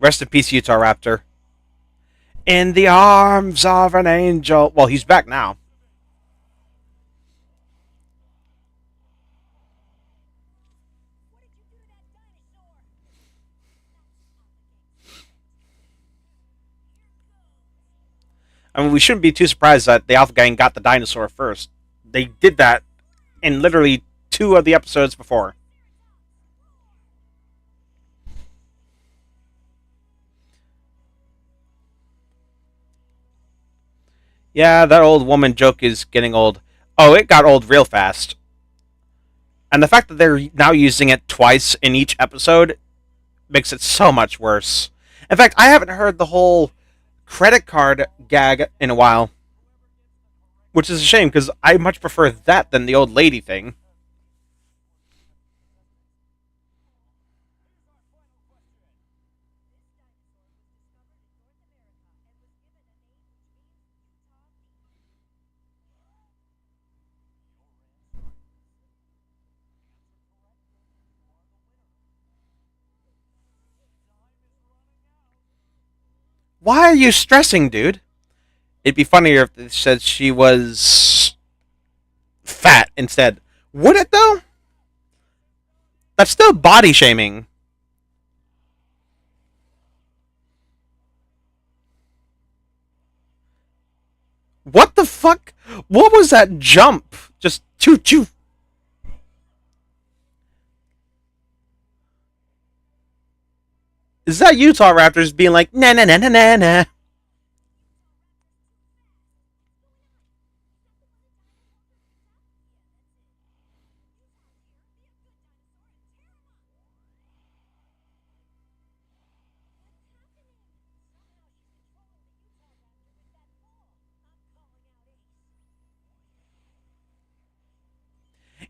Rest in peace, Utah Raptor. In the arms of an angel. Well, he's back now. I mean, we shouldn't be too surprised that the Alpha Gang got the dinosaur first. They did that in literally 2 of the episodes before. Yeah, that old woman joke is getting old. Oh, it got old real fast. And the fact that they're now using it twice in each episode makes it so much worse. In fact, I haven't heard the whole credit card gag in a while, which is a shame because I much prefer that than the old lady thing. Why are you stressing, dude? It'd be funnier if it said she was fat instead. Would it though? That's still body shaming. What the fuck? What was that jump? Just choo choo. Is that Utah Raptors being like na na na na na na?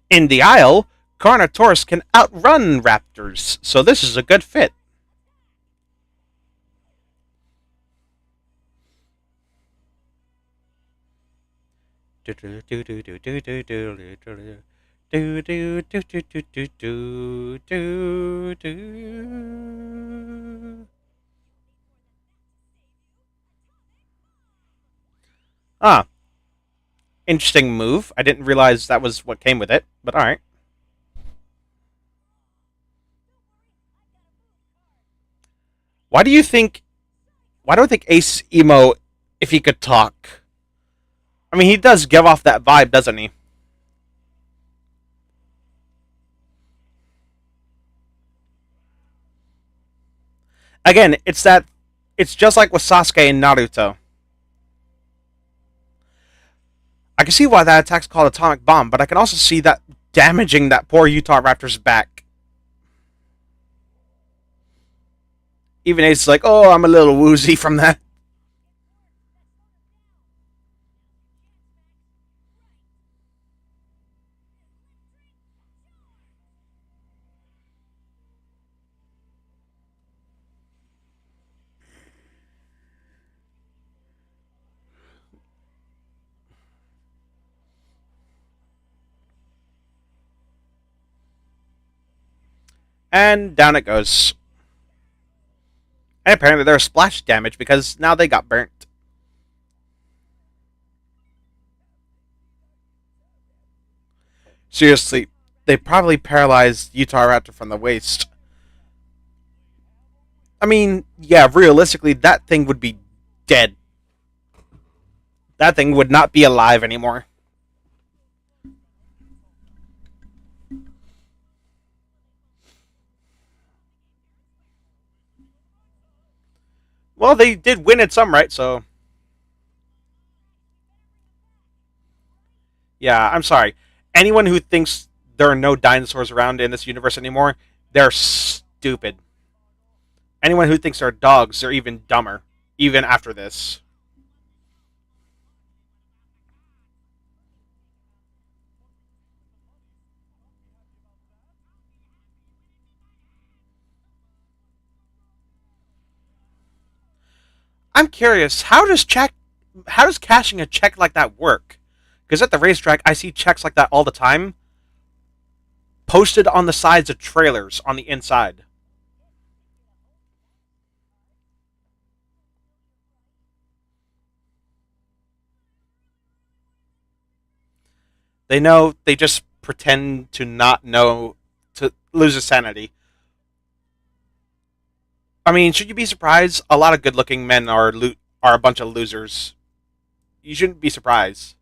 In the Isle, Carnotaurus can outrun raptors, so this is a good fit. Ah, interesting move. I didn't realize that was what came with it, but alright. Why do you think? Why do I think Ace Emo, if he could talk? I mean, he does give off that vibe, doesn't he? Again, it's that. It's just like with Sasuke and Naruto. I can see why that attack's called Atomic Bomb, but I can also see that damaging that poor Utah Raptor's back. Even Ace is like, oh, I'm a little woozy from that. And down it goes. And apparently there's splash damage because now they got burnt. Seriously, they probably paralyzed Utah Raptor from the waist. I mean, yeah, realistically, that thing would be dead. That thing would not be alive anymore. Well, they did win at some right, so yeah, I'm sorry. Anyone who thinks there are no dinosaurs around in this universe anymore, they're stupid. Anyone who thinks they're dogs, they're even dumber, even after this. I'm curious, how does cashing a check like that work? Because at the racetrack, I see checks like that all the time, posted on the sides of trailers on the inside. They know, they just pretend to not know, to lose a sanity. I mean, should you be surprised? A lot of good-looking men are a bunch of losers. You shouldn't be surprised.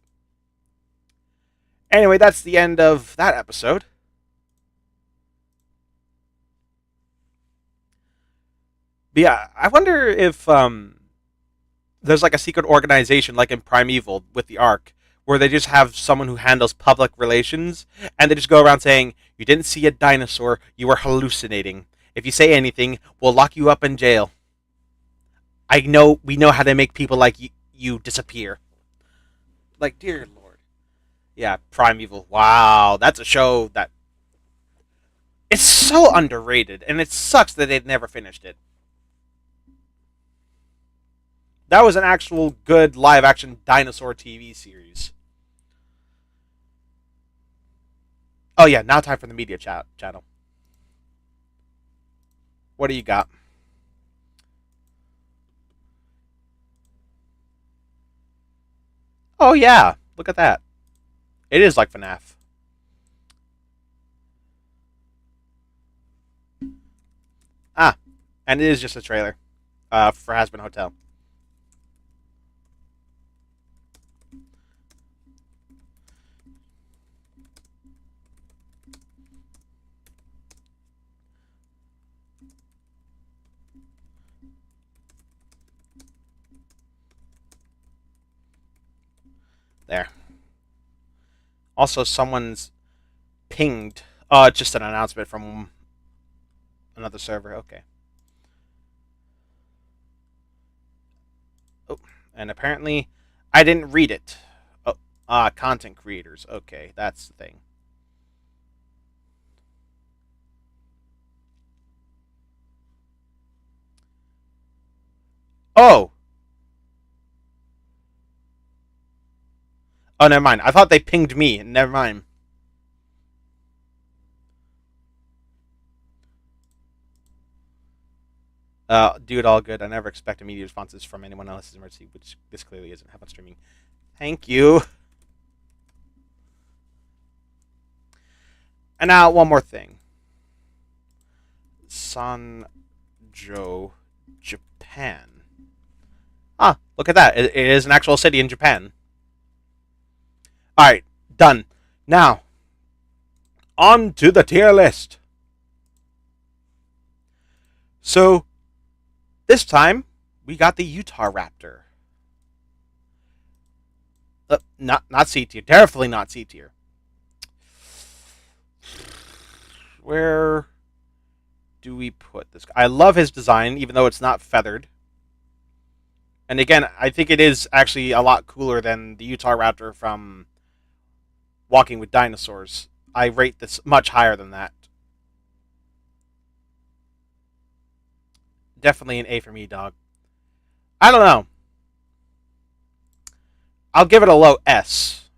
Anyway, that's the end of that episode. But yeah, I wonder if there's like a secret organization like in Primeval with the Ark where they just have someone who handles public relations and they just go around saying, "You didn't see a dinosaur, you were hallucinating. If you say anything, we'll lock you up in jail." I know we know how to make people like you disappear. Like, dear lord. Yeah, Primeval. Wow, that's a show that it's so underrated and it sucks that they'd never finished it. That was an actual good live action dinosaur TV series. Oh yeah, now time for the media channel. What do you got? Oh yeah, look at that. It is like FNAF. Ah, and it is just a trailer for Hasbin Hotel. There. Also, someone's pinged. Just an announcement from another server. Okay. Oh, and apparently, I didn't read it. Oh, content creators. Okay, that's the thing. Oh, oh, never mind. I thought they pinged me. Never mind. Do it all good. I never expect immediate responses from anyone else's emergency, which this clearly isn't. Have fun streaming. Thank you. And now one more thing. Sanjo Japan. Ah, look at that. It is an actual city in Japan. Alright, done. Now, on to the tier list. So, this time, we got the Utah Raptor. Not C tier. Definitely not C tier. Where do we put this? I love his design, even though it's not feathered. And again, I think it is actually a lot cooler than the Utah Raptor from Walking with Dinosaurs. I rate this much higher than that. Definitely an A for me, dog. I don't know. I'll give it a low S.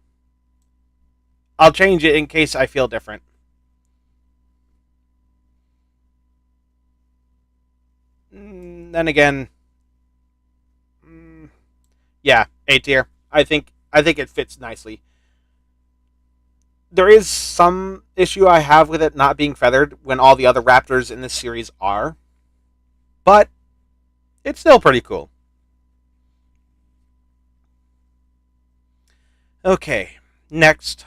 I'll change it in case I feel different. Then again, yeah, A tier. I think it fits nicely. There is some issue I have with it not being feathered when all the other raptors in this series are, but it's still pretty cool. Okay, next.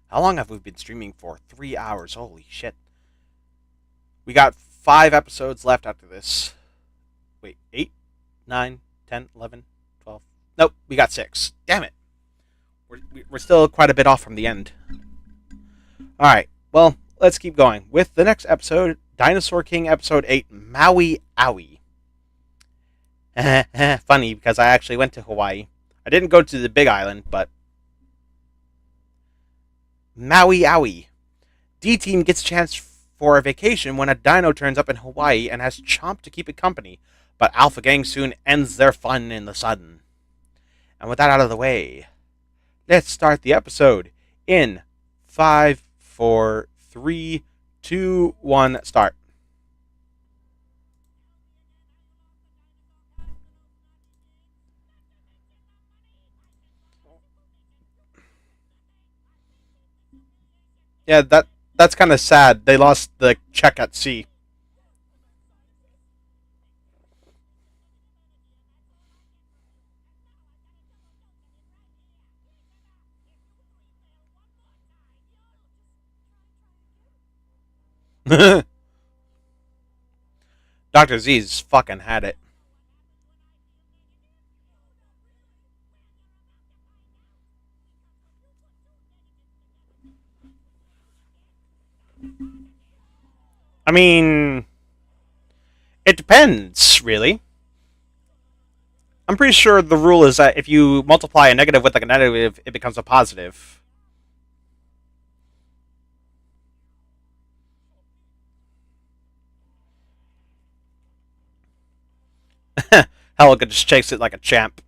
How long have we been streaming for? 3 hours. Holy shit. We got 5 episodes left after this. Wait, 8, 9, 10, 11, 12. Nope, we got 6. Damn it. We're still quite a bit off from the end. Alright, well, let's keep going with the next episode, Dinosaur King Episode 8, Maui Owie. Funny, because I actually went to Hawaii. I didn't go to the Big Island, but Maui Owie. D-Team gets a chance for a vacation when a dino turns up in Hawaii and has Chomp to keep it company, but Alpha Gang soon ends their fun in the sun. And with that out of the way, let's start the episode in 5, 4, 3, 2, 1, start. Yeah, that's kind of sad. They lost the check at sea. Dr. Z's fucking had it. I mean, it depends, really. I'm pretty sure the rule is that if you multiply a negative with like a negative, it becomes a positive. Helga just takes it like a champ.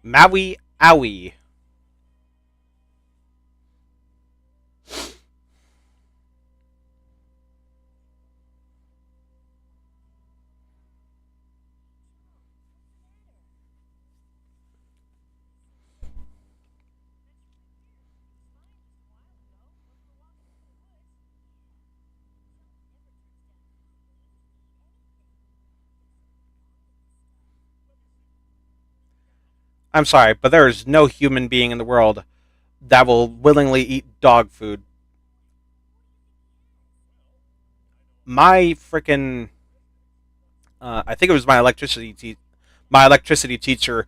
Maui Owie. I'm sorry, but there is no human being in the world that will willingly eat dog food. My freaking I think it was my electricity teacher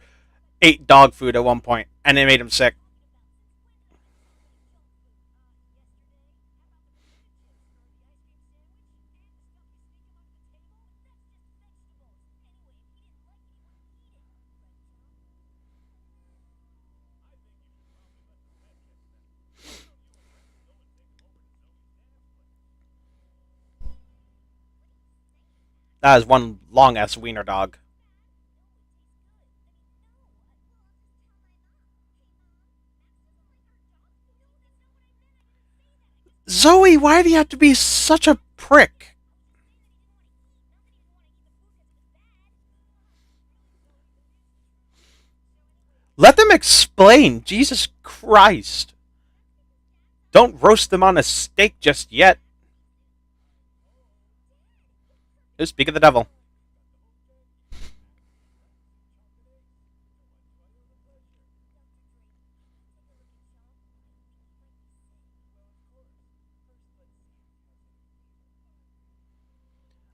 ate dog food at one point, and it made him sick. That is one long ass wiener dog. Zoe, why do you have to be such a prick? Let them explain. Jesus Christ. Don't roast them on a stake just yet. Speak of the devil.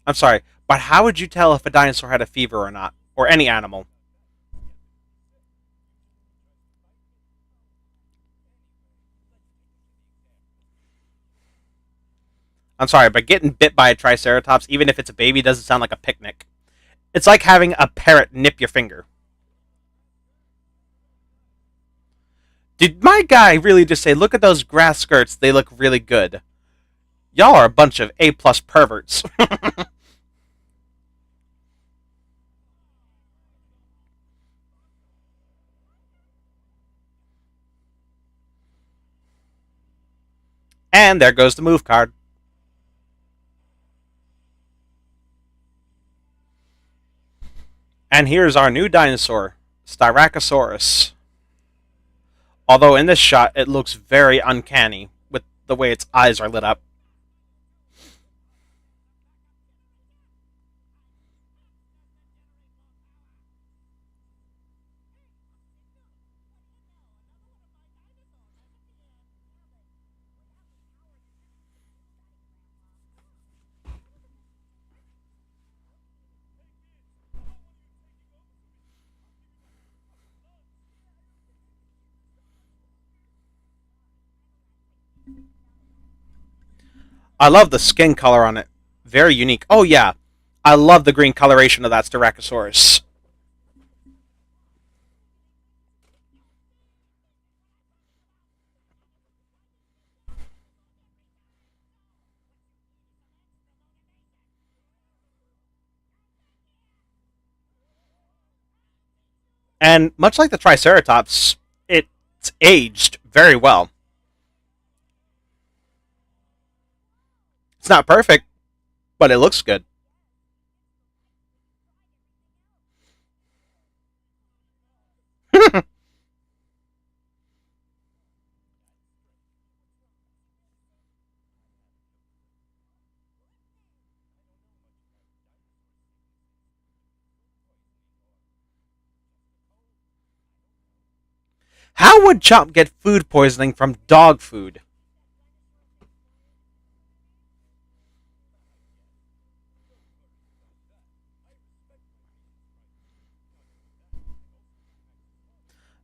I'm sorry, but how would you tell if a dinosaur had a fever or not? Or any animal? I'm sorry, but getting bit by a triceratops, even if it's a baby, doesn't sound like a picnic. It's like having a parrot nip your finger. Did my guy really just say, look at those grass skirts, they look really good? Y'all are a bunch of A plus perverts. And there goes the move card. And here's our new dinosaur, Styracosaurus. Although in this shot, it looks very uncanny with the way its eyes are lit up. I love the skin color on it. Very unique. Oh, yeah. I love the green coloration of that Styracosaurus. And much like the Triceratops, it's aged very well. It's not perfect, but it looks good. How would Chomp get food poisoning from dog food?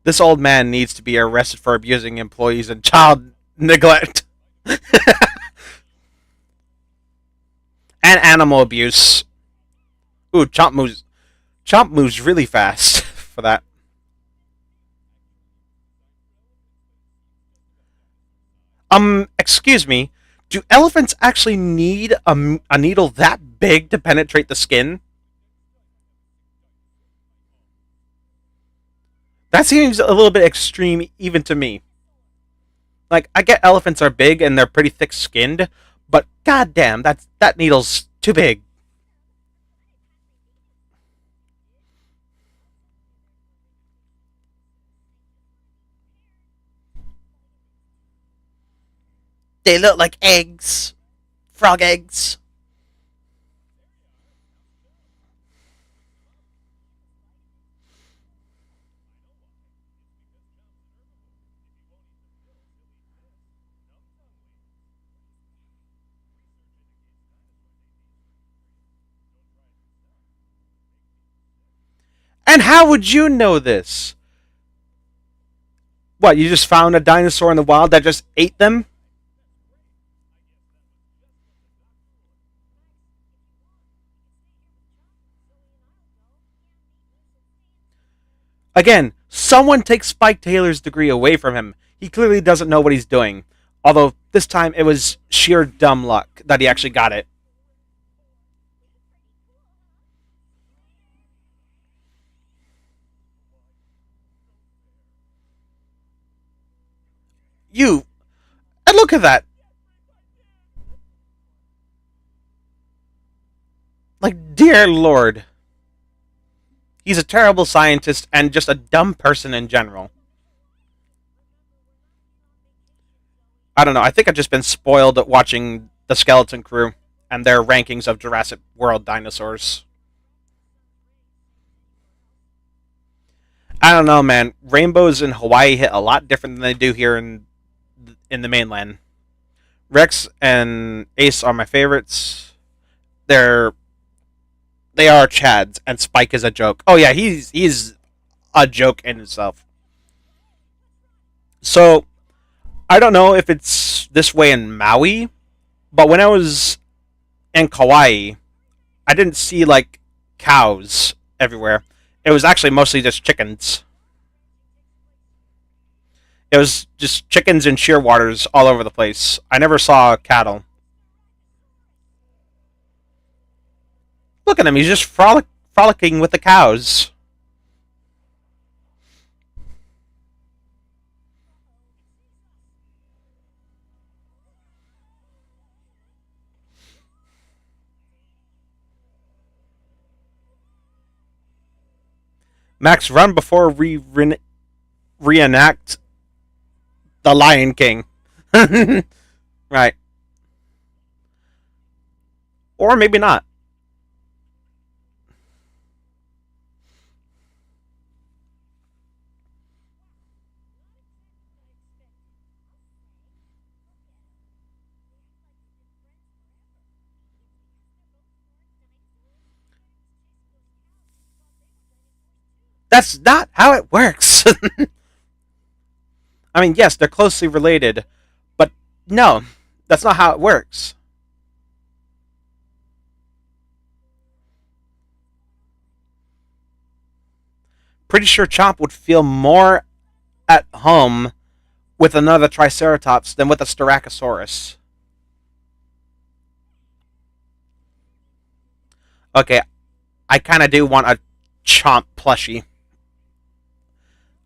This old man needs to be arrested for abusing employees and child neglect and animal abuse. Ooh, Chomp moves really fast for that. Excuse me. Do elephants actually need a needle that big to penetrate the skin? That seems a little bit extreme, even to me. Like, I get elephants are big and they're pretty thick skinned, but goddamn, that needle's too big. They look like eggs, frog eggs. And how would you know this? What, you just found a dinosaur in the wild that just ate them? Again, someone takes Spike Taylor's degree away from him. He clearly doesn't know what he's doing. Although this time it was sheer dumb luck that he actually got it. You, and look at that. Like, dear lord. He's a terrible scientist and just a dumb person in general. I don't know. I think I've just been spoiled at watching the Skeleton Crew and their rankings of Jurassic World dinosaurs. I don't know, man. Rainbows in Hawaii hit a lot different than they do here in the mainland. Rex and Ace are my favorites. They're they are Chads, and Spike is a joke. Oh yeah, he's a joke in himself. So I don't know if it's this way in Maui, but when I was in Kauai, I didn't see like cows everywhere. It was actually mostly just chickens. It was just chickens and shearwaters all over the place. I never saw cattle. Look at him; he's just frolicking with the cows. Max, run before we reenact the Lion King. Right, or maybe not. That's not how it works. I mean, yes, they're closely related, but no, that's not how it works. Pretty sure Chomp would feel more at home with another Triceratops than with a Styracosaurus. Okay, I kind of do want a Chomp plushie.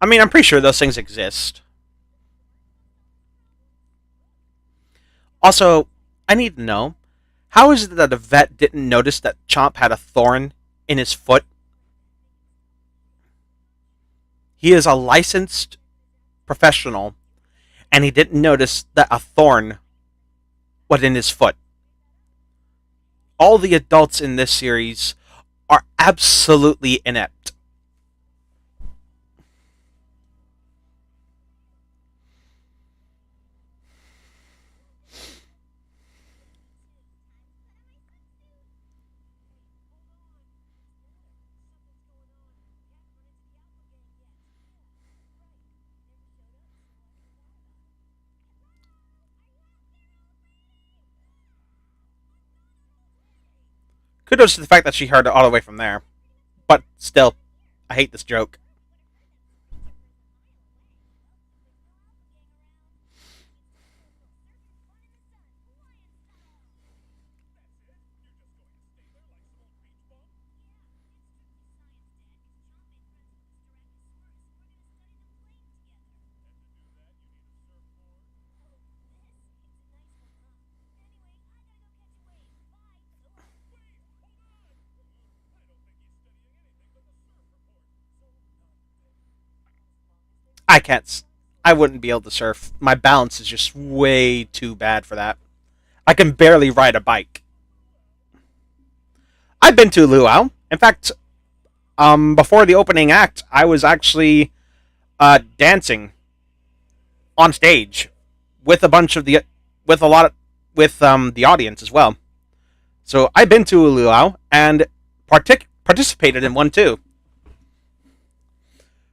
I mean, I'm pretty sure those things exist. Also, I need to know, how is it that a vet didn't notice that Chomp had a thorn in his foot? He is a licensed professional, and he didn't notice that a thorn was in his foot. All the adults in this series are absolutely inept. Kudos to the fact that she heard it all the way from there. But still, I hate this joke. I can't. I wouldn't be able to surf. My balance is just way too bad for that. I can barely ride a bike. I've been to Luau. In fact, before the opening act, I was actually dancing on stage with a bunch of the with a lot of, with the audience as well. So I've been to a luau and participated in one too.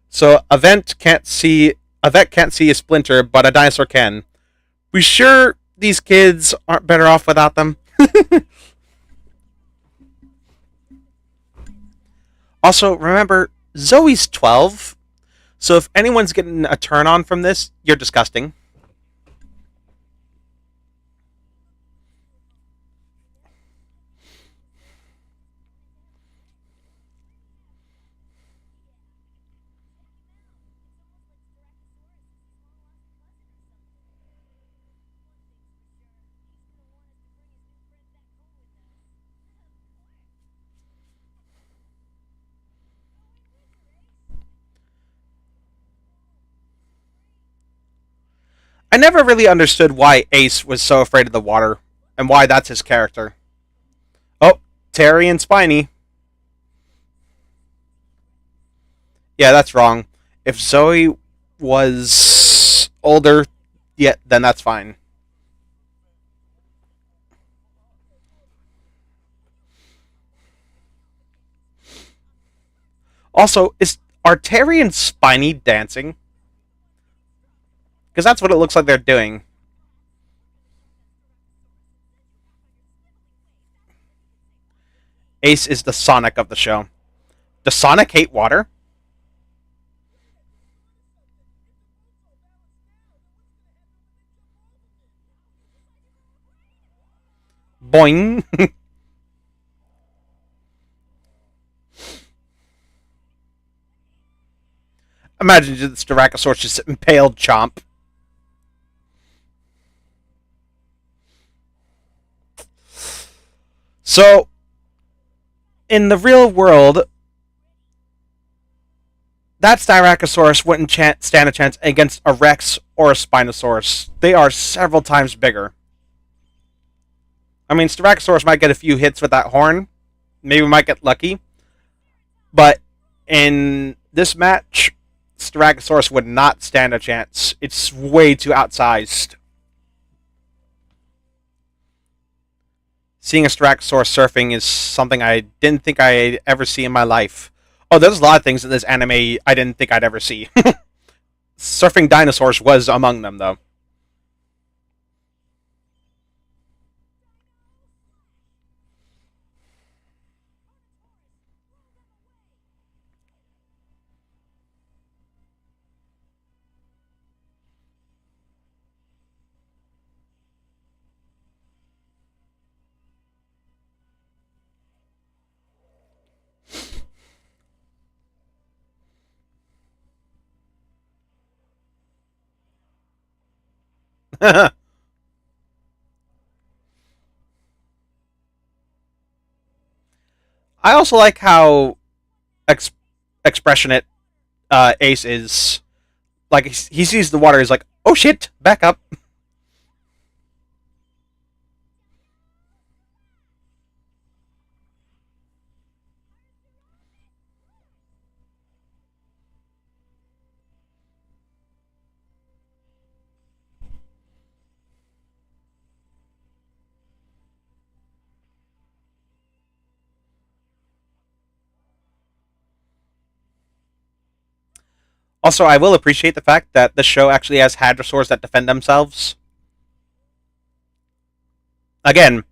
So a vet can't see a splinter, but a dinosaur can. We sure these kids aren't better off without them? Also, remember, Zoe's 12, so if anyone's getting a turn on from this, you're disgusting. I never really understood why Ace was so afraid of the water, and why that's his character. Oh, Terry and Spiny. Yeah, that's wrong. If Zoe was older, yeah, then that's fine. Also, is are Terry and Spiny dancing? Because that's what it looks like they're doing. Ace is the Sonic of the show. Does Sonic hate water? Boing. Imagine this Styracosaurus just impaled Chomp. So, in the real world, that Styracosaurus wouldn't stand a chance against a Rex or a Spinosaurus. They are several times bigger. I mean, Styracosaurus might get a few hits with that horn. Maybe we might get lucky. But in this match, Styracosaurus would not stand a chance. It's way too outsized. Seeing a Styracosaurus surfing is something I didn't think I'd ever see in my life. Oh, there's a lot of things in this anime I didn't think I'd ever see. Surfing dinosaurs was among them, though. I also like how ex- expressionate Ace is. Like, he sees the water, he's like, oh shit, back up. Also, I will appreciate the fact that the show actually has hadrosaurs that defend themselves. Again,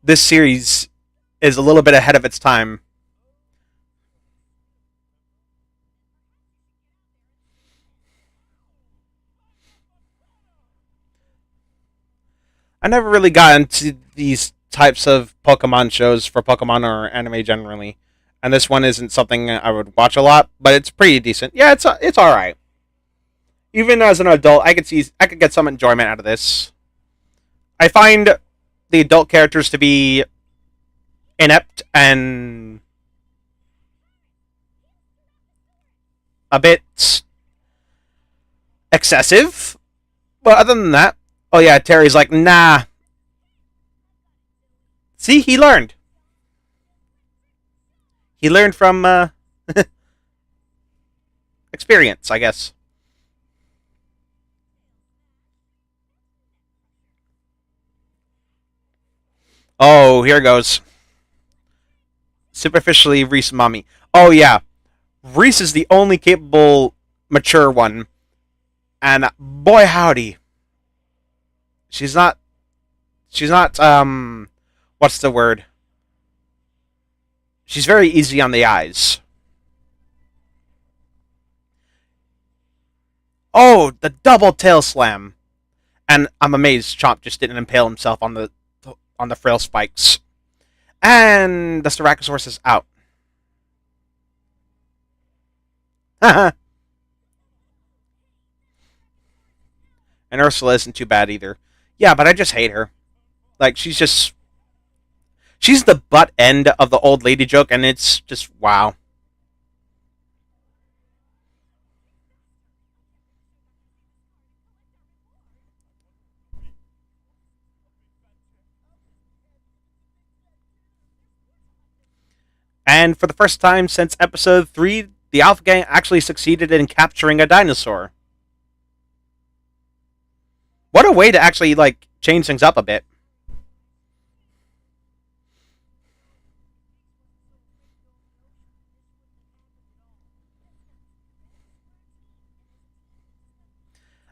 this series is a little bit ahead of its time. I never really got into these types of Pokemon shows for Pokemon or anime generally, and this one isn't something I would watch a lot, but it's pretty decent. Yeah, it's all right. Even as an adult, I could get some enjoyment out of this. I find the adult characters to be inept and a bit excessive, but other than that, oh yeah, Terry's like, nah. See, he learned. He learned from experience, I guess. Oh, here goes. Superficially, Reese Mommy. Oh yeah, Reese is the only capable mature one. And boy howdy, she's not what's the word? She's very easy on the eyes. Oh, the double tail slam. And I'm amazed Chomp just didn't impale himself on the frail spikes. And the Styracosaurus is out. And Ursula isn't too bad either. Yeah, but I just hate her. Like, she's the butt end of the old lady joke, and it's just wow. And for the first time since episode 3, the Alpha Gang actually succeeded in capturing a dinosaur. What a way to actually, like, change things up a bit.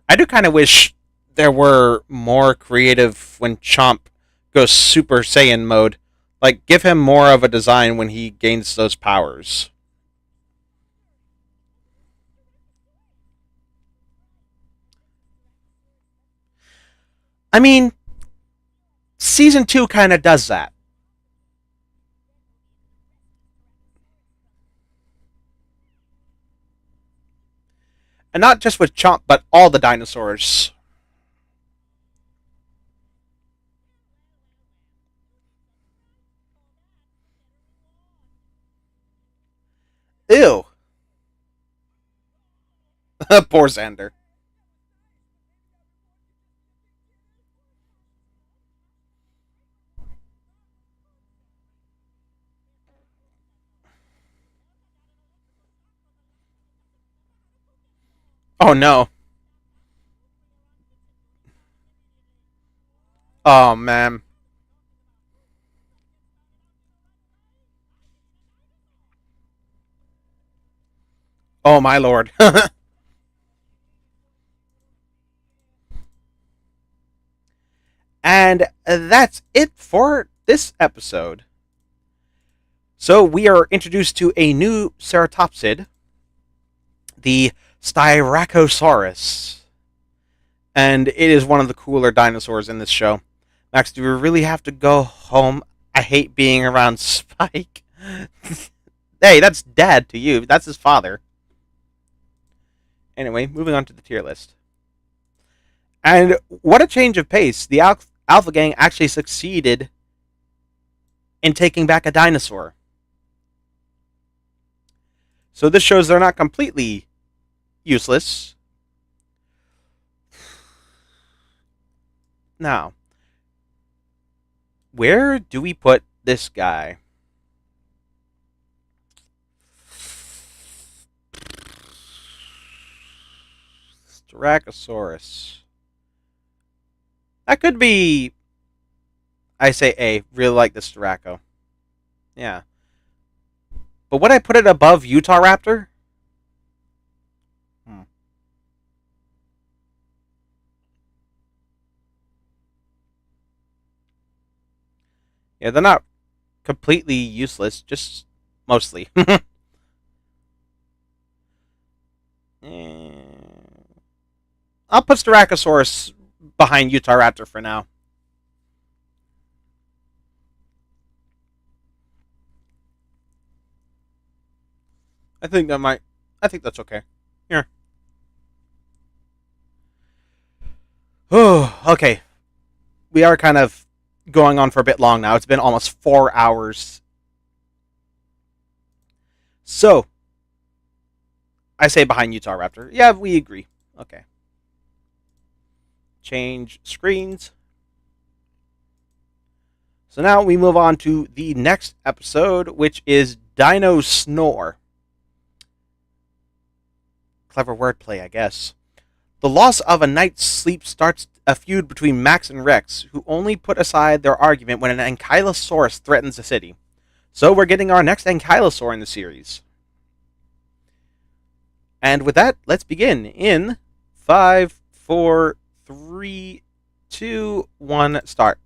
I do kind of wish there were more creative when Chomp goes Super Saiyan mode. Like, give him more of a design when he gains those powers. I mean, season 2 kind of does that. And not just with Chomp, but all the dinosaurs. Ew. Poor Xander. Oh no. Oh man. Oh my lord. And that's it for this episode. So we are introduced to a new ceratopsid, the Styracosaurus. And it is one of the cooler dinosaurs in this show. Max, do we really have to go home? I hate being around Spike. Hey, that's dad to you. That's his father. Anyway, moving on to the tier list. And what a change of pace. The Alpha Gang actually succeeded in taking back a dinosaur. So this shows they're not completely useless. Now, where do we put this guy? Styracosaurus. That could be. I say A. Really like this Styraco. Yeah. But would I put it above Utah Raptor? Hmm. Yeah, they're not completely useless, just mostly. I'll put Styracosaurus behind Utah Raptor for now. I think that might. I think that's okay. Here. Oh, okay. We are kind of going on for a bit long now. It's been almost 4 hours. So, I say behind Utah Raptor. Yeah, we agree. Okay. Change screens. So now we move on to the next episode, which is Dino Snore. Clever wordplay, I guess. The loss of a night's sleep starts a feud between Max and Rex, who only put aside their argument when an Ankylosaurus threatens the city. So we're getting our next Ankylosaur in the series. And with that, let's begin in five, four, three, two, one, start.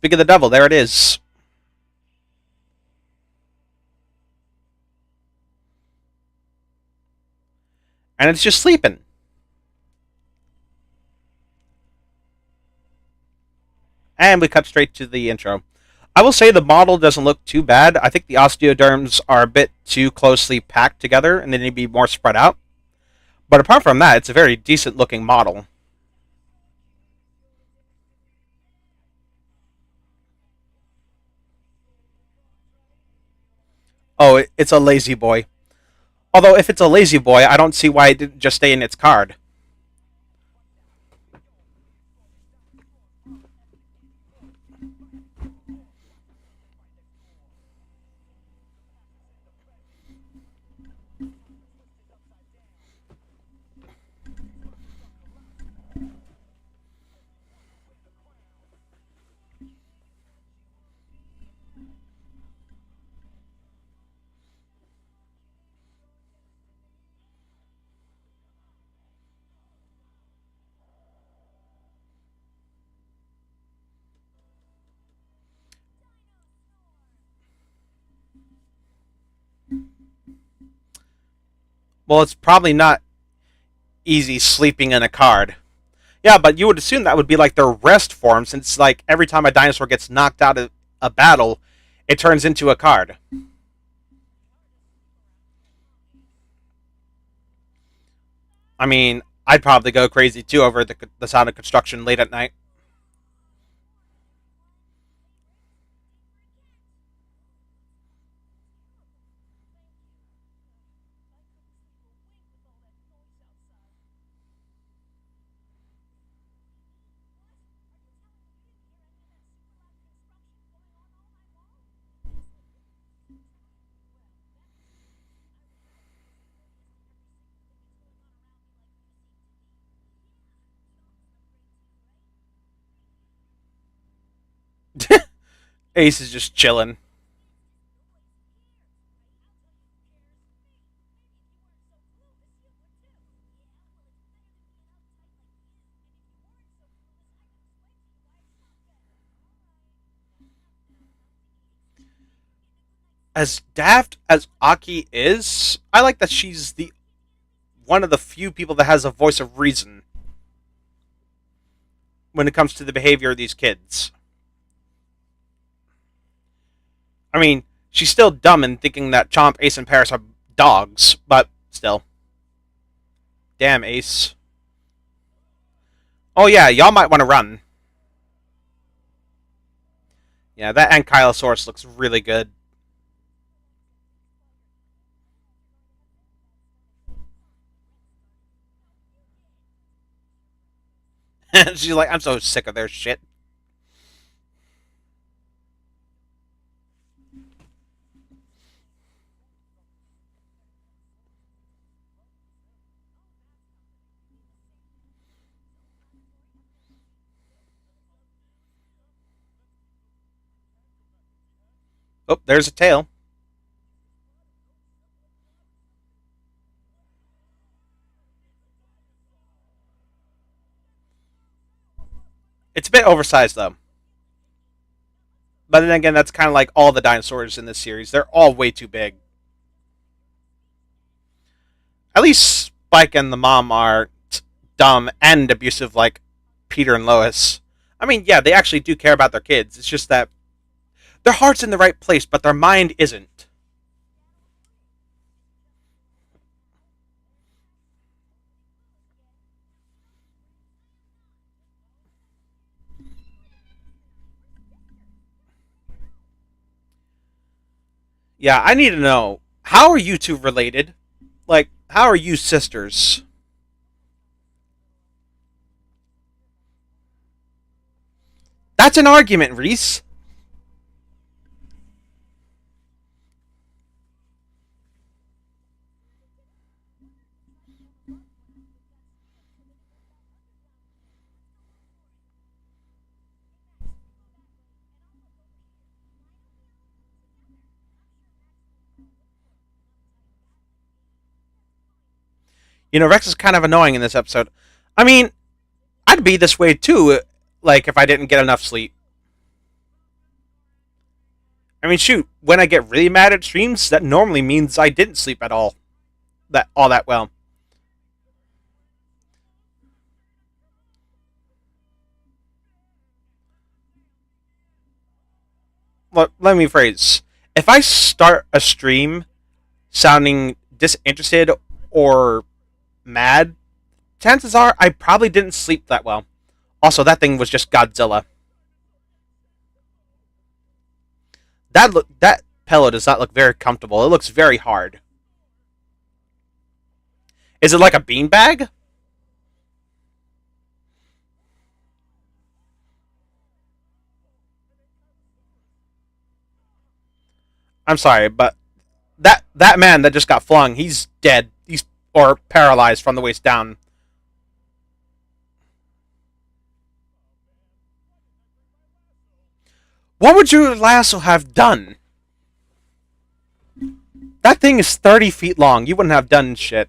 Speak of the devil, there it is. And it's just sleeping. And we cut straight to the intro. I will say the model doesn't look too bad. I think the osteoderms are a bit too closely packed together and they need to be more spread out. But apart from that, it's a very decent looking model. Oh, it's a lazy boy. Although, if it's a lazy boy, I don't see why it didn't just stay in its card. Well, it's probably not easy sleeping in a card. Yeah, but you would assume that would be like their rest form, since like every time a dinosaur gets knocked out of a battle, it turns into a card. I mean, I'd probably go crazy too over the sound of construction late at night. Ace is just chilling. As daft as Aki is, I like that she's the one of the few people that has a voice of reason when it comes to the behavior of these kids. I mean, she's still dumb in thinking that Chomp, Ace, and Paris are dogs, but still. Damn, Ace. Oh yeah, y'all might want to run. Yeah, that Ankylosaurus looks really good. She's like, I'm so sick of their shit. Oh, there's a tail. It's a bit oversized though. But then again, that's kind of like all the dinosaurs in this series. They're all way too big. At least Spike and the mom are dumb and abusive like Peter and Lois. I mean, yeah, they actually do care about their kids. It's just that their heart's in the right place, but their mind isn't. Yeah, I need to know, how are you two related? Like, how are you sisters? That's an argument, Reese. Rex is kind of annoying in this episode. I mean, I'd be this way too, like if I didn't get enough sleep. I mean, shoot, when I get really mad at streams, that normally means I didn't sleep at all. That well. Let me phrase. If I start a stream sounding disinterested or mad, chances are I probably didn't sleep that well. Also, that thing was just Godzilla. That pillow does not look very comfortable. It looks very hard. Is it like a beanbag? I'm sorry, but that man that just got flung, he's dead. He's or paralyzed from the waist down. What would your lasso have done? That thing is 30 feet long. You wouldn't have done shit.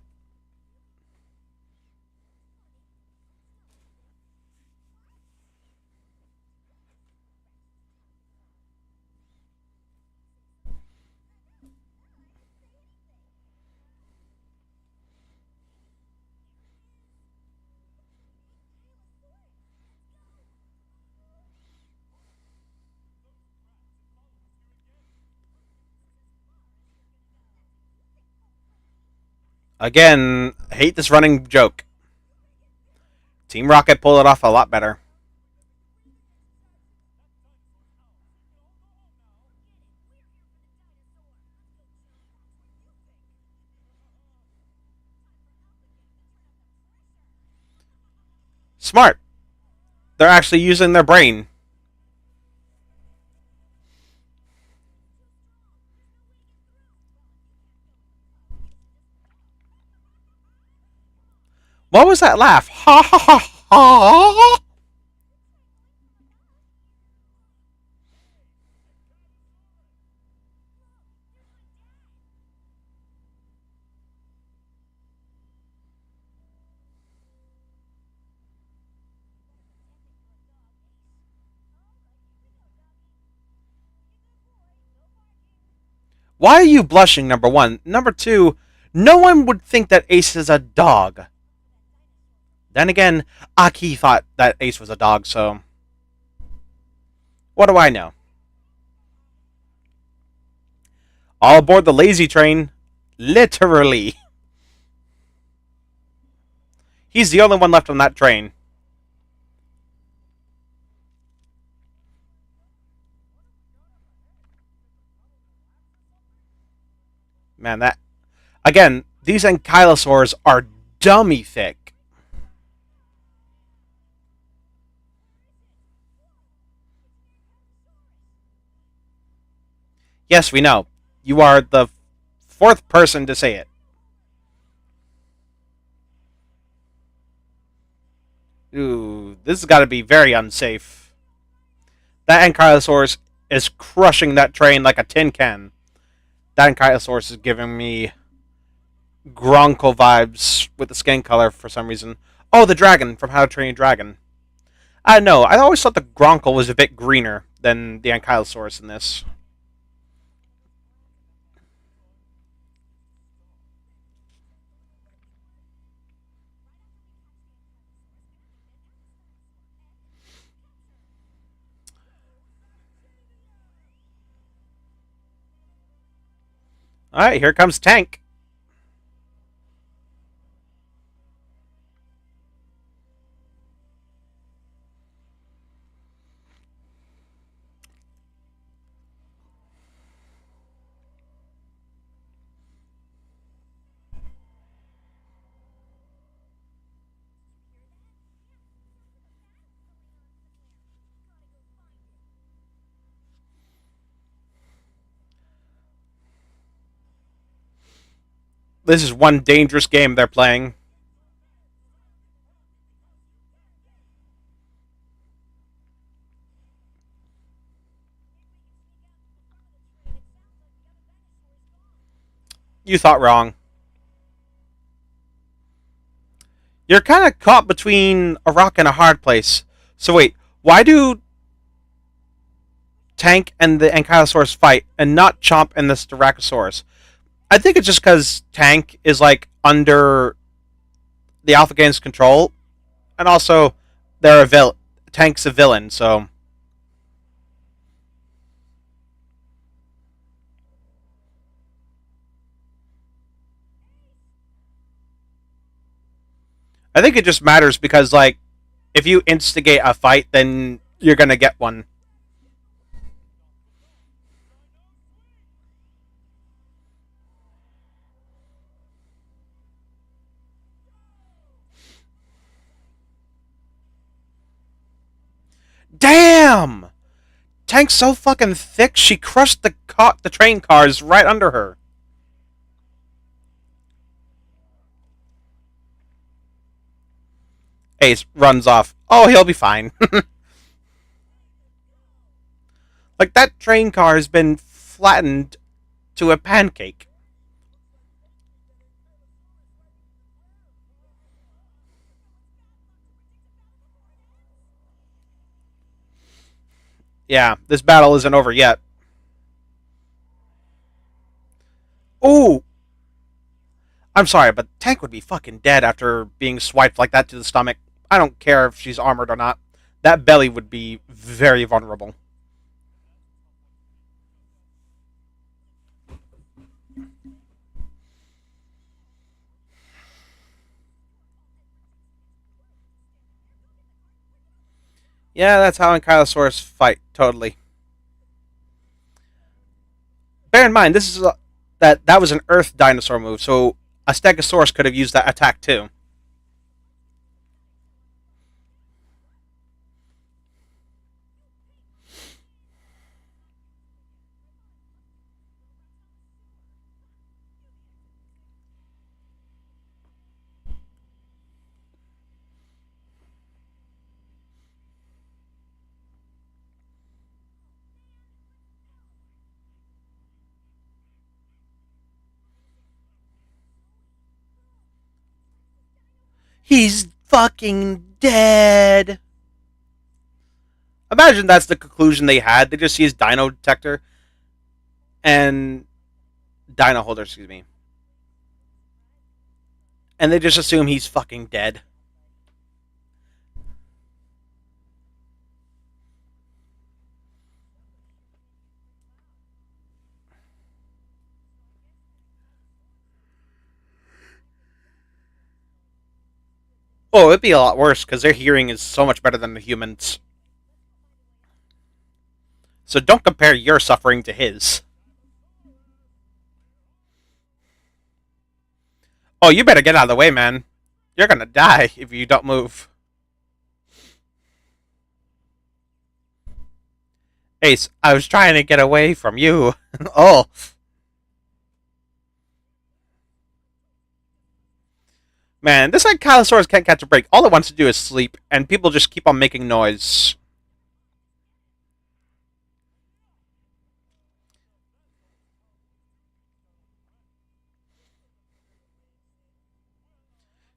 Again, I hate this running joke. Team Rocket pulled it off a lot better. Smart. They're actually using their brain. What was that laugh? Ha ha ha ha! Why are you blushing, number one? Number two, no one would think that Ace is a dog. Then again, Aki thought that Ace was a dog, so what do I know? All aboard the lazy train. Literally. He's the only one left on that train. Man, that. Again, these ankylosaurs are dummy thick. Yes, we know. You are the fourth person to say it. Ooh, this has got to be very unsafe. That ankylosaurus is crushing that train like a tin can. That ankylosaurus is giving me Gronko vibes with the skin color for some reason. Oh, the dragon from How to Train Your Dragon. I don't know. I always thought the Gronko was a bit greener than the ankylosaurus in this. All right, here comes Tank. This is one dangerous game they're playing. You thought wrong. You're kind of caught between a rock and a hard place. So wait, why do Tank and the Ankylosaurus fight and not Chomp and the Styracosaurus? I think it's just because Tank is like under the Alpha Game's control, and also they're a villain. Tank's a villain, so I think it just matters because like if you instigate a fight, then you're gonna get one. Damn! Tank's so fucking thick, she crushed the train cars right under her. Ace runs off. Oh, he'll be fine. Like that train car has been flattened to a pancake. Yeah, this battle isn't over yet. Ooh, I'm sorry, but Tank would be fucking dead after being swiped like that to the stomach. I don't care if she's armored or not. That belly would be very vulnerable. Yeah, that's how Ankylosaurus fight, totally. Bear in mind, this is that was an Earth dinosaur move, so a Stegosaurus could have used that attack too. He's fucking dead. Imagine that's the conclusion they had. They just see his dino detector and dino holder, excuse me, and they just assume he's fucking dead. Oh, it'd be a lot worse because their hearing is so much better than the humans. So don't compare your suffering to his. Oh, you better get out of the way, man. You're gonna die if you don't move. Ace, I was trying to get away from you. Oh, man, this Ankylosaurus can't catch a break. All it wants to do is sleep, and people just keep on making noise.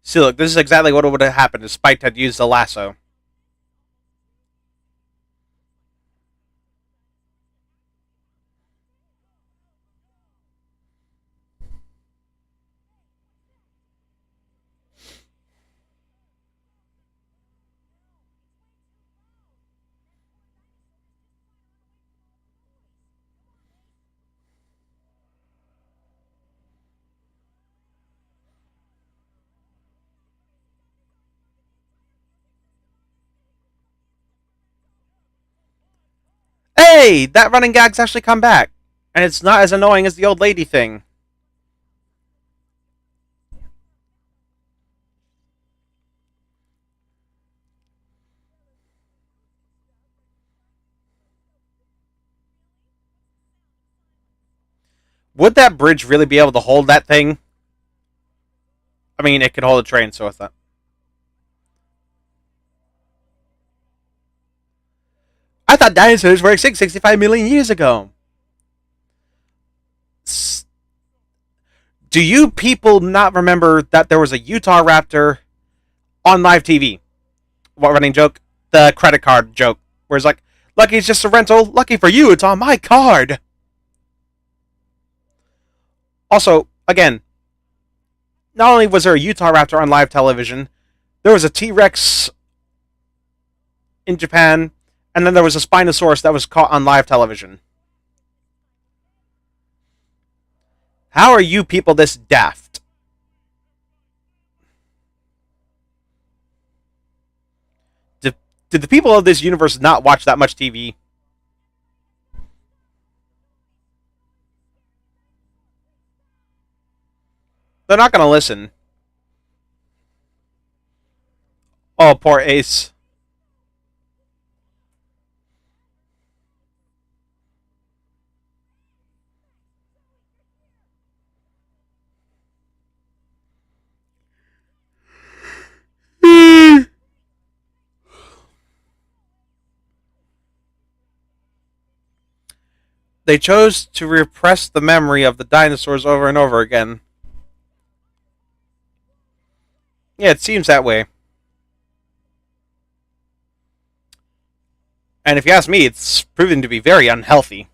See, look, this is exactly what would have happened if Spike had used the lasso. Hey, that running gag's actually come back, and it's not as annoying as the old lady thing. Would that bridge really be able to hold that thing? I mean, it could hold a train, so it's not. I thought dinosaurs were extinct 65 million years ago. Do you people not remember that there was a Utah raptor, on live TV. What running joke? The credit card joke, where it's like, Lucky's just a rental. Lucky for you, it's on my card. Also, again, not only was there a Utah Raptor on live television, there was a T Rex in Japan, and then there was a Spinosaurus that was caught on live television. How are you people this daft? Did the people of this universe not watch that much TV? They're not going to listen. Oh, poor Ace. They chose to repress the memory of the dinosaurs over and over again. Yeah, it seems that way. And if you ask me, it's proven to be very unhealthy.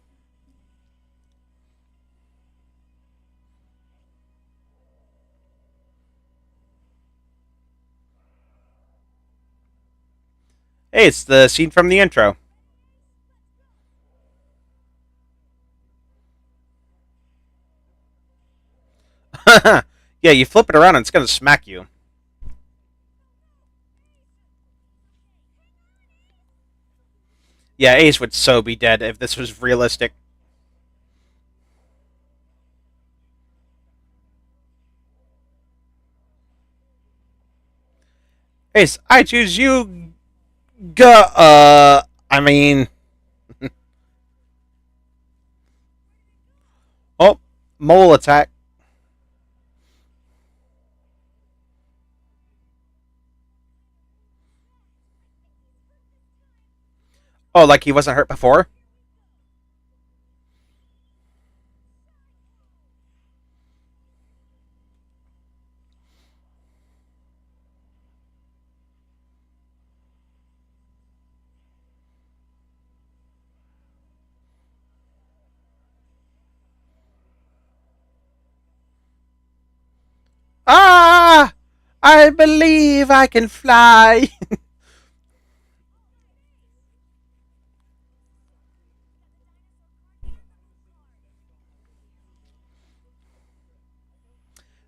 Hey, it's the scene from the intro. Yeah, you flip it around and it's going to smack you. Yeah, Ace would so be dead if this was realistic. Ace, I choose you. I mean. Oh, mole attack. Oh, like he wasn't hurt before? Ah! I believe I can fly.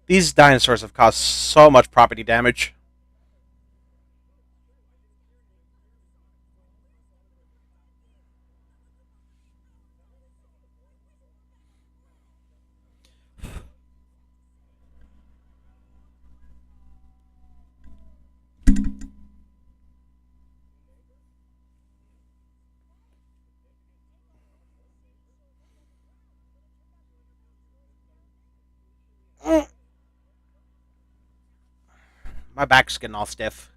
These dinosaurs have caused so much property damage. Mm. My back's getting all stiff.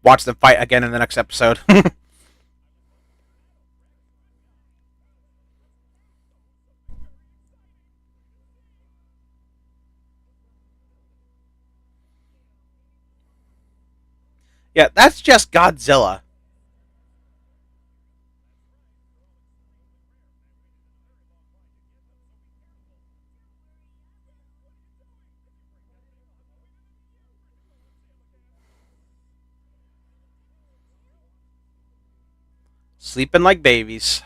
Watch them fight again in the next episode. Yeah, that's just Godzilla. Sleeping like babies.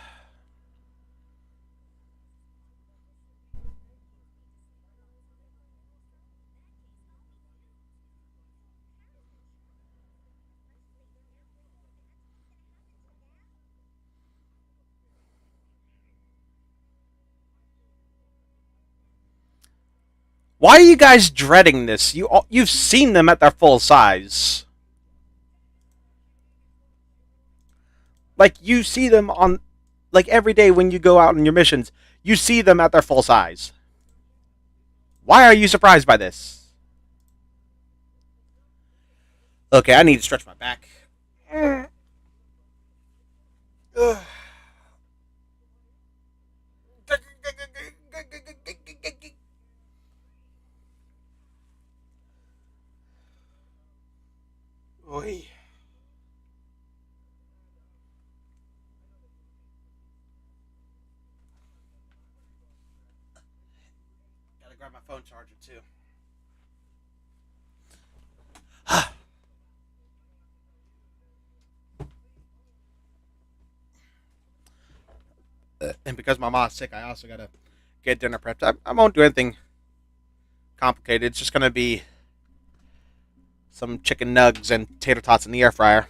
Why are you guys dreading this? You've seen them at their full size. Like you see them on like every day when you go out on your missions. You see them at their full size. Why are you surprised by this? Okay, I need to stretch my back. Oy. Gotta grab my phone charger too. And because my mom's sick, I also gotta get dinner prepped. I won't do anything complicated. It's just gonna be some chicken nugs and tater tots in the air fryer.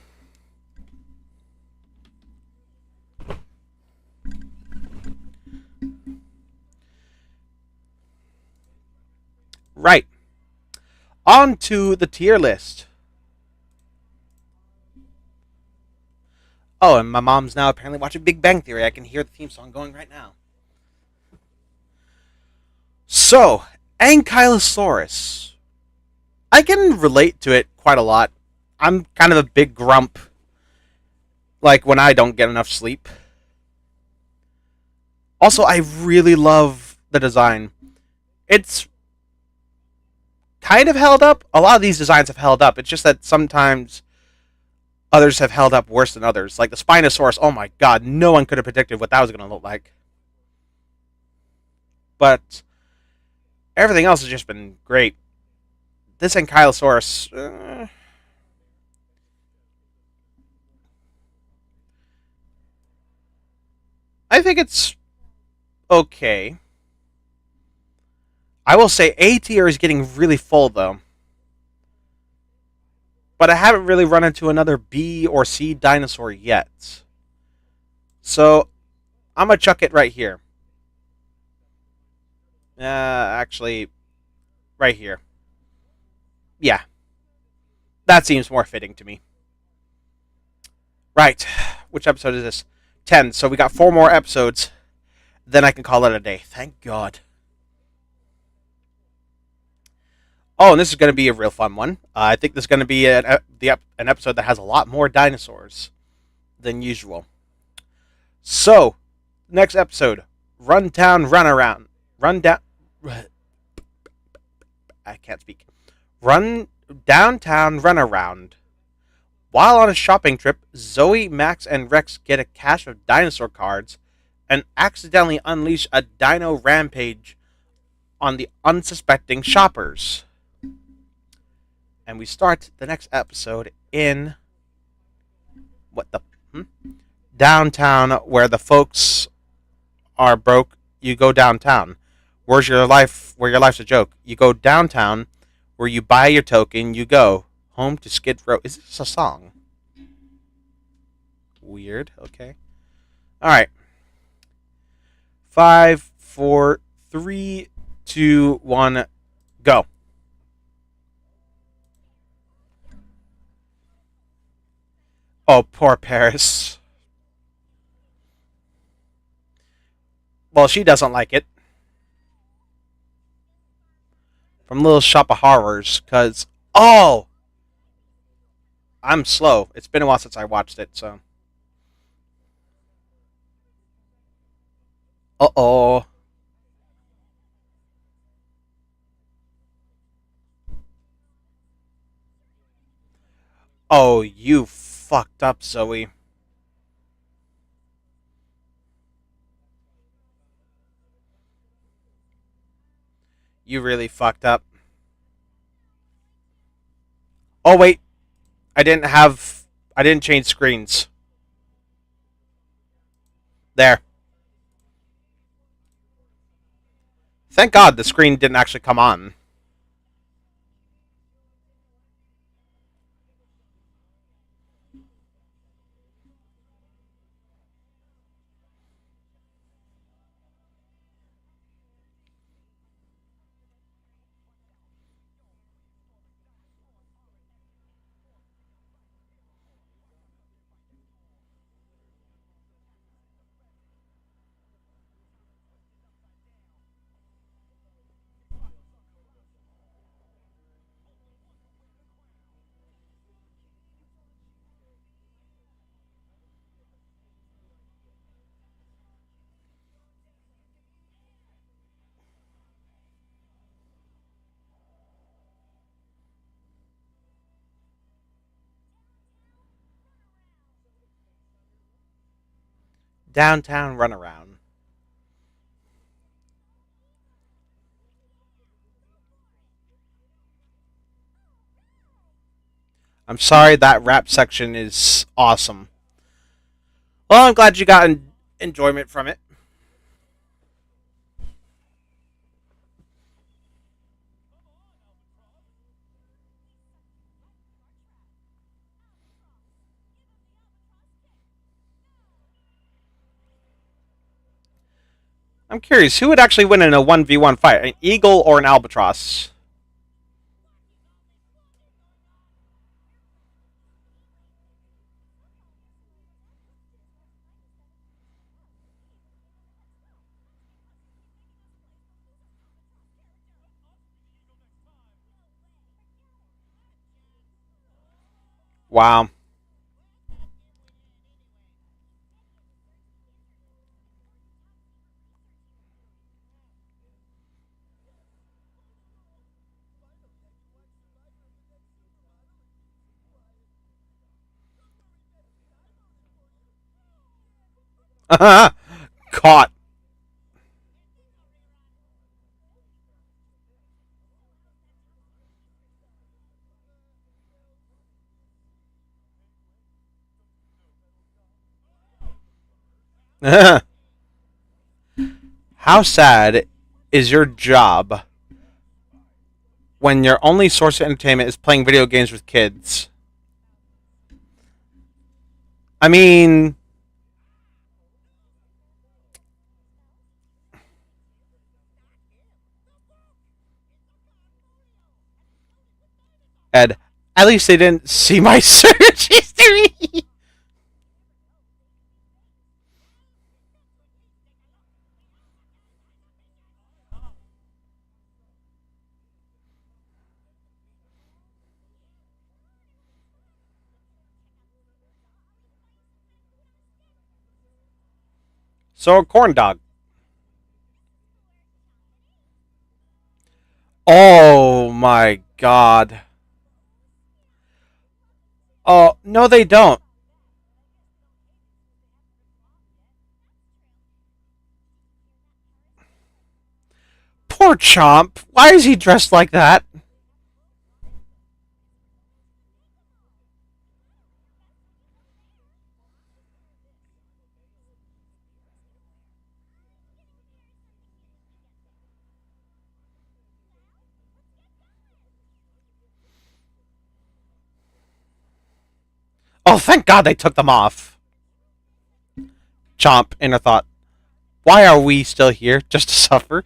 Right. On to the tier list. Oh, and my mom's now apparently watching Big Bang Theory. I can hear the theme song going right now. So, Ankylosaurus. I can relate to it quite a lot. I'm kind of a big grump, like when I don't get enough sleep. Also, I really love the design. It's kind of held up. A lot of these designs have held up. It's just that sometimes others have held up worse than others. Like the Spinosaurus, oh my god, no one could have predicted what that was going to look like. But everything else has just been great. This Ankylosaurus, I think it's okay. I will say A tier is getting really full though. But I haven't really run into another B or C dinosaur yet. So I'm gonna chuck it right here. Actually, right here. Yeah, that seems more fitting to me. Right. Which episode is this? 10. So we got 4 more episodes. Then I can call it a day. Thank God. Oh, and this is going to be a real fun one. I think this is going to be an episode that has a lot more dinosaurs than usual. So, next episode, Runtown Runaround. Run down. I can't speak. Run downtown runaround. While on a shopping trip, Zoe, Max, and Rex get a cache of dinosaur cards and accidentally unleash a dino rampage on the unsuspecting shoppers. And we start the next episode in what the hmm? Downtown, where the folks are broke. You go downtown. Where's your life? Where your life's a joke. You go downtown, where you buy your token. You go home to Skid Row. Is this a song? Weird. Okay. All right. 5, 4, 3, 2, 1, go. Oh, poor Paris. Well, she doesn't like it. From Little Shop of Horrors, because, oh, I'm slow. It's been a while since I watched it, so. Uh oh. Oh, you fucked up, Zoe. You really fucked up. Oh, wait. I didn't have. I didn't change screens. There. Thank God the screen didn't actually come on. Downtown runaround. I'm sorry that rap section is awesome. Well, I'm glad you got enjoyment from it. I'm curious, who would actually win in a 1v1 fight? An eagle or an albatross? Wow. Caught. How sad is your job when your only source of entertainment is playing video games with kids? I mean, Ed, at least they didn't see my search history. So, a corn dog. Oh my god. Oh, no, they don't. Poor Chomp. Why is he dressed like that? Oh, thank God they took them off. Chomp, inner thought. Why are we still here? Just to suffer?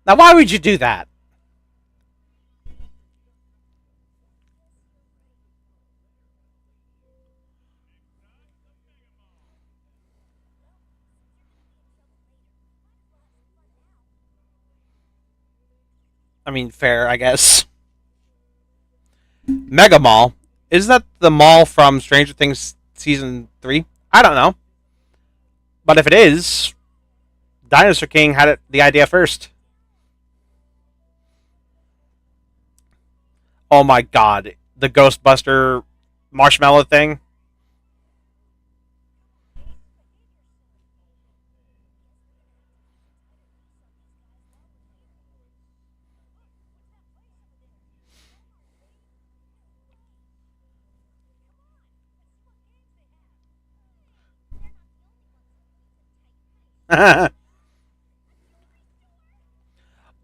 Now, why would you do that? I mean, fair, I guess. Mega Mall. Is that the mall from Stranger Things season 3? I don't know. But if it is, Dinosaur King had the idea first. Oh my god. The Ghostbuster marshmallow thing.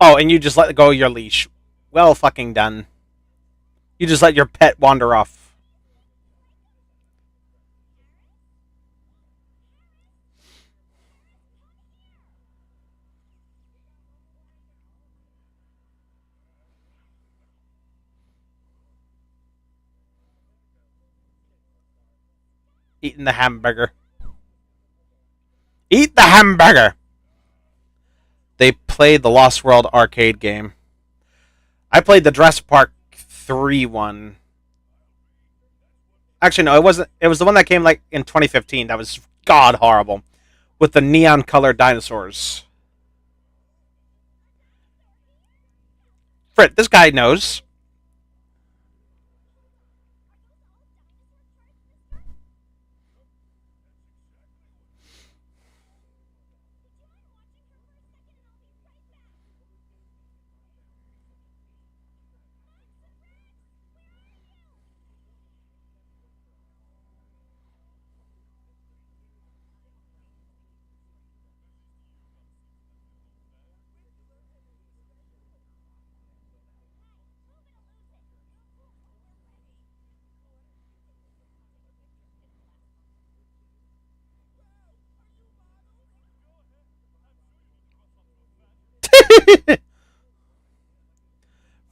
Oh, and you just let go of your leash. Well fucking done. You just let your pet wander off. Eating the hamburger. Eat the hamburger. They played the Lost World arcade game. I played the Jurassic Park 3 one. Actually, no, it wasn't. It was the one that came like in 2015. That was god horrible with the neon colored dinosaurs. Frit, this guy knows.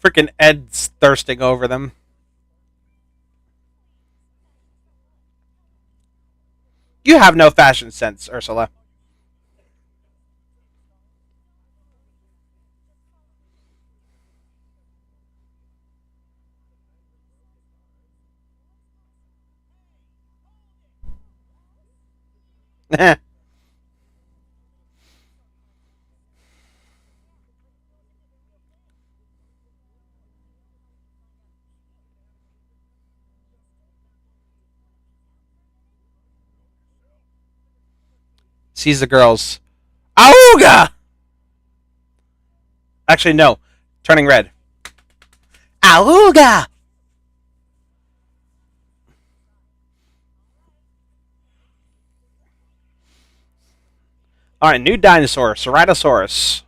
Freaking Ed's thirsting over them. You have no fashion sense, Ursula. Sees the girls. Auga! Actually, no. Turning red. Auga! Alright, new dinosaur, Ceratosaurus.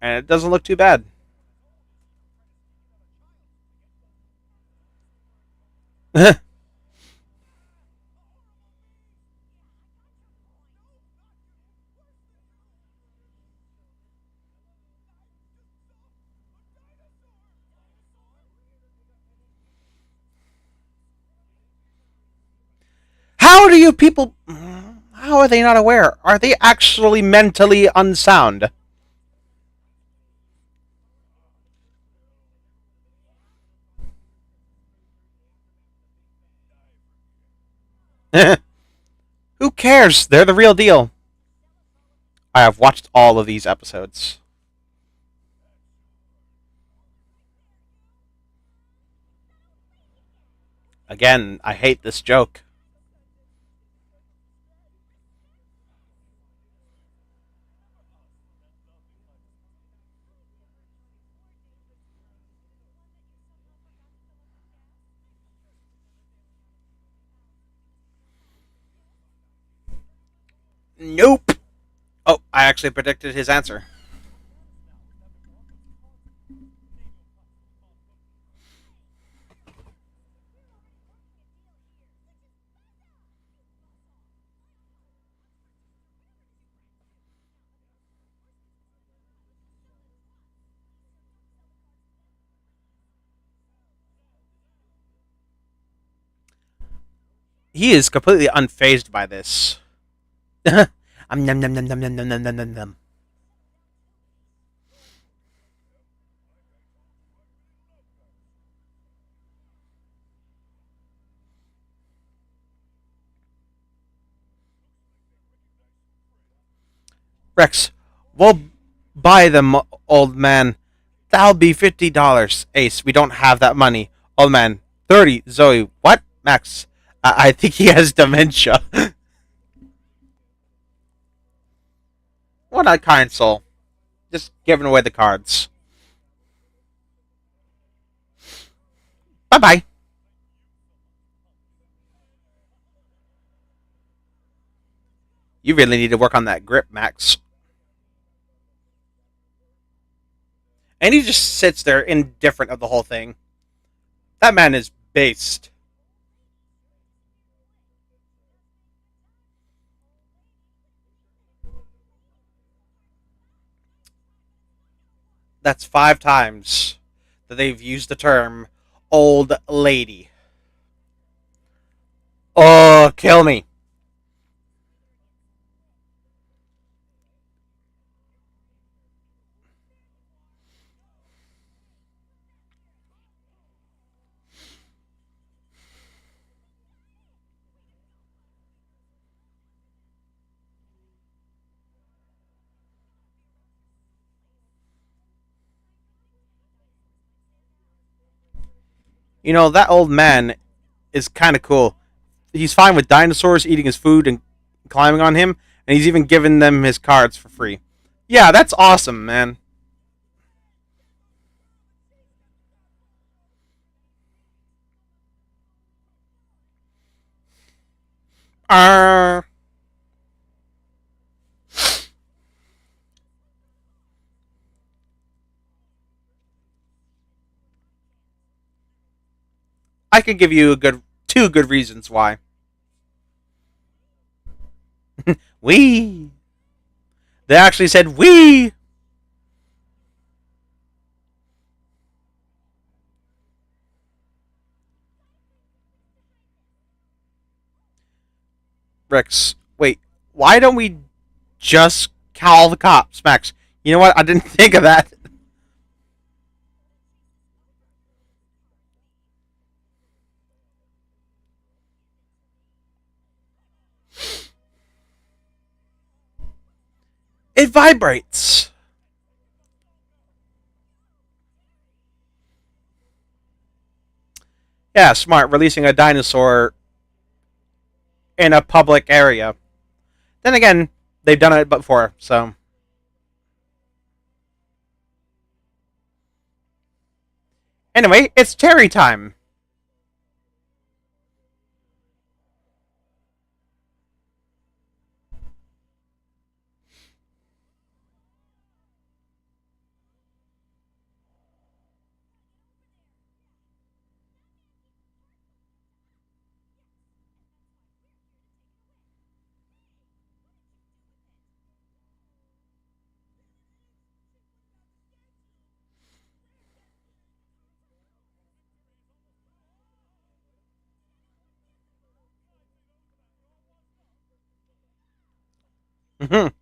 And it doesn't look too bad. How do you people. How are they not aware? Are they actually mentally unsound? Who cares? They're the real deal. I have watched all of these episodes. Again, I hate this joke. Nope. Oh, I actually predicted his answer. He is completely unfazed by this. Um, num, num, num, num, num, num, num, num, num. Rex, we'll buy them, old man. That'll be $50. Ace, we don't have that money. Old man, 30. Zoe, what? Max, I think he has dementia. What a kind soul. Just giving away the cards. Bye bye. You really need to work on that grip, Max. And he just sits there indifferent of the whole thing. That man is based. That's 5 times that they've used the term old lady. Oh, kill me. That old man is kind of cool. He's fine with dinosaurs eating his food and climbing on him, and he's even given them his cards for free. Yeah, that's awesome, man. Uh, I could give you a good two good reasons why. We. They actually said we. Rex, wait. Why don't we just call the cops, Max? You know what? I didn't think of that. It vibrates. Yeah, smart. Releasing a dinosaur in a public area. Then again, they've done it before, so. Anyway, it's Terry time. Mhm.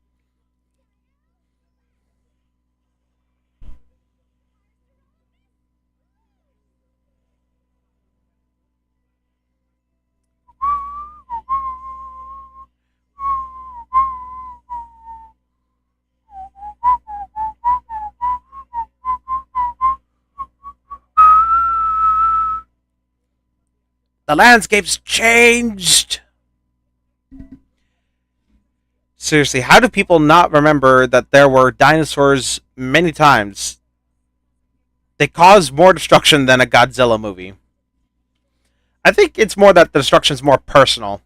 The landscape's changed. Seriously, how do people not remember that there were dinosaurs many times? They caused more destruction than a Godzilla movie. I think it's more that the destruction's more personal.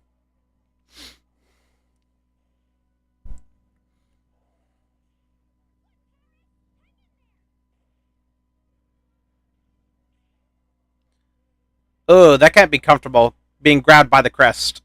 Ugh, that can't be comfortable, being grabbed by the crest.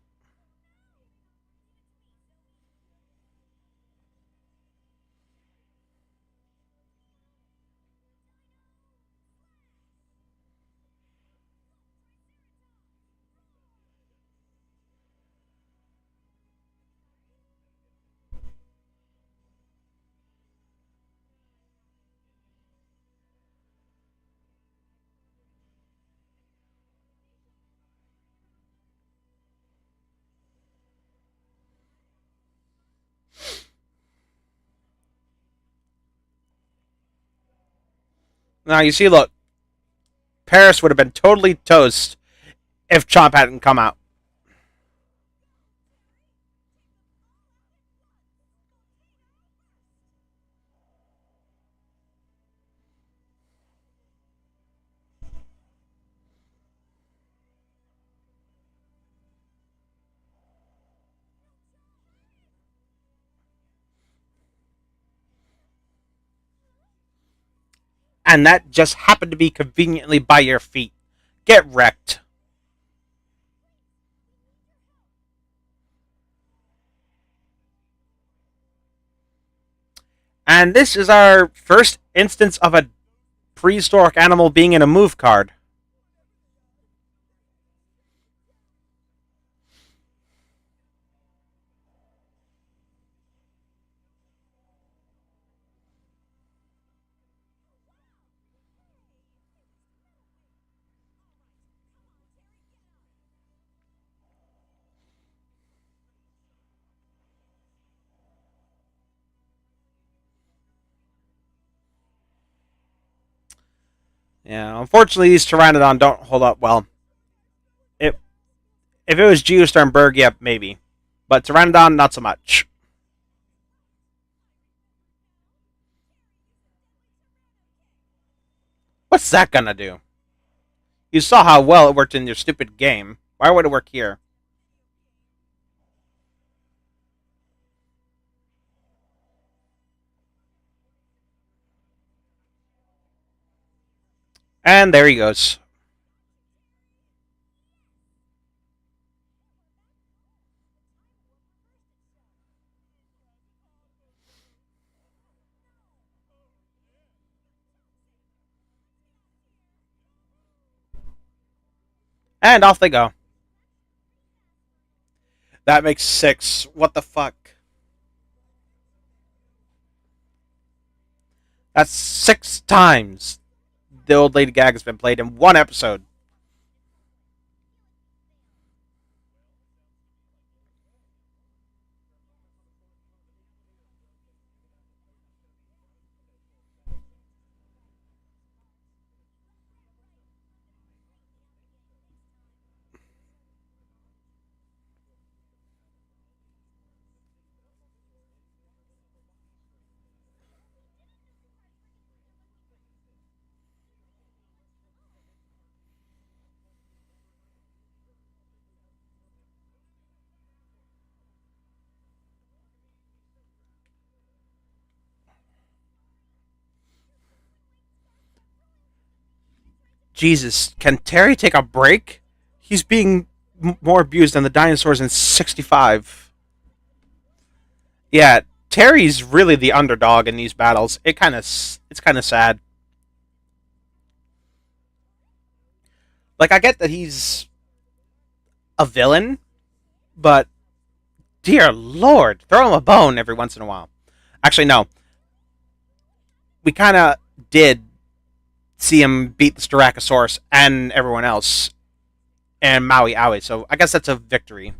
Now, you see, look, Paris would have been totally toast if Chomp hadn't come out. And that just happened to be conveniently by your feet. Get wrecked. And this is our first instance of a prehistoric animal being in a move card. Yeah, unfortunately, these Pteranodon don't hold up well. If if it was Geosternberg, yeah, maybe, but Pteranodon, not so much. What's that gonna do? You saw how well it worked in your stupid game. Why would it work here? And there he goes. And off they go. That makes 6. What the fuck? That's 6 times the old Lady Gaga's been played in one episode. Jesus, can Terry take a break? He's being more abused than the dinosaurs in 65. Yeah, Terry's really the underdog in these battles. It's kind of sad. Like I get that he's a villain, but dear lord, throw him a bone every once in a while. Actually, no. We kind of did see him beat the Styracosaurus and everyone else and Maui Owie, so I guess that's a victory.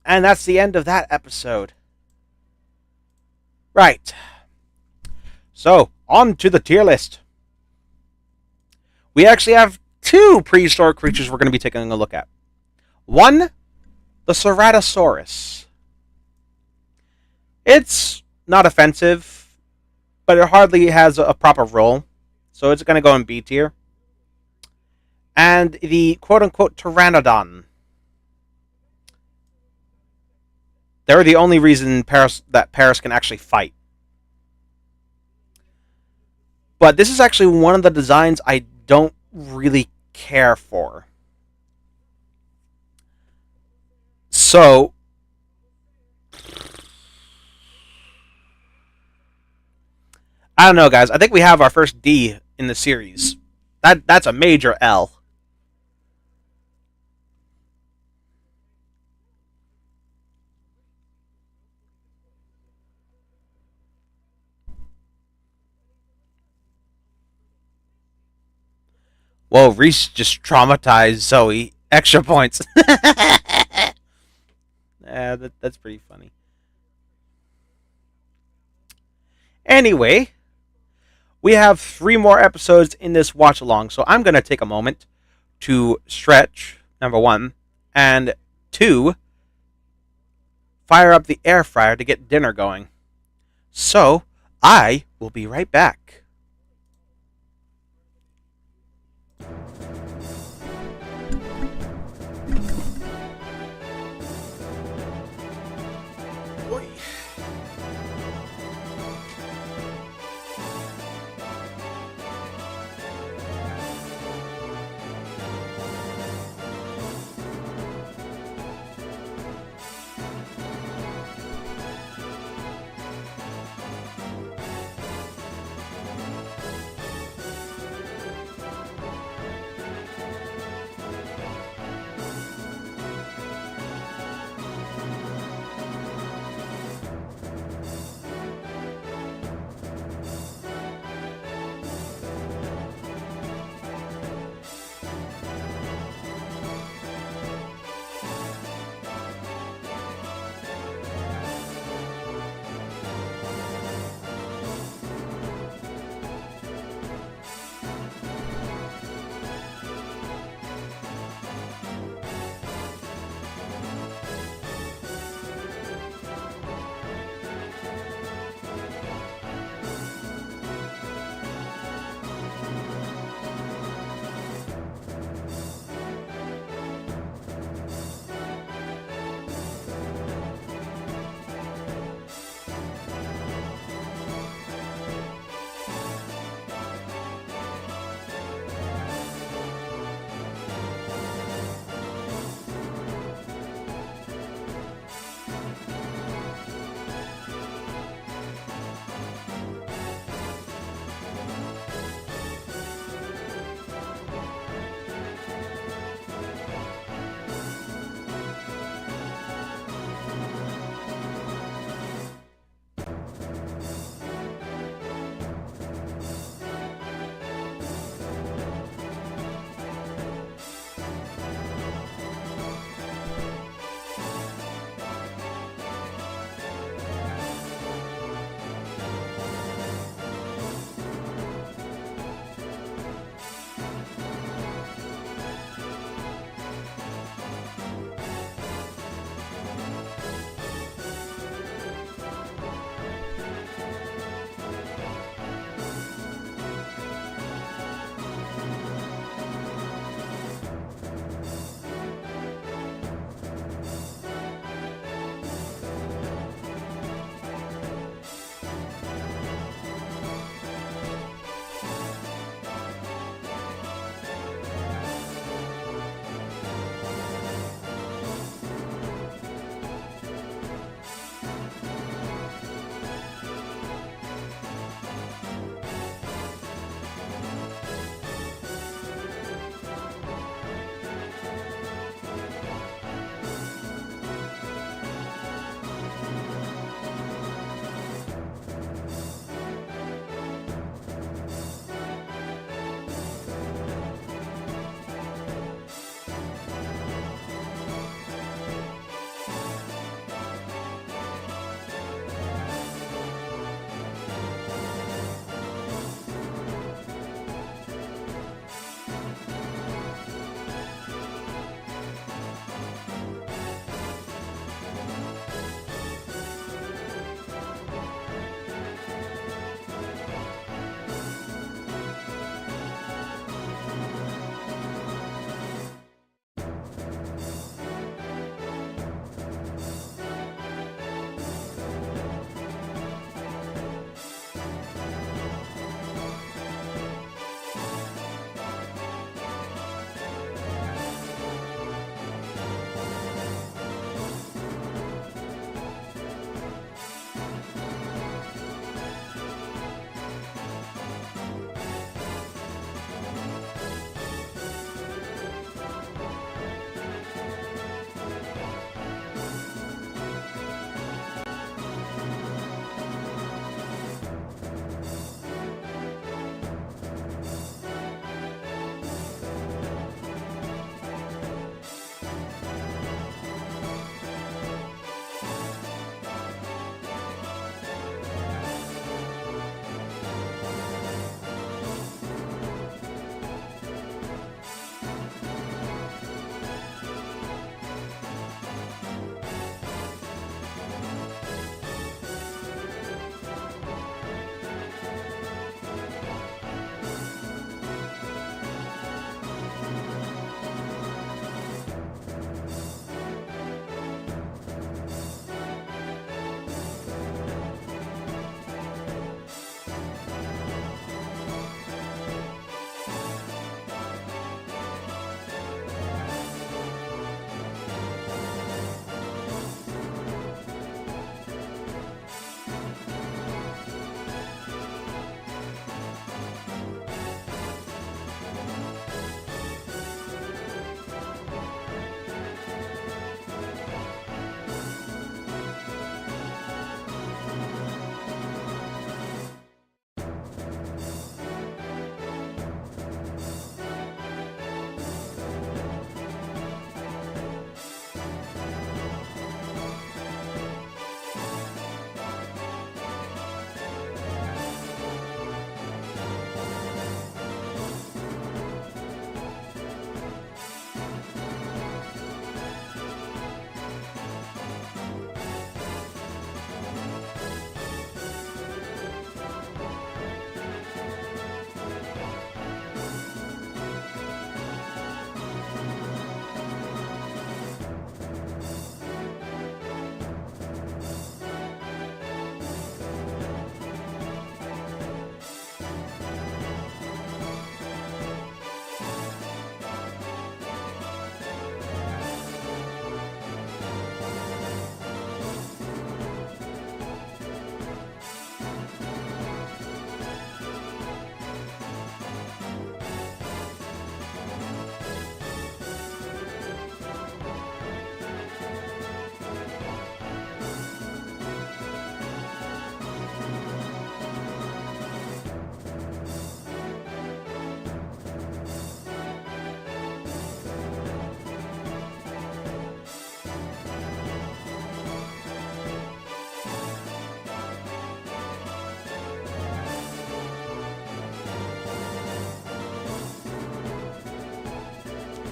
And that's the end of that episode. Right. So, on to the tier list. We actually have 2 prehistoric creatures we're going to be taking a look at. One, the Ceratosaurus. It's not offensive, but it hardly has a proper role, so it's going to go in B tier. And the quote-unquote Pteranodon. They're the only reason Paris can actually fight. But this is actually one of the designs I don't really care for. So, I don't know, guys. I think we have our first D in the series. That's a major L. Whoa, Reese just traumatized Zoe. Extra points. Yeah, that's pretty funny. Anyway, we have 3 more episodes in this watch along, so I'm going to take a moment to stretch, number 1, and 2, fire up the air fryer to get dinner going. So, I will be right back.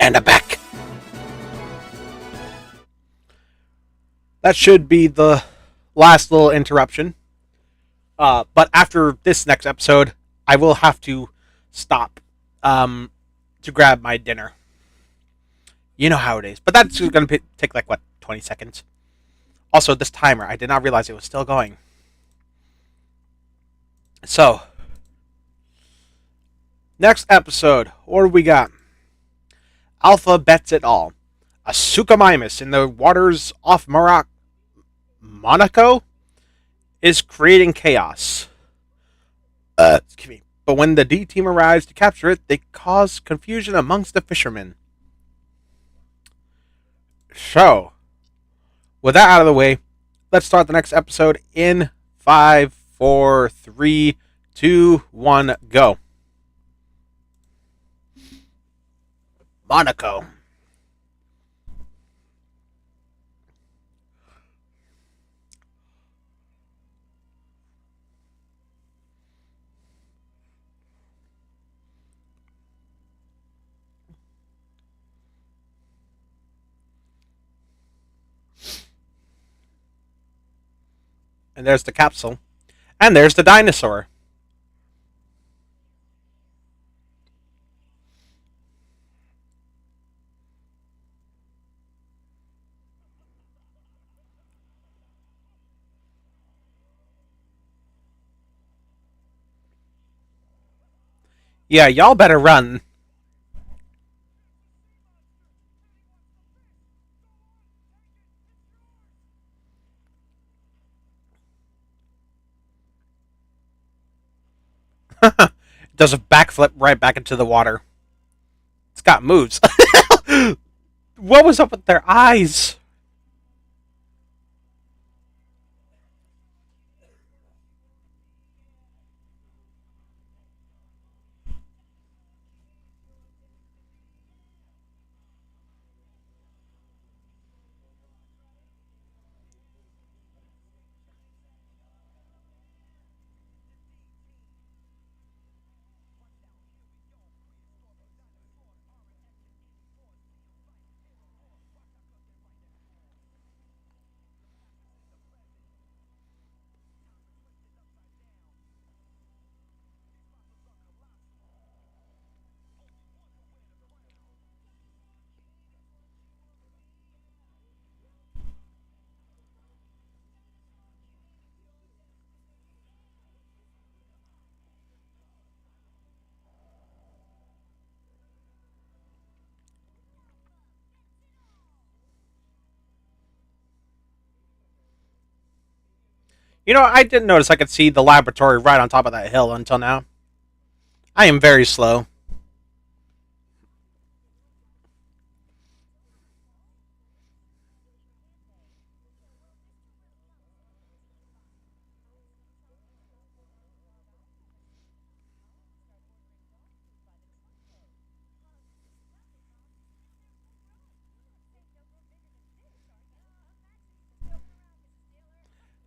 And a back. That should be the last little interruption. But after this next episode, I will have to stop to grab my dinner. You know how it is. But that's going to take like, what, 20 seconds? Also, this timer, I did not realize it was still going. So, next episode, what do we got? Alpha bets it all. A Suchomimus in the waters off Monaco is creating chaos. Excuse me. But when the D team arrives to capture it, they cause confusion amongst the fishermen. So, with that out of the way, let's start the next episode in 5, 4, 3, 2, 1, go. Monaco. And there's the capsule. And there's the dinosaur. Yeah, y'all better run. Does a backflip right back into the water. It's got moves. What was up with their eyes? You know, I didn't notice I could see the laboratory right on top of that hill until now. I am very slow.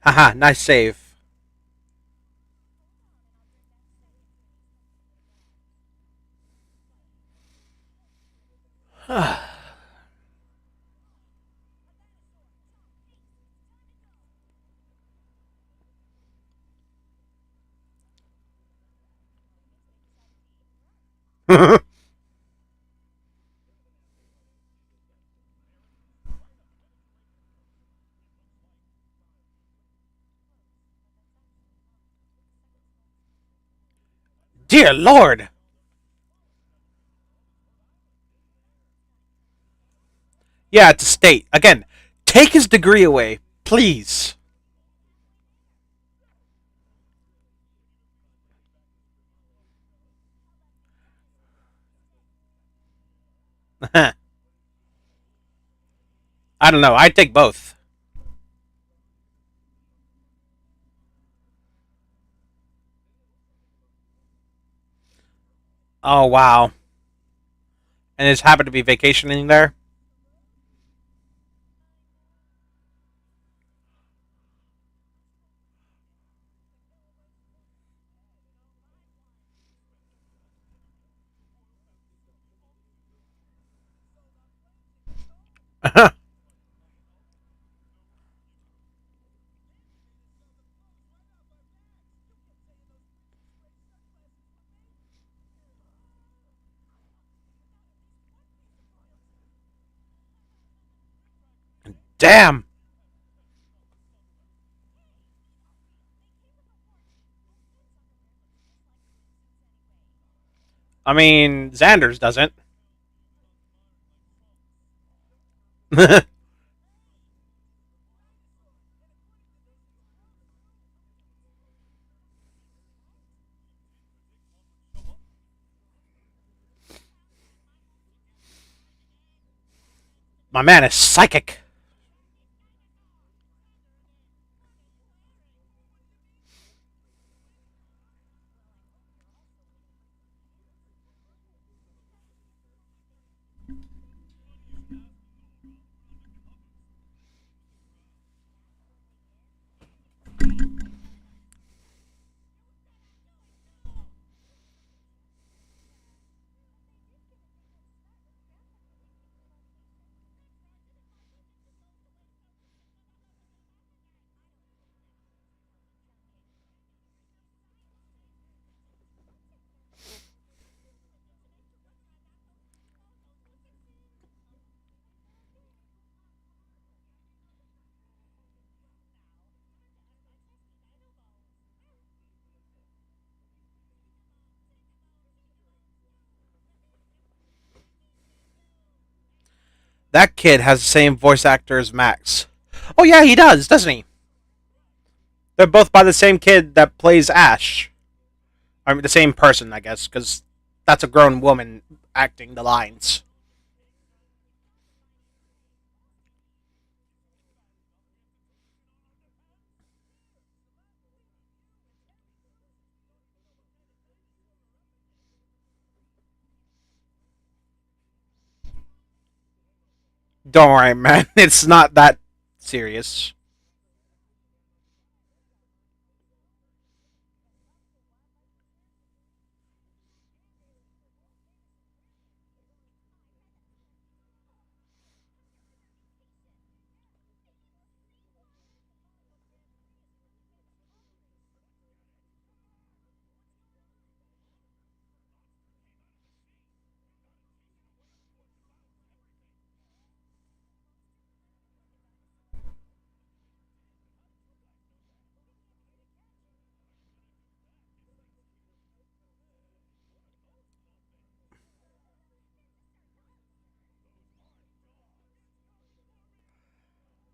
Haha, nice save. Dear Lord! Yeah, it's a state. Again, take his degree away, please. I don't know. I'd take both. Oh, wow. And it's happened to be vacationing there? Damn. I mean, Xander's doesn't. My man is psychic. That kid has the same voice actor as Max. Oh yeah, he does, doesn't he? They're both by the same kid that plays Ash. I mean, the same person, I guess, because that's a grown woman acting the lines. Don't worry, man. It's not that serious.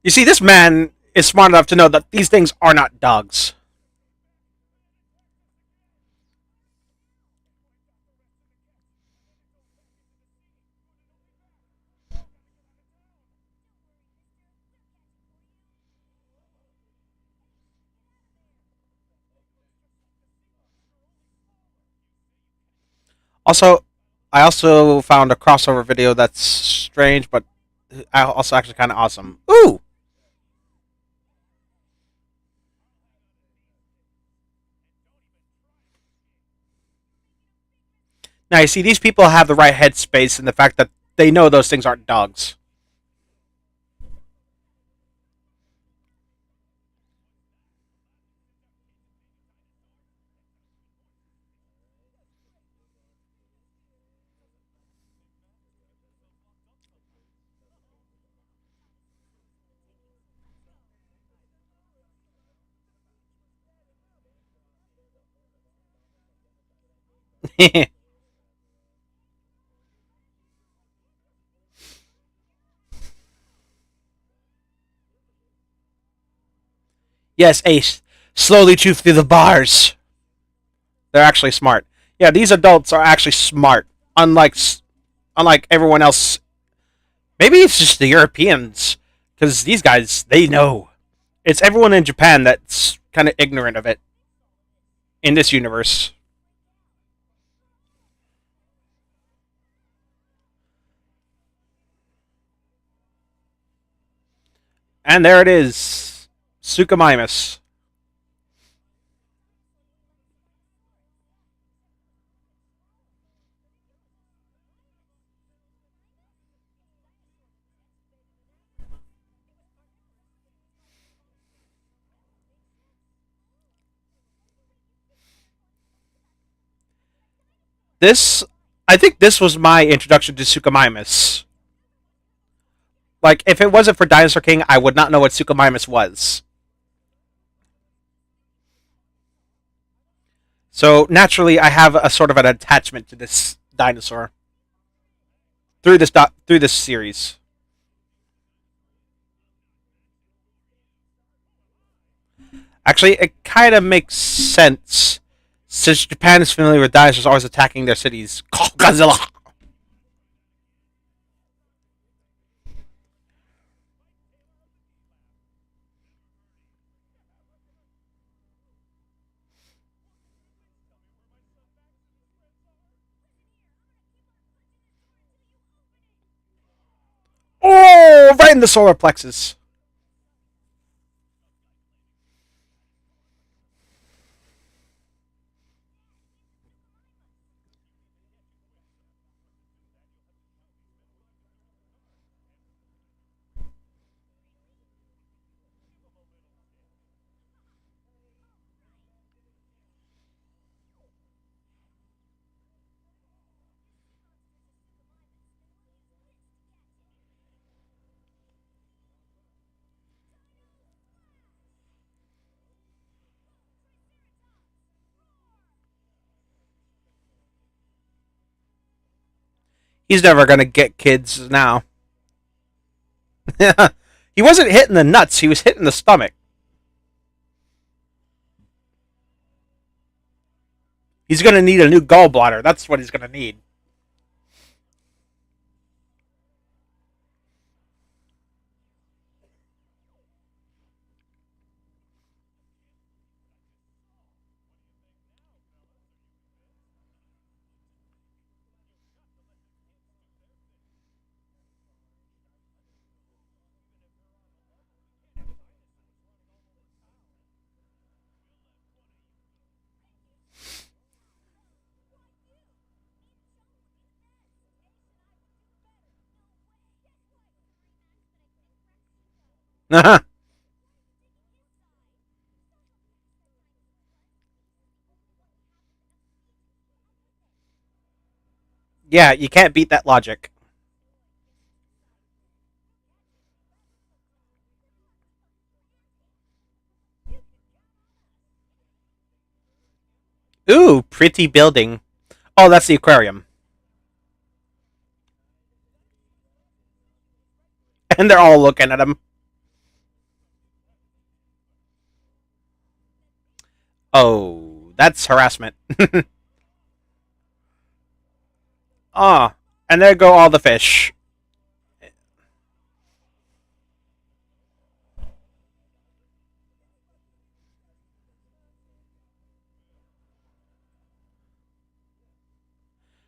You see, this man is smart enough to know that these things are not dogs. Also, I also found a crossover video that's strange, but also actually kind of awesome. Ooh! Now, you see, these people have the right headspace and the fact that they know those things aren't dogs. Yes, Ace. Slowly chew through the bars. They're actually smart. Yeah, these adults are actually smart. Unlike everyone else. Maybe it's just the Europeans, because these guys they know. It's everyone in Japan that's kind of ignorant of it in this universe. And there it is, Sukamimus. This, I think, this was my introduction to Suchomimus. Like, if it wasn't for Dinosaur King, I would not know what Suchomimus was. So naturally, I have a sort of an attachment to this dinosaur through this series. Actually, it kind of makes sense since Japan is familiar with dinosaurs always attacking their cities. Call Godzilla. Oh, right in the solar plexus. He's never gonna get kids now. He wasn't hitting the nuts. He was hitting the stomach. He's gonna need a new gallbladder. That's what he's gonna need. Yeah, you can't beat that logic. Ooh, pretty building. Oh, that's the aquarium. And they're all looking at him. Oh, that's harassment. Ah, and there go all the fish.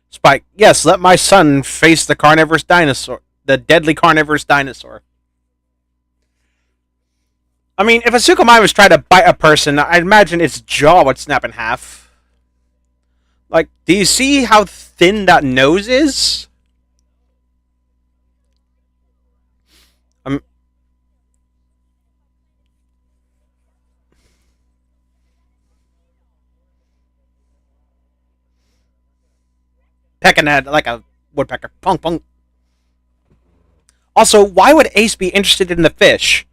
Spike, yes, let my son face the carnivorous dinosaur. The deadly carnivorous dinosaur. I mean, if a Suchomimus was trying to bite a person, I'd imagine its jaw would snap in half. Like, do you see how thin that nose is? I'm pecking at like a woodpecker. Punk, punk. Also, why would Ace be interested in the fish?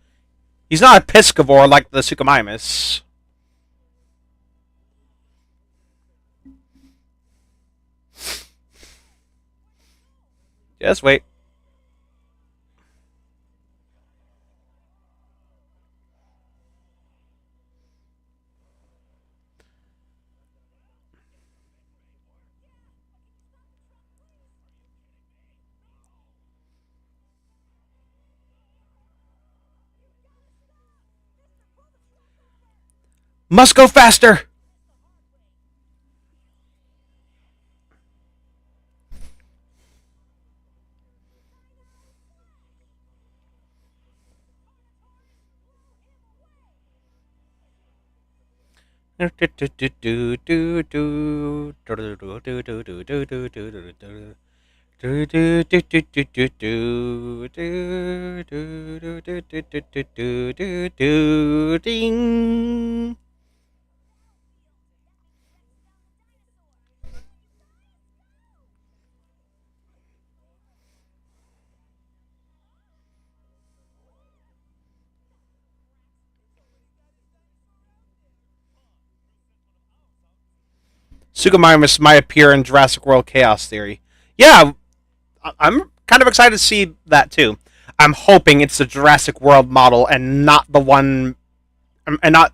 He's not a piscivore like the Suchomimus. Just wait. Must go faster! Ding. Sugamimus might appear in Jurassic World Chaos Theory. Yeah, I'm kind of excited to see that too. I'm hoping it's the Jurassic World model and not the one, and not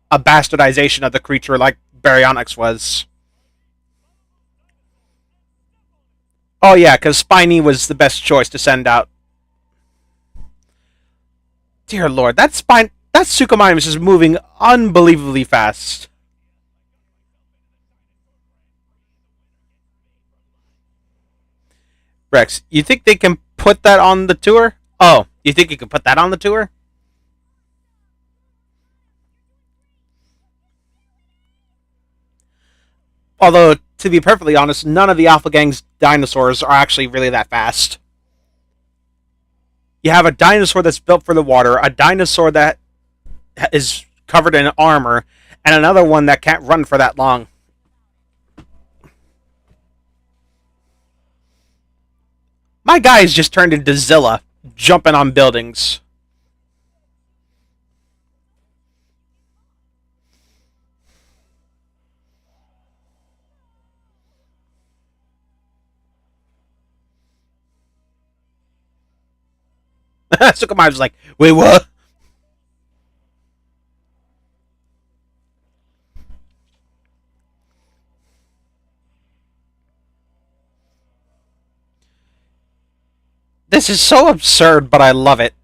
a bastardization of the creature like Baryonyx was. Oh yeah, because Spiny was the best choice to send out. Dear Lord, that Suchomimus is moving unbelievably fast. Rex, you think they can put that on the tour? Oh, you think you can put that on the tour? Although, to be perfectly honest, none of the Alpha Gang's dinosaurs are actually really that fast. You have a dinosaur that's built for the water, a dinosaur that is covered in armor, and another one that can't run for that long. My guy's just turned into Zilla, jumping on buildings. Sukuma's like, wait, what? This is so absurd, but I love it.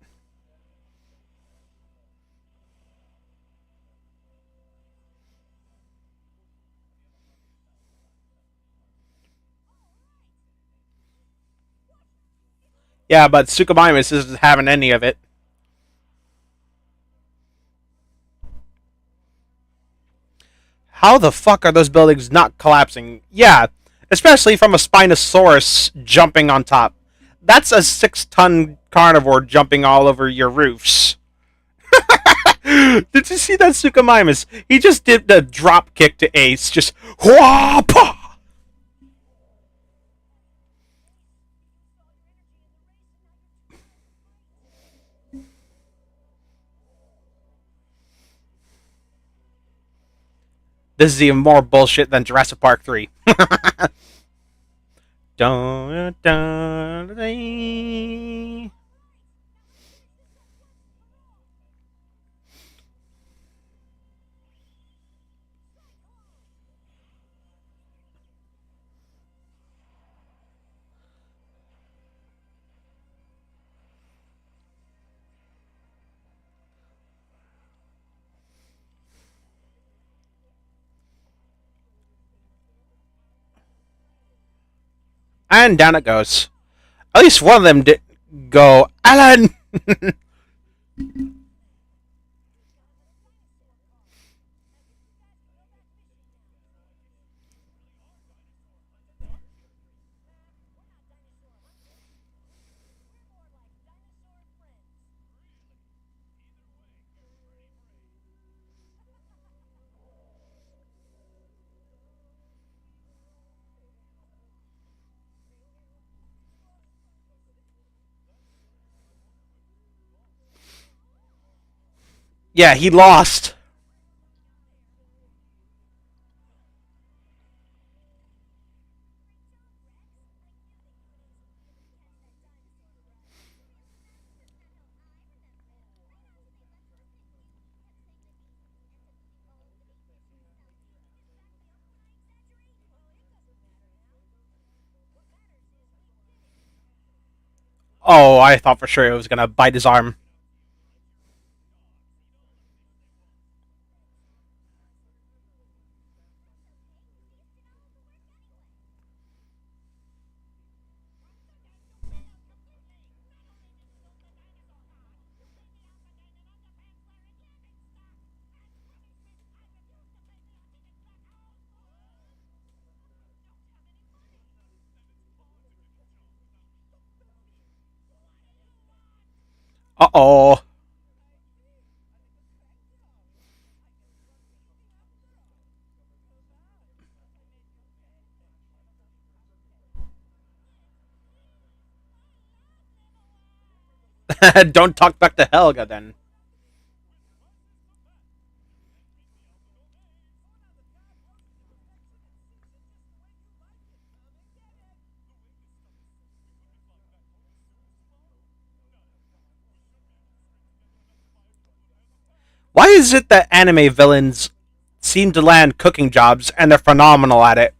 Yeah, but Suchomimus isn't having any of it. How the fuck are those buildings not collapsing? Yeah, especially from a Spinosaurus jumping on top. That's a 6-ton carnivore jumping all over your roofs. Did you see that Suchomimus? He just did the drop kick to Ace. Just whapa! This is even more bullshit than Jurassic Park 3. Dun, dun, dun. And down it goes. At least one of them did go, Alan! Yeah, he lost. Oh, I thought for sure it was gonna bite his arm. Uh oh. Don't talk back to Helga then. Why is it that anime villains seem to land cooking jobs and they're phenomenal at it?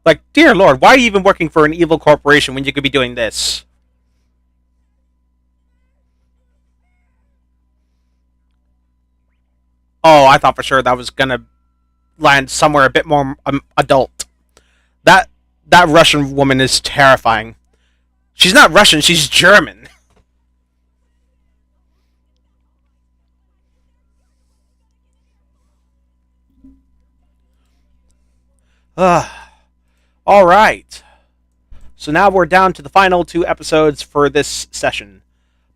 Like, dear lord, why are you even working for an evil corporation when you could be doing this? Oh, I thought for sure that was gonna land somewhere a bit more adult. That that Russian woman is terrifying. She's not Russian, she's German. Ugh. All right. So now we're down to the final two episodes for this session.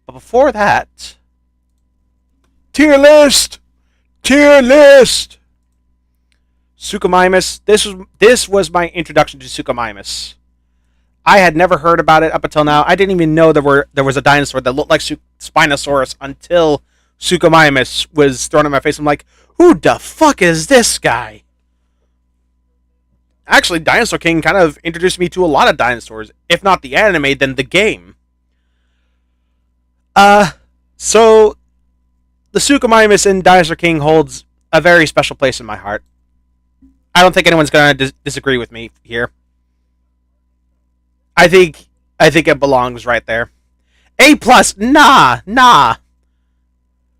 But before that, tier list, tier list. Suchomimus. This was my introduction to Suchomimus. I had never heard about it up until now. I didn't even know there was a dinosaur that looked like Spinosaurus until Suchomimus was thrown in my face. I'm like, who the fuck is this guy? Actually, Dinosaur King kind of introduced me to a lot of dinosaurs. If not the anime, then the game. So the Suchomimus in Dinosaur King holds a very special place in my heart. I don't think anyone's gonna disagree with me here. I think I think it belongs right there. A plus, nah, nah.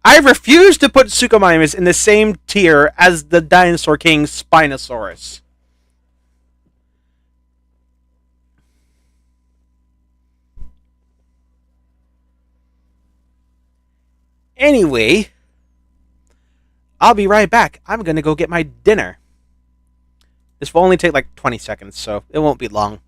I refuse to put Suchomimus in the same tier as the Dinosaur King Spinosaurus. Anyway, I'll be right back. I'm gonna go get my dinner. This will only take like 20 seconds, so it won't be long.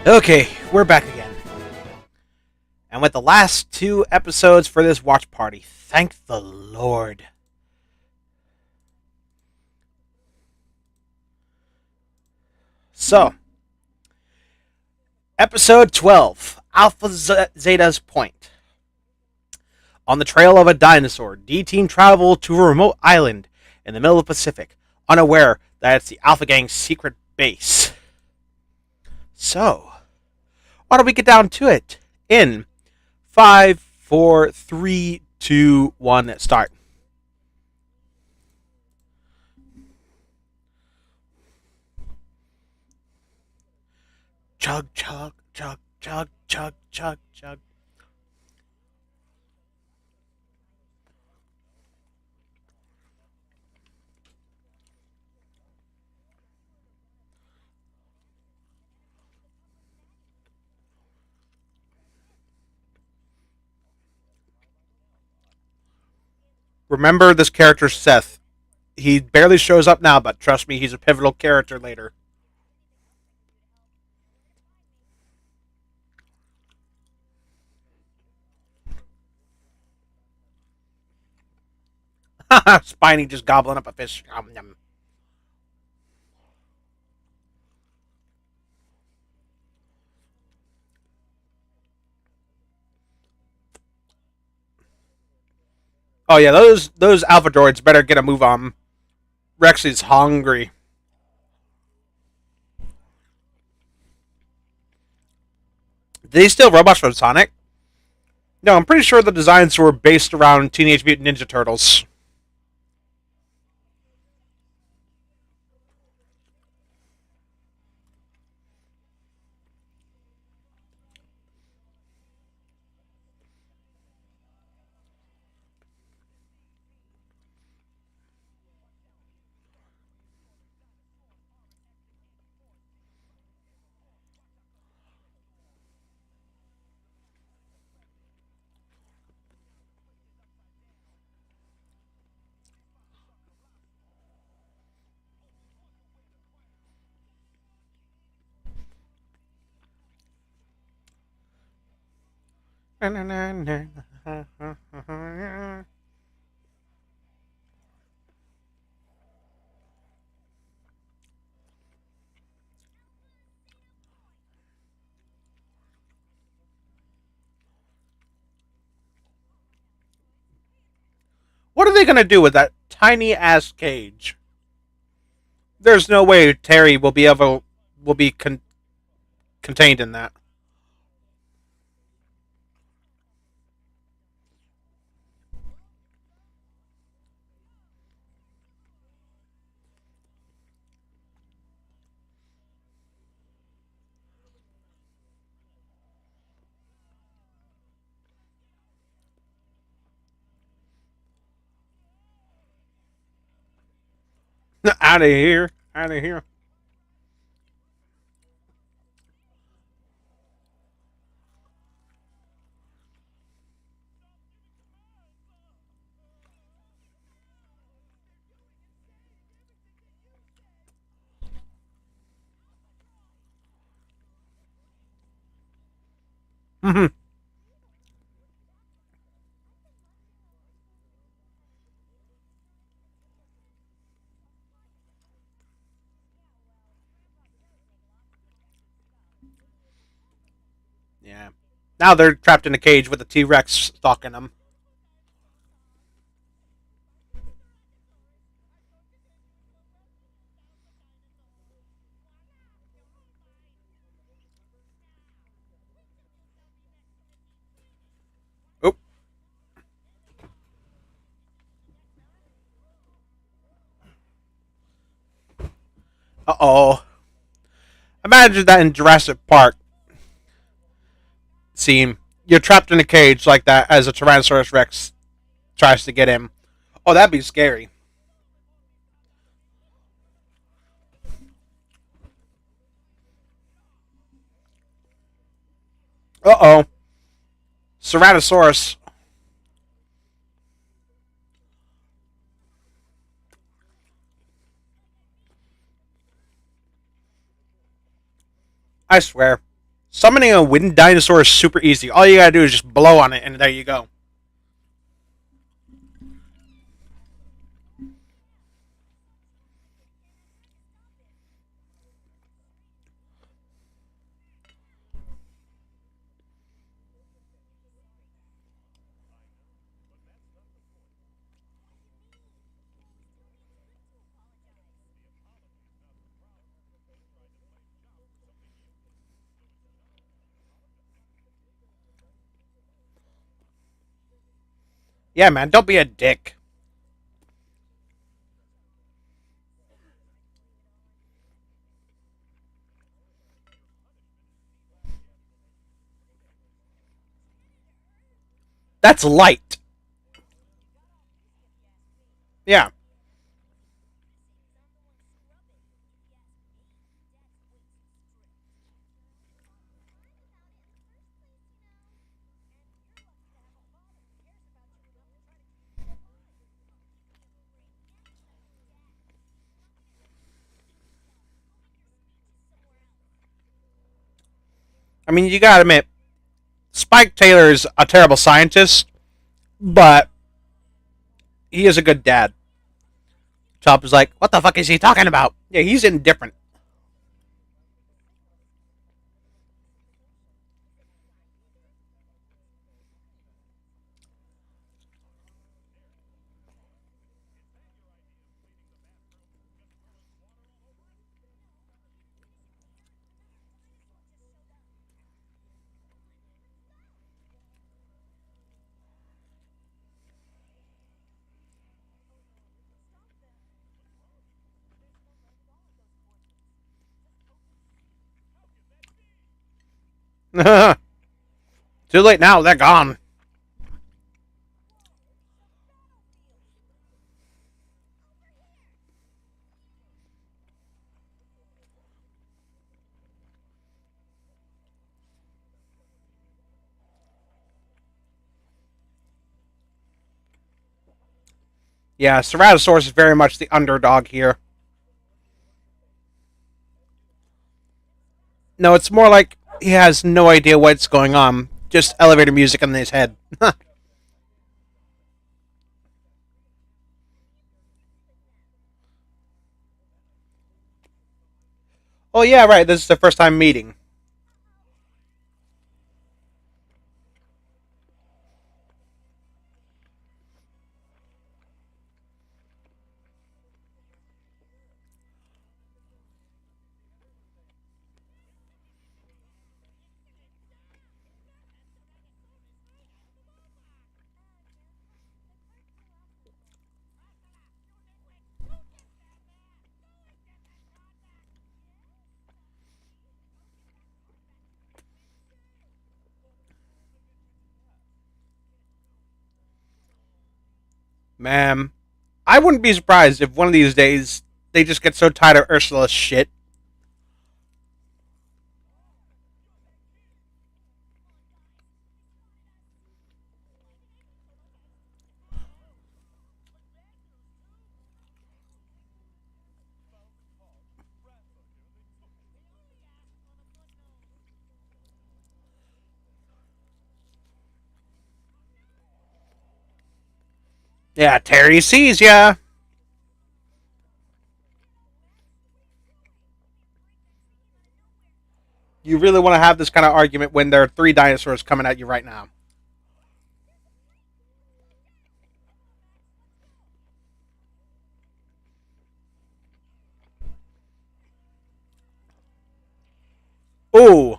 Okay, we're back again. And with the last two episodes for this watch party, thank the Lord. So, episode 12 Alpha Zeta's Point. On the trail of a dinosaur, D Team travel to a remote island in the middle of the Pacific, unaware that it's the Alpha Gang's secret base. So, why don't we get down to it? In 5, 4, 3, 2, 1, start. Chug, chug, chug, chug, chug, chug, chug. Remember this character, Seth. He barely shows up now, but trust me, he's a pivotal character later. Spiny just gobbling up a fish. Oh yeah, those alpha droids better get a move on. Rex is hungry. Did they steal robots from Sonic? No, I'm pretty sure the designs were based around Teenage Mutant Ninja Turtles. What are they gonna do with that tiny ass cage? There's no way Terry will be contained in that. Out of here! Out of here! Yeah. Now they're trapped in a cage with a T Rex stalking them. Oop. Uh oh. Imagine that in Jurassic Park scene. You're trapped in a cage like that as a Tyrannosaurus Rex tries to get him. Oh, that'd be scary. Uh oh. Ceratosaurus. I swear. Summoning a wind dinosaur is super easy. All you gotta do is just blow on it, and there you go. Yeah, man, don't be a dick. That's light. Yeah. I mean, you gotta admit, Spike Taylor's a terrible scientist, but he is a good dad. Chop is like, what the fuck is he talking about? Yeah, he's indifferent. Too late now, they're gone. Yeah, Ceratosaurus is very much the underdog here. No, it's more like he has no idea what's going on. Just elevator music in his head. Oh yeah, right. This is the first time meeting. Man, I wouldn't be surprised if one of these days they just get so tired of Ursula's shit. Yeah, Terry sees ya. You really want to have this kind of argument when there are three dinosaurs coming at you right now. Ooh,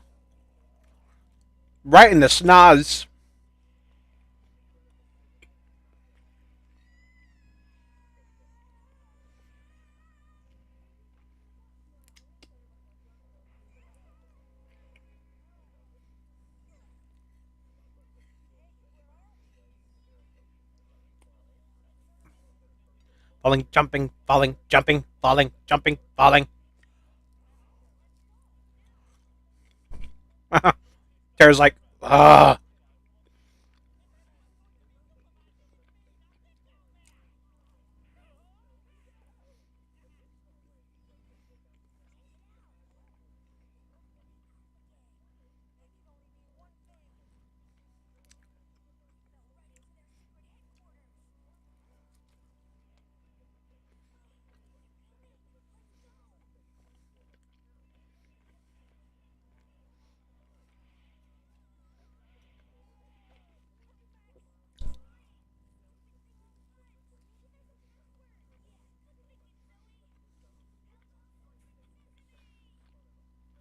right in the snaz. Falling, jumping, falling, jumping, falling, jumping, falling. Terry's like, ah.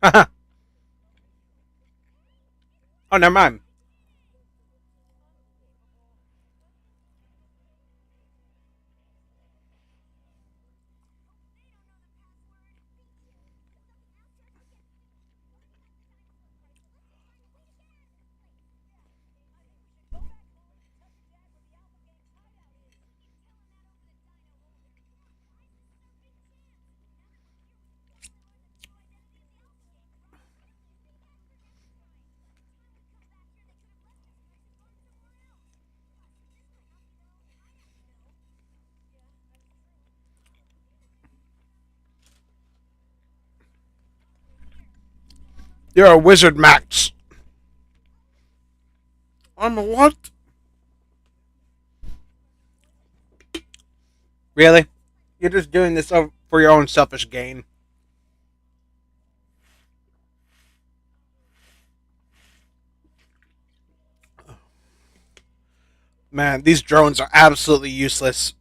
Oh, never mind. You're a wizard, Max. I'm a what? Really? You're just doing this for your own selfish gain. Man, these drones are absolutely useless.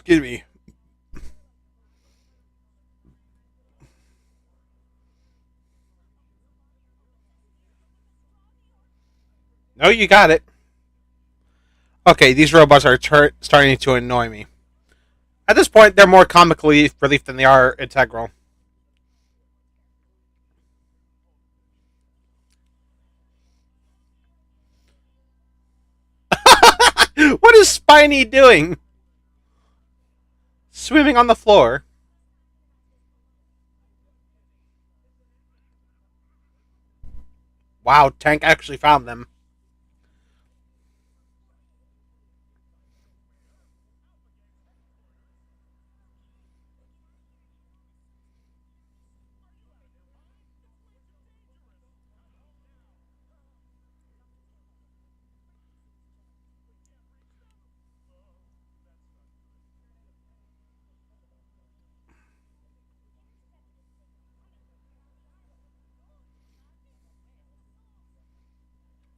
Excuse me. No, you got it. Okay, these robots are starting to annoy me. At this point, they're more comically relief than they are integral. What is Spiny doing? Swimming on the floor. Wow, Tank actually found them.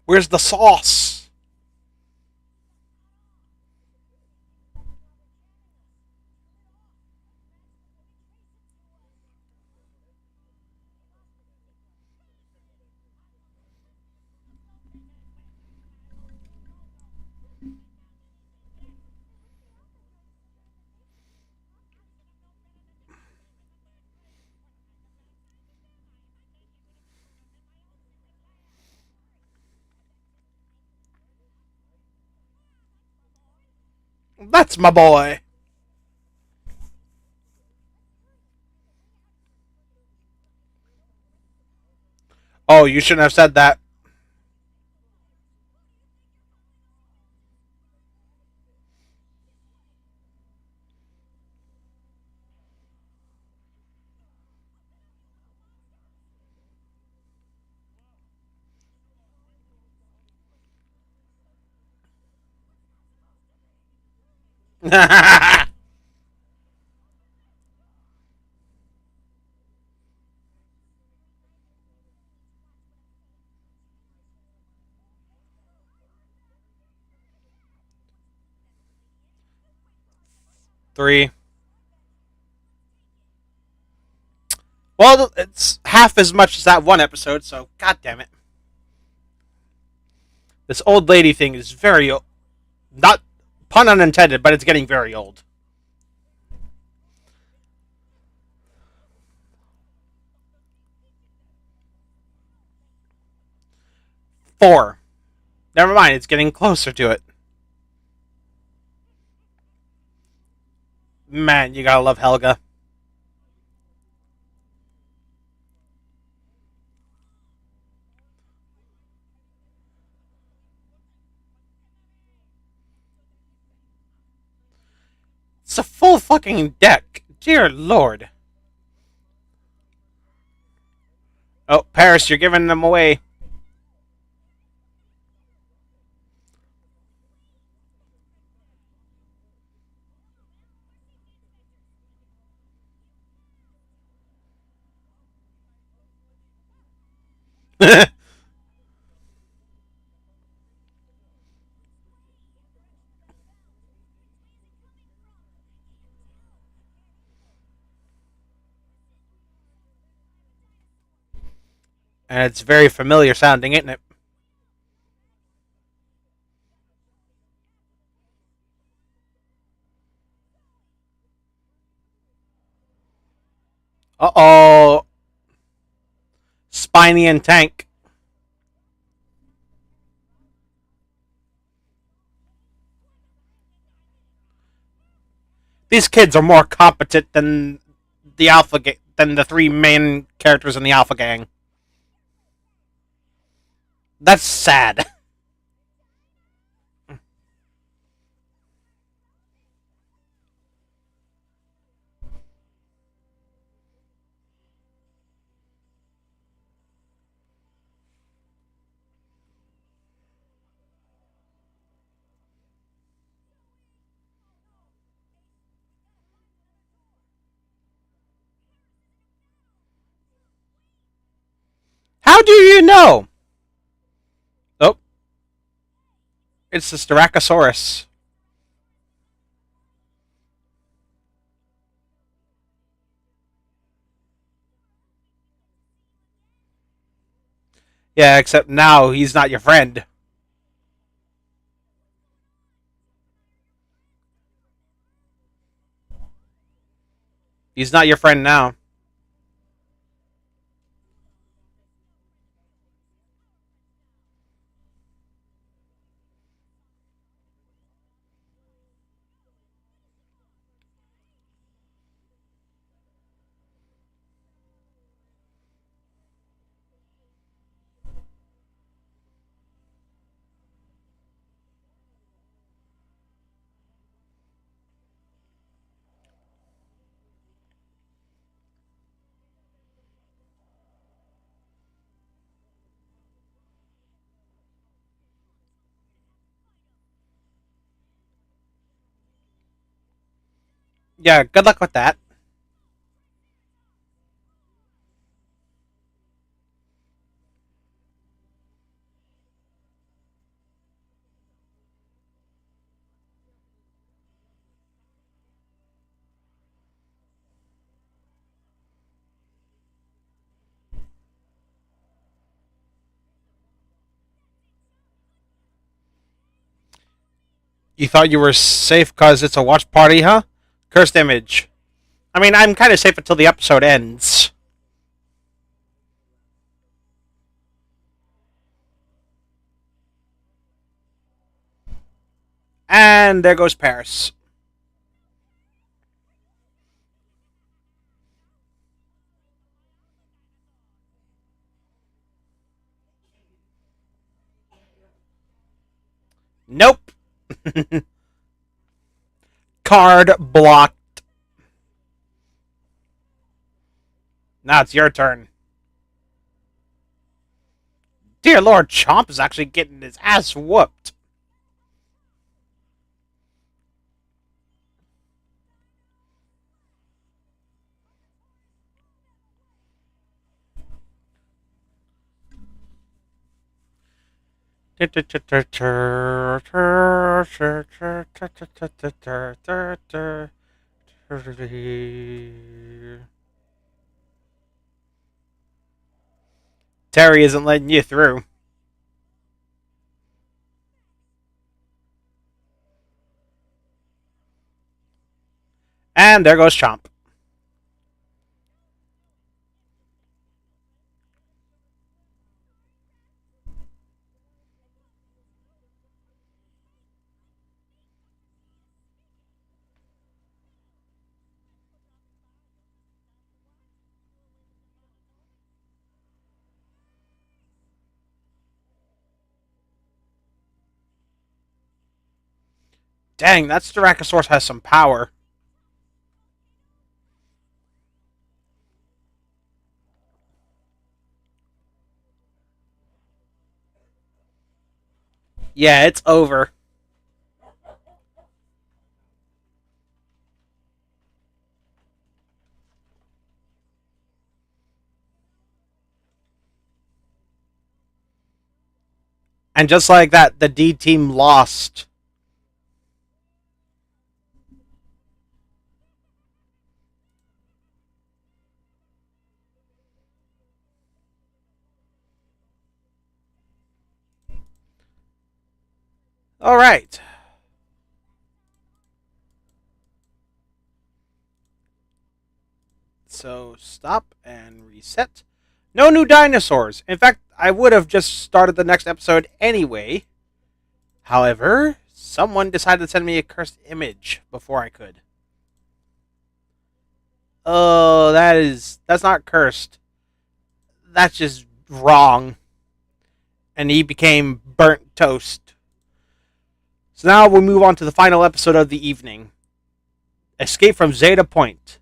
Where's the sauce? That's my boy. Oh, you shouldn't have said that. Three. Well, it's half as much as that one episode, so god damn it. This old lady thing is very not pun unintended, but it's getting very old. Four. Never mind, it's getting closer to it. Man, you gotta love Helga. It's a full fucking deck. Dear lord. Oh, Paris, you're giving them away. And it's very familiar sounding, isn't it? Uh oh. Spiny and Tank. These kids are more competent than than the three main characters in the Alpha Gang. That's sad. How do you know? Oh, it's the Styracosaurus. Yeah, except now he's not your friend. He's not your friend now. Yeah, good luck with that. You thought you were safe because it's a watch party, huh? Cursed image. I mean, I'm kind of safe until the episode ends. And there goes Paris. Nope. Card blocked. Now it's your turn. Dear Lord, Chomp is actually getting his ass whooped. Terry isn't letting you through. And there goes Chomp. Dang, that Styracosaurus has some power. Yeah, it's over. And just like that, the D team lost. All right. So stop and reset. No new dinosaurs. In fact, I would have just started the next episode anyway. However, someone decided to send me a cursed image before I could. Oh, that's not cursed. That's just wrong. And he became burnt toast. So now we'll move on to the final episode of the evening. Escape from Zeta Point.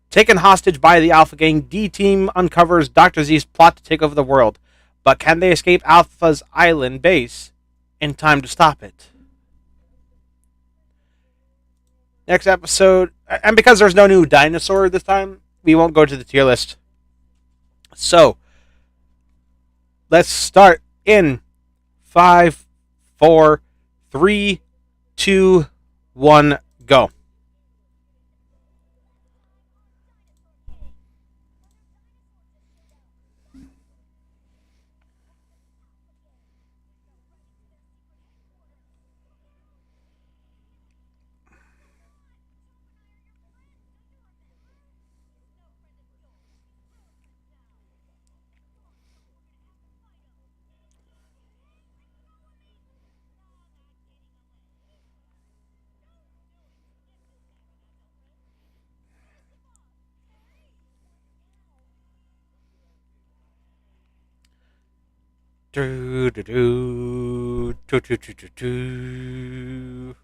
Taken hostage by the Alpha Gang, D-Team uncovers Dr. Z's plot to take over the world. But can they escape Alpha's island base in time to stop it? Next episode, and because there's no new dinosaur this time, we won't go to the tier list. So, let's start in 5, 4, 3, 2, 1, go. Do do do do do do do do.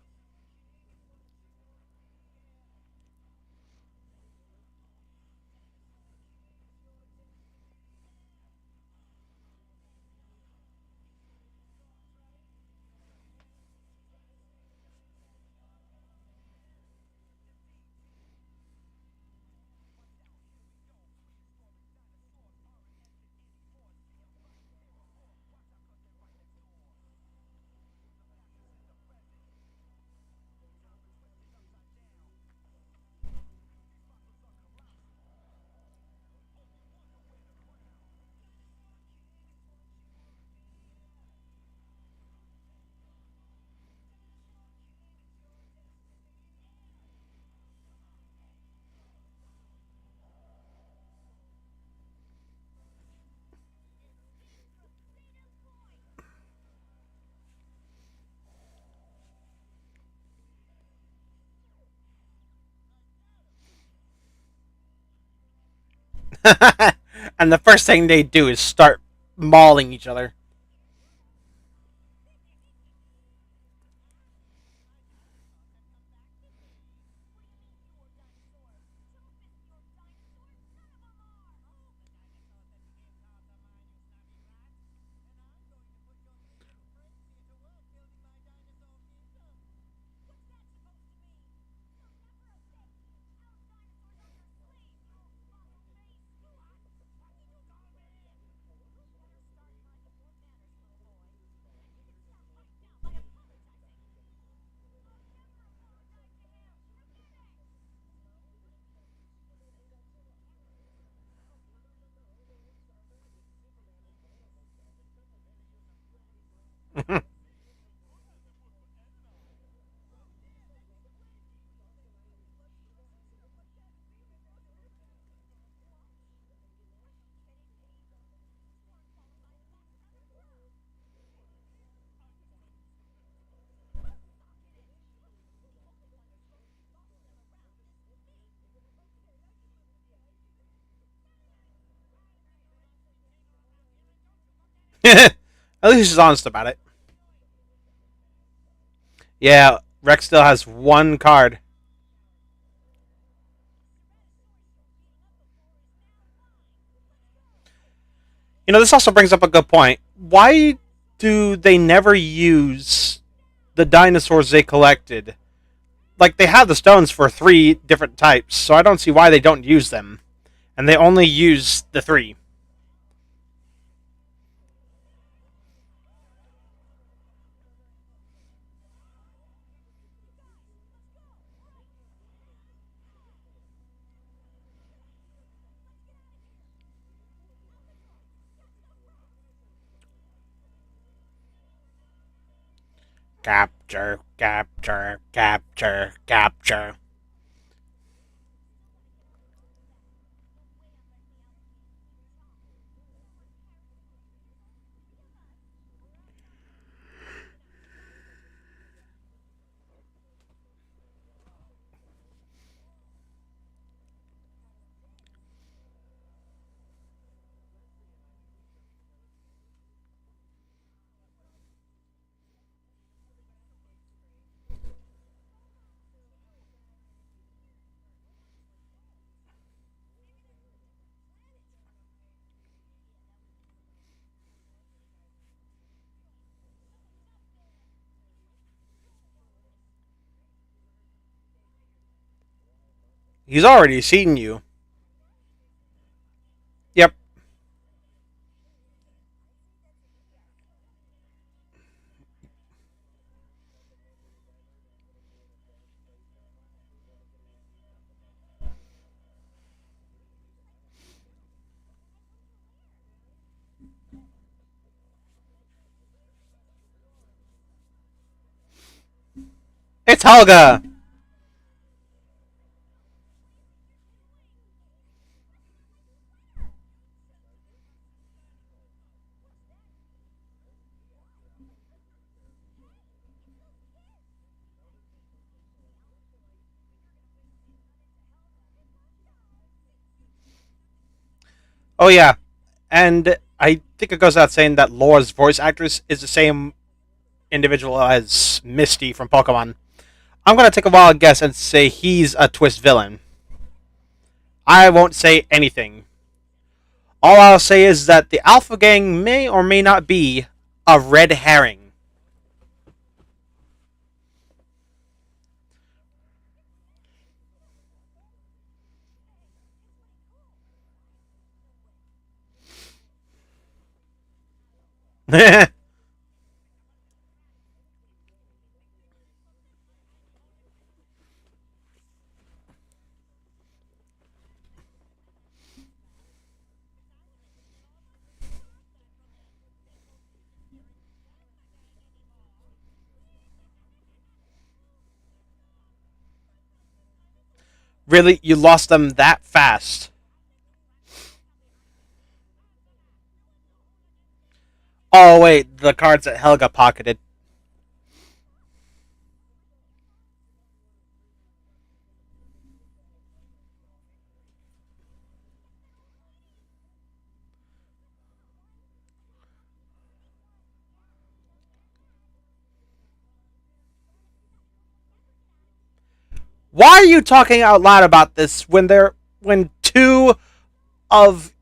And the first thing they do is start mauling each other. At least he's honest about it. Yeah, Rex still has one card. You know, this also brings up a good point. Why do they never use the dinosaurs they collected? Like, they have the stones for 3 different types, so I don't see why they don't use them. And they only use the 3. Capture, capture, capture, capture. He's already seen you. Yep. It's Helga! Oh, yeah. And I think it goes without saying that Laura's voice actress is the same individual as Misty from Pokemon. I'm going to take a wild guess and say he's a twist villain. I won't say anything. All I'll say is that the Alpha Gang may or may not be a red herring. Really? You lost them that fast? Oh, wait, the cards that Helga pocketed. Why are you talking out loud about this when two of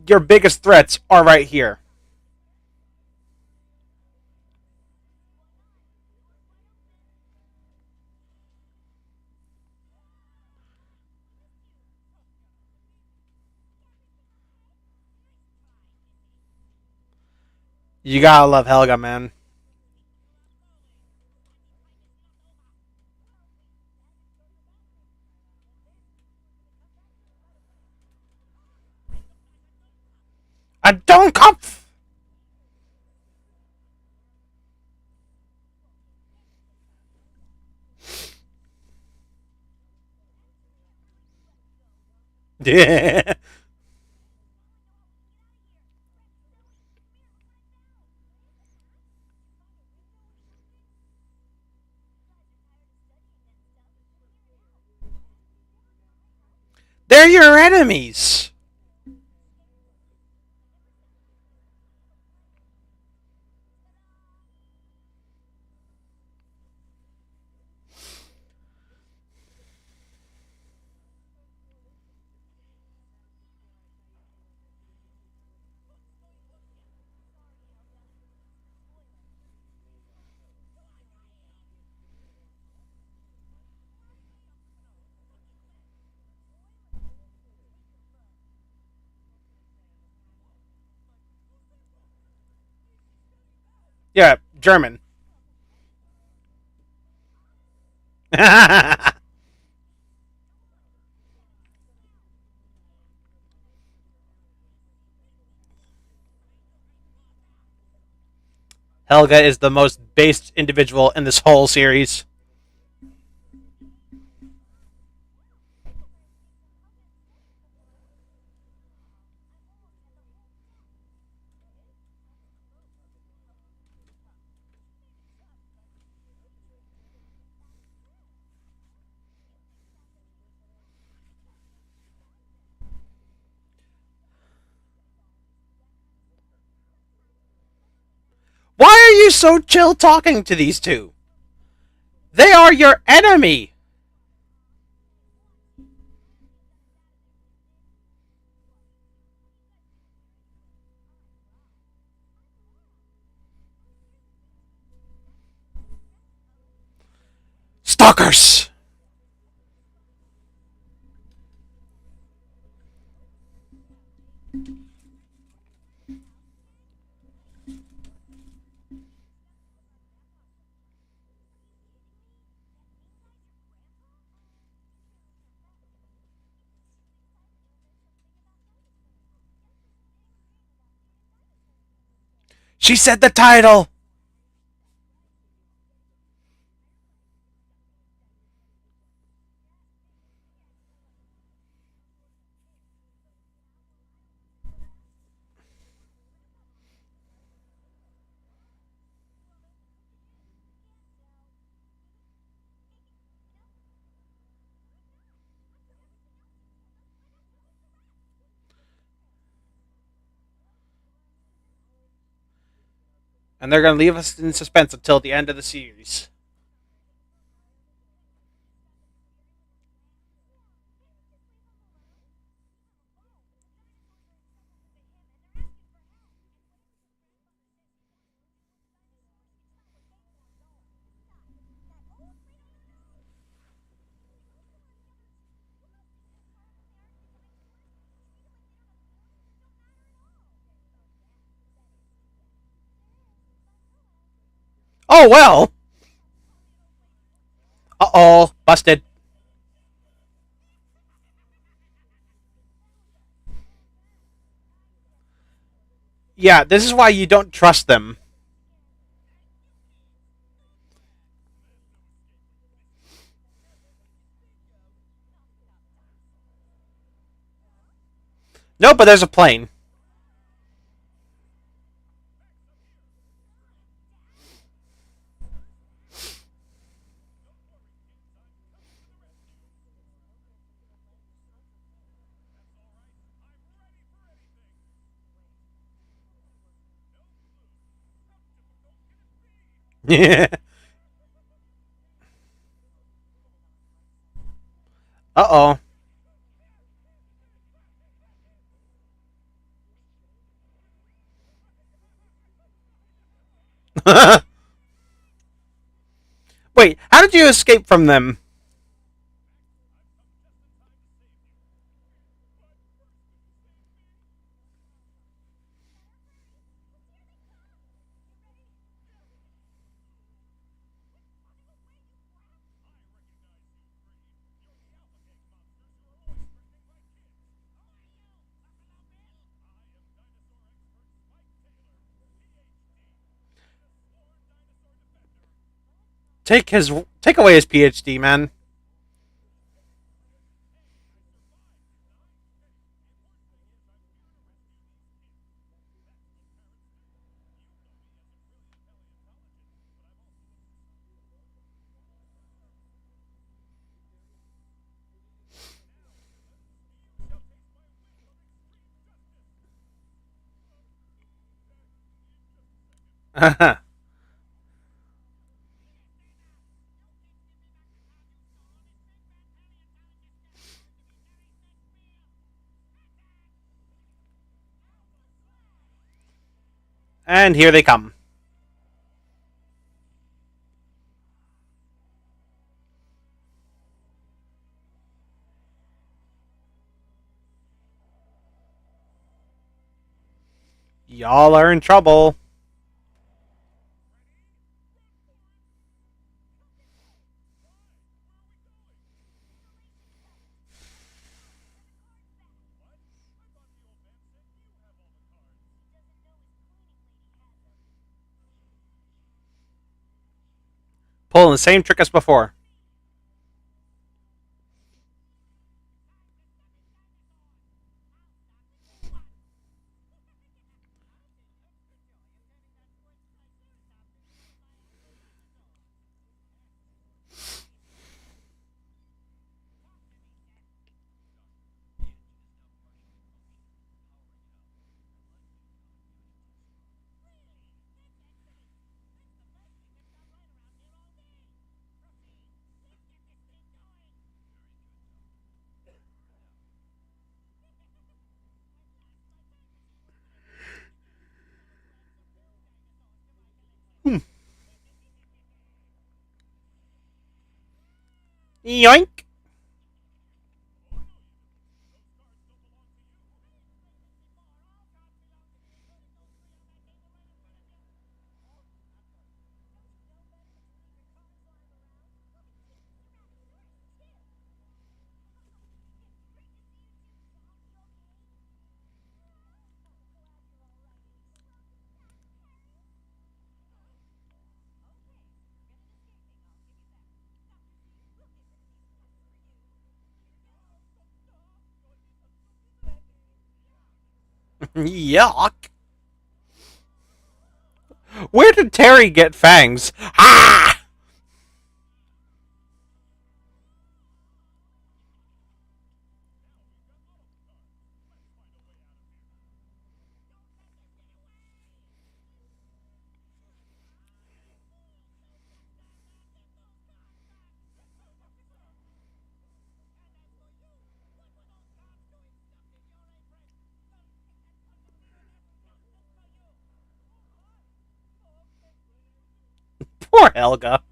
your biggest threats are right here? You gotta love Helga, man. A Dummkopf! Yeah. They're your enemies. Yeah, German. Helga is the most based individual in this whole series. Why are you so chill talking to these two? They are your enemy! Stalkers! She said the title! And they're going to leave us in suspense until the end of the series. Oh well! Uh oh, busted. Yeah, this is why you don't trust them. No, but there's a plane. uh oh. Wait, how did you escape from them? Take away his PhD, man. And here they come. Y'all are in trouble. pulling the same trick as before. Hmm. Yoink! Yuck! Where did Terry get fangs? Ah! Poor Helga.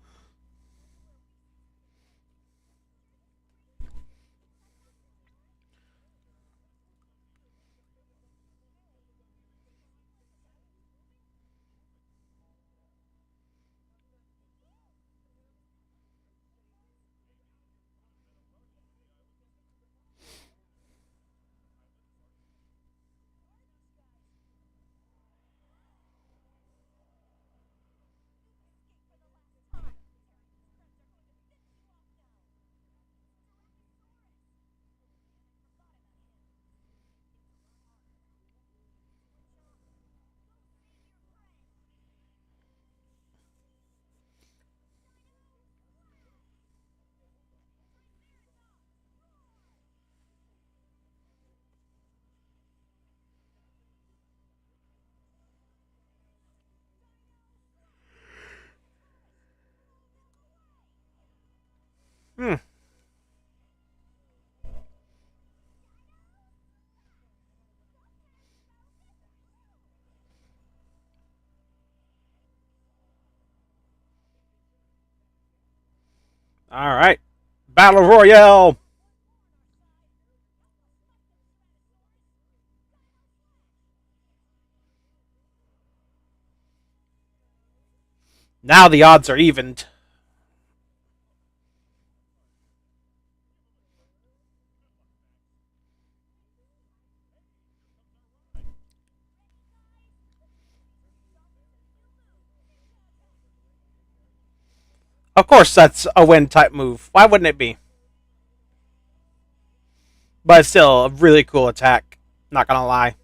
Hmm. All right. Battle Royale. Now the odds are evened. Of course, that's a win type move. Why wouldn't it be? But it's still a really cool attack. Not gonna lie.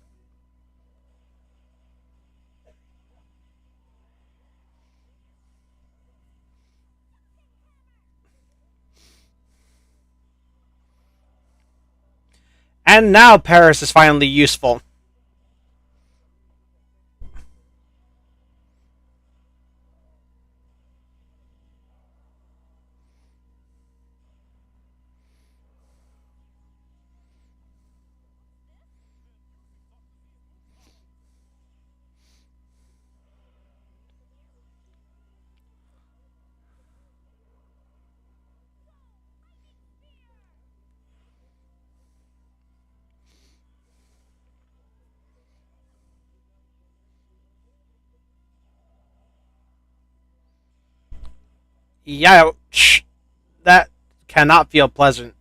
And now Paris is finally useful. Yeah, that cannot feel pleasant.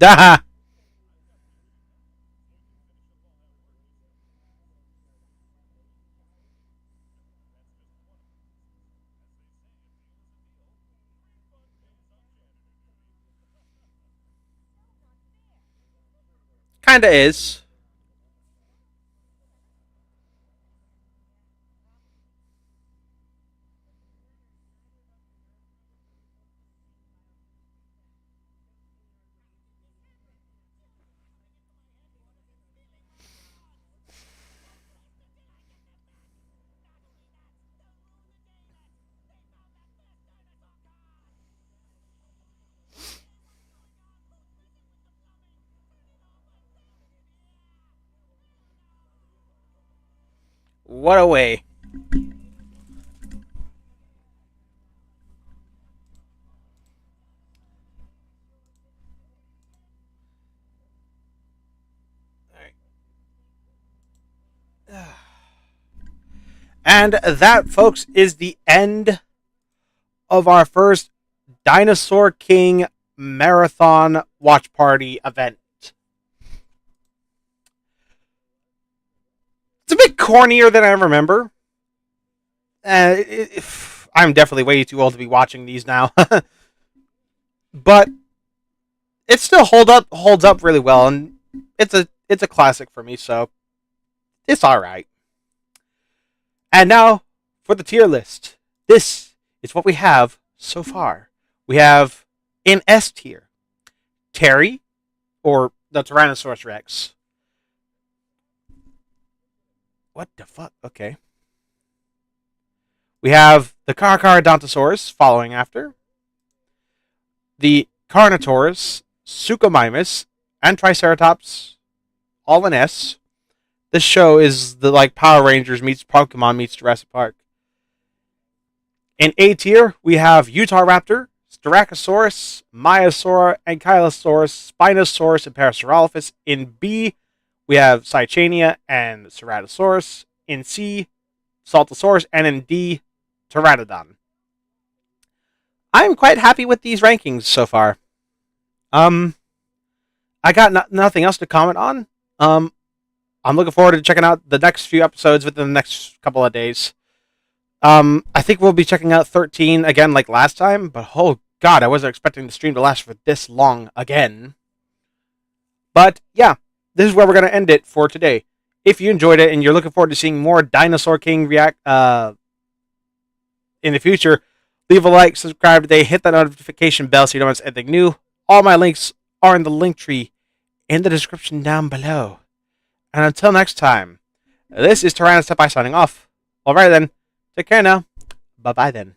Daha. Kinda is. What a way. And that, folks, is the end of our first Dinosaur King marathon watch party event. It's a bit cornier than I remember. I'm definitely way too old to be watching these now, but it still holds up really well, and it's a classic for me, so it's all right. And now for the tier list. This is what we have so far. We have in S tier Terry, or the Tyrannosaurus Rex. What the fuck? Okay. We have the Carcharodontosaurus following after. The Carnotaurus, Suchomimus, and Triceratops, all in S. This show is the like Power Rangers meets Pokemon meets Jurassic Park. In A tier, we have Utahraptor, Styracosaurus, Maiasaur, Ankylosaurus, Spinosaurus, and Parasaurolophus. In B, we have Cychania and Ceratosaurus. In C, Saltosaurus, and in D, Pteranodon. I'm quite happy with these rankings so far. Um, I got nothing else to comment on. I'm looking forward to checking out the next few episodes within the next couple of days. I think we'll be checking out 13 again like last time, but oh god, I wasn't expecting the stream to last for this long again. But yeah, this is where we're going to end it for today. If you enjoyed it and you're looking forward to seeing more Dinosaur King react in the future, leave a like, subscribe today, hit that notification bell so you don't miss anything new. All my links are in the link tree in the description down below. And until next time, this is Tyrannosaurus signing off. Alright then, take care now. Bye bye then.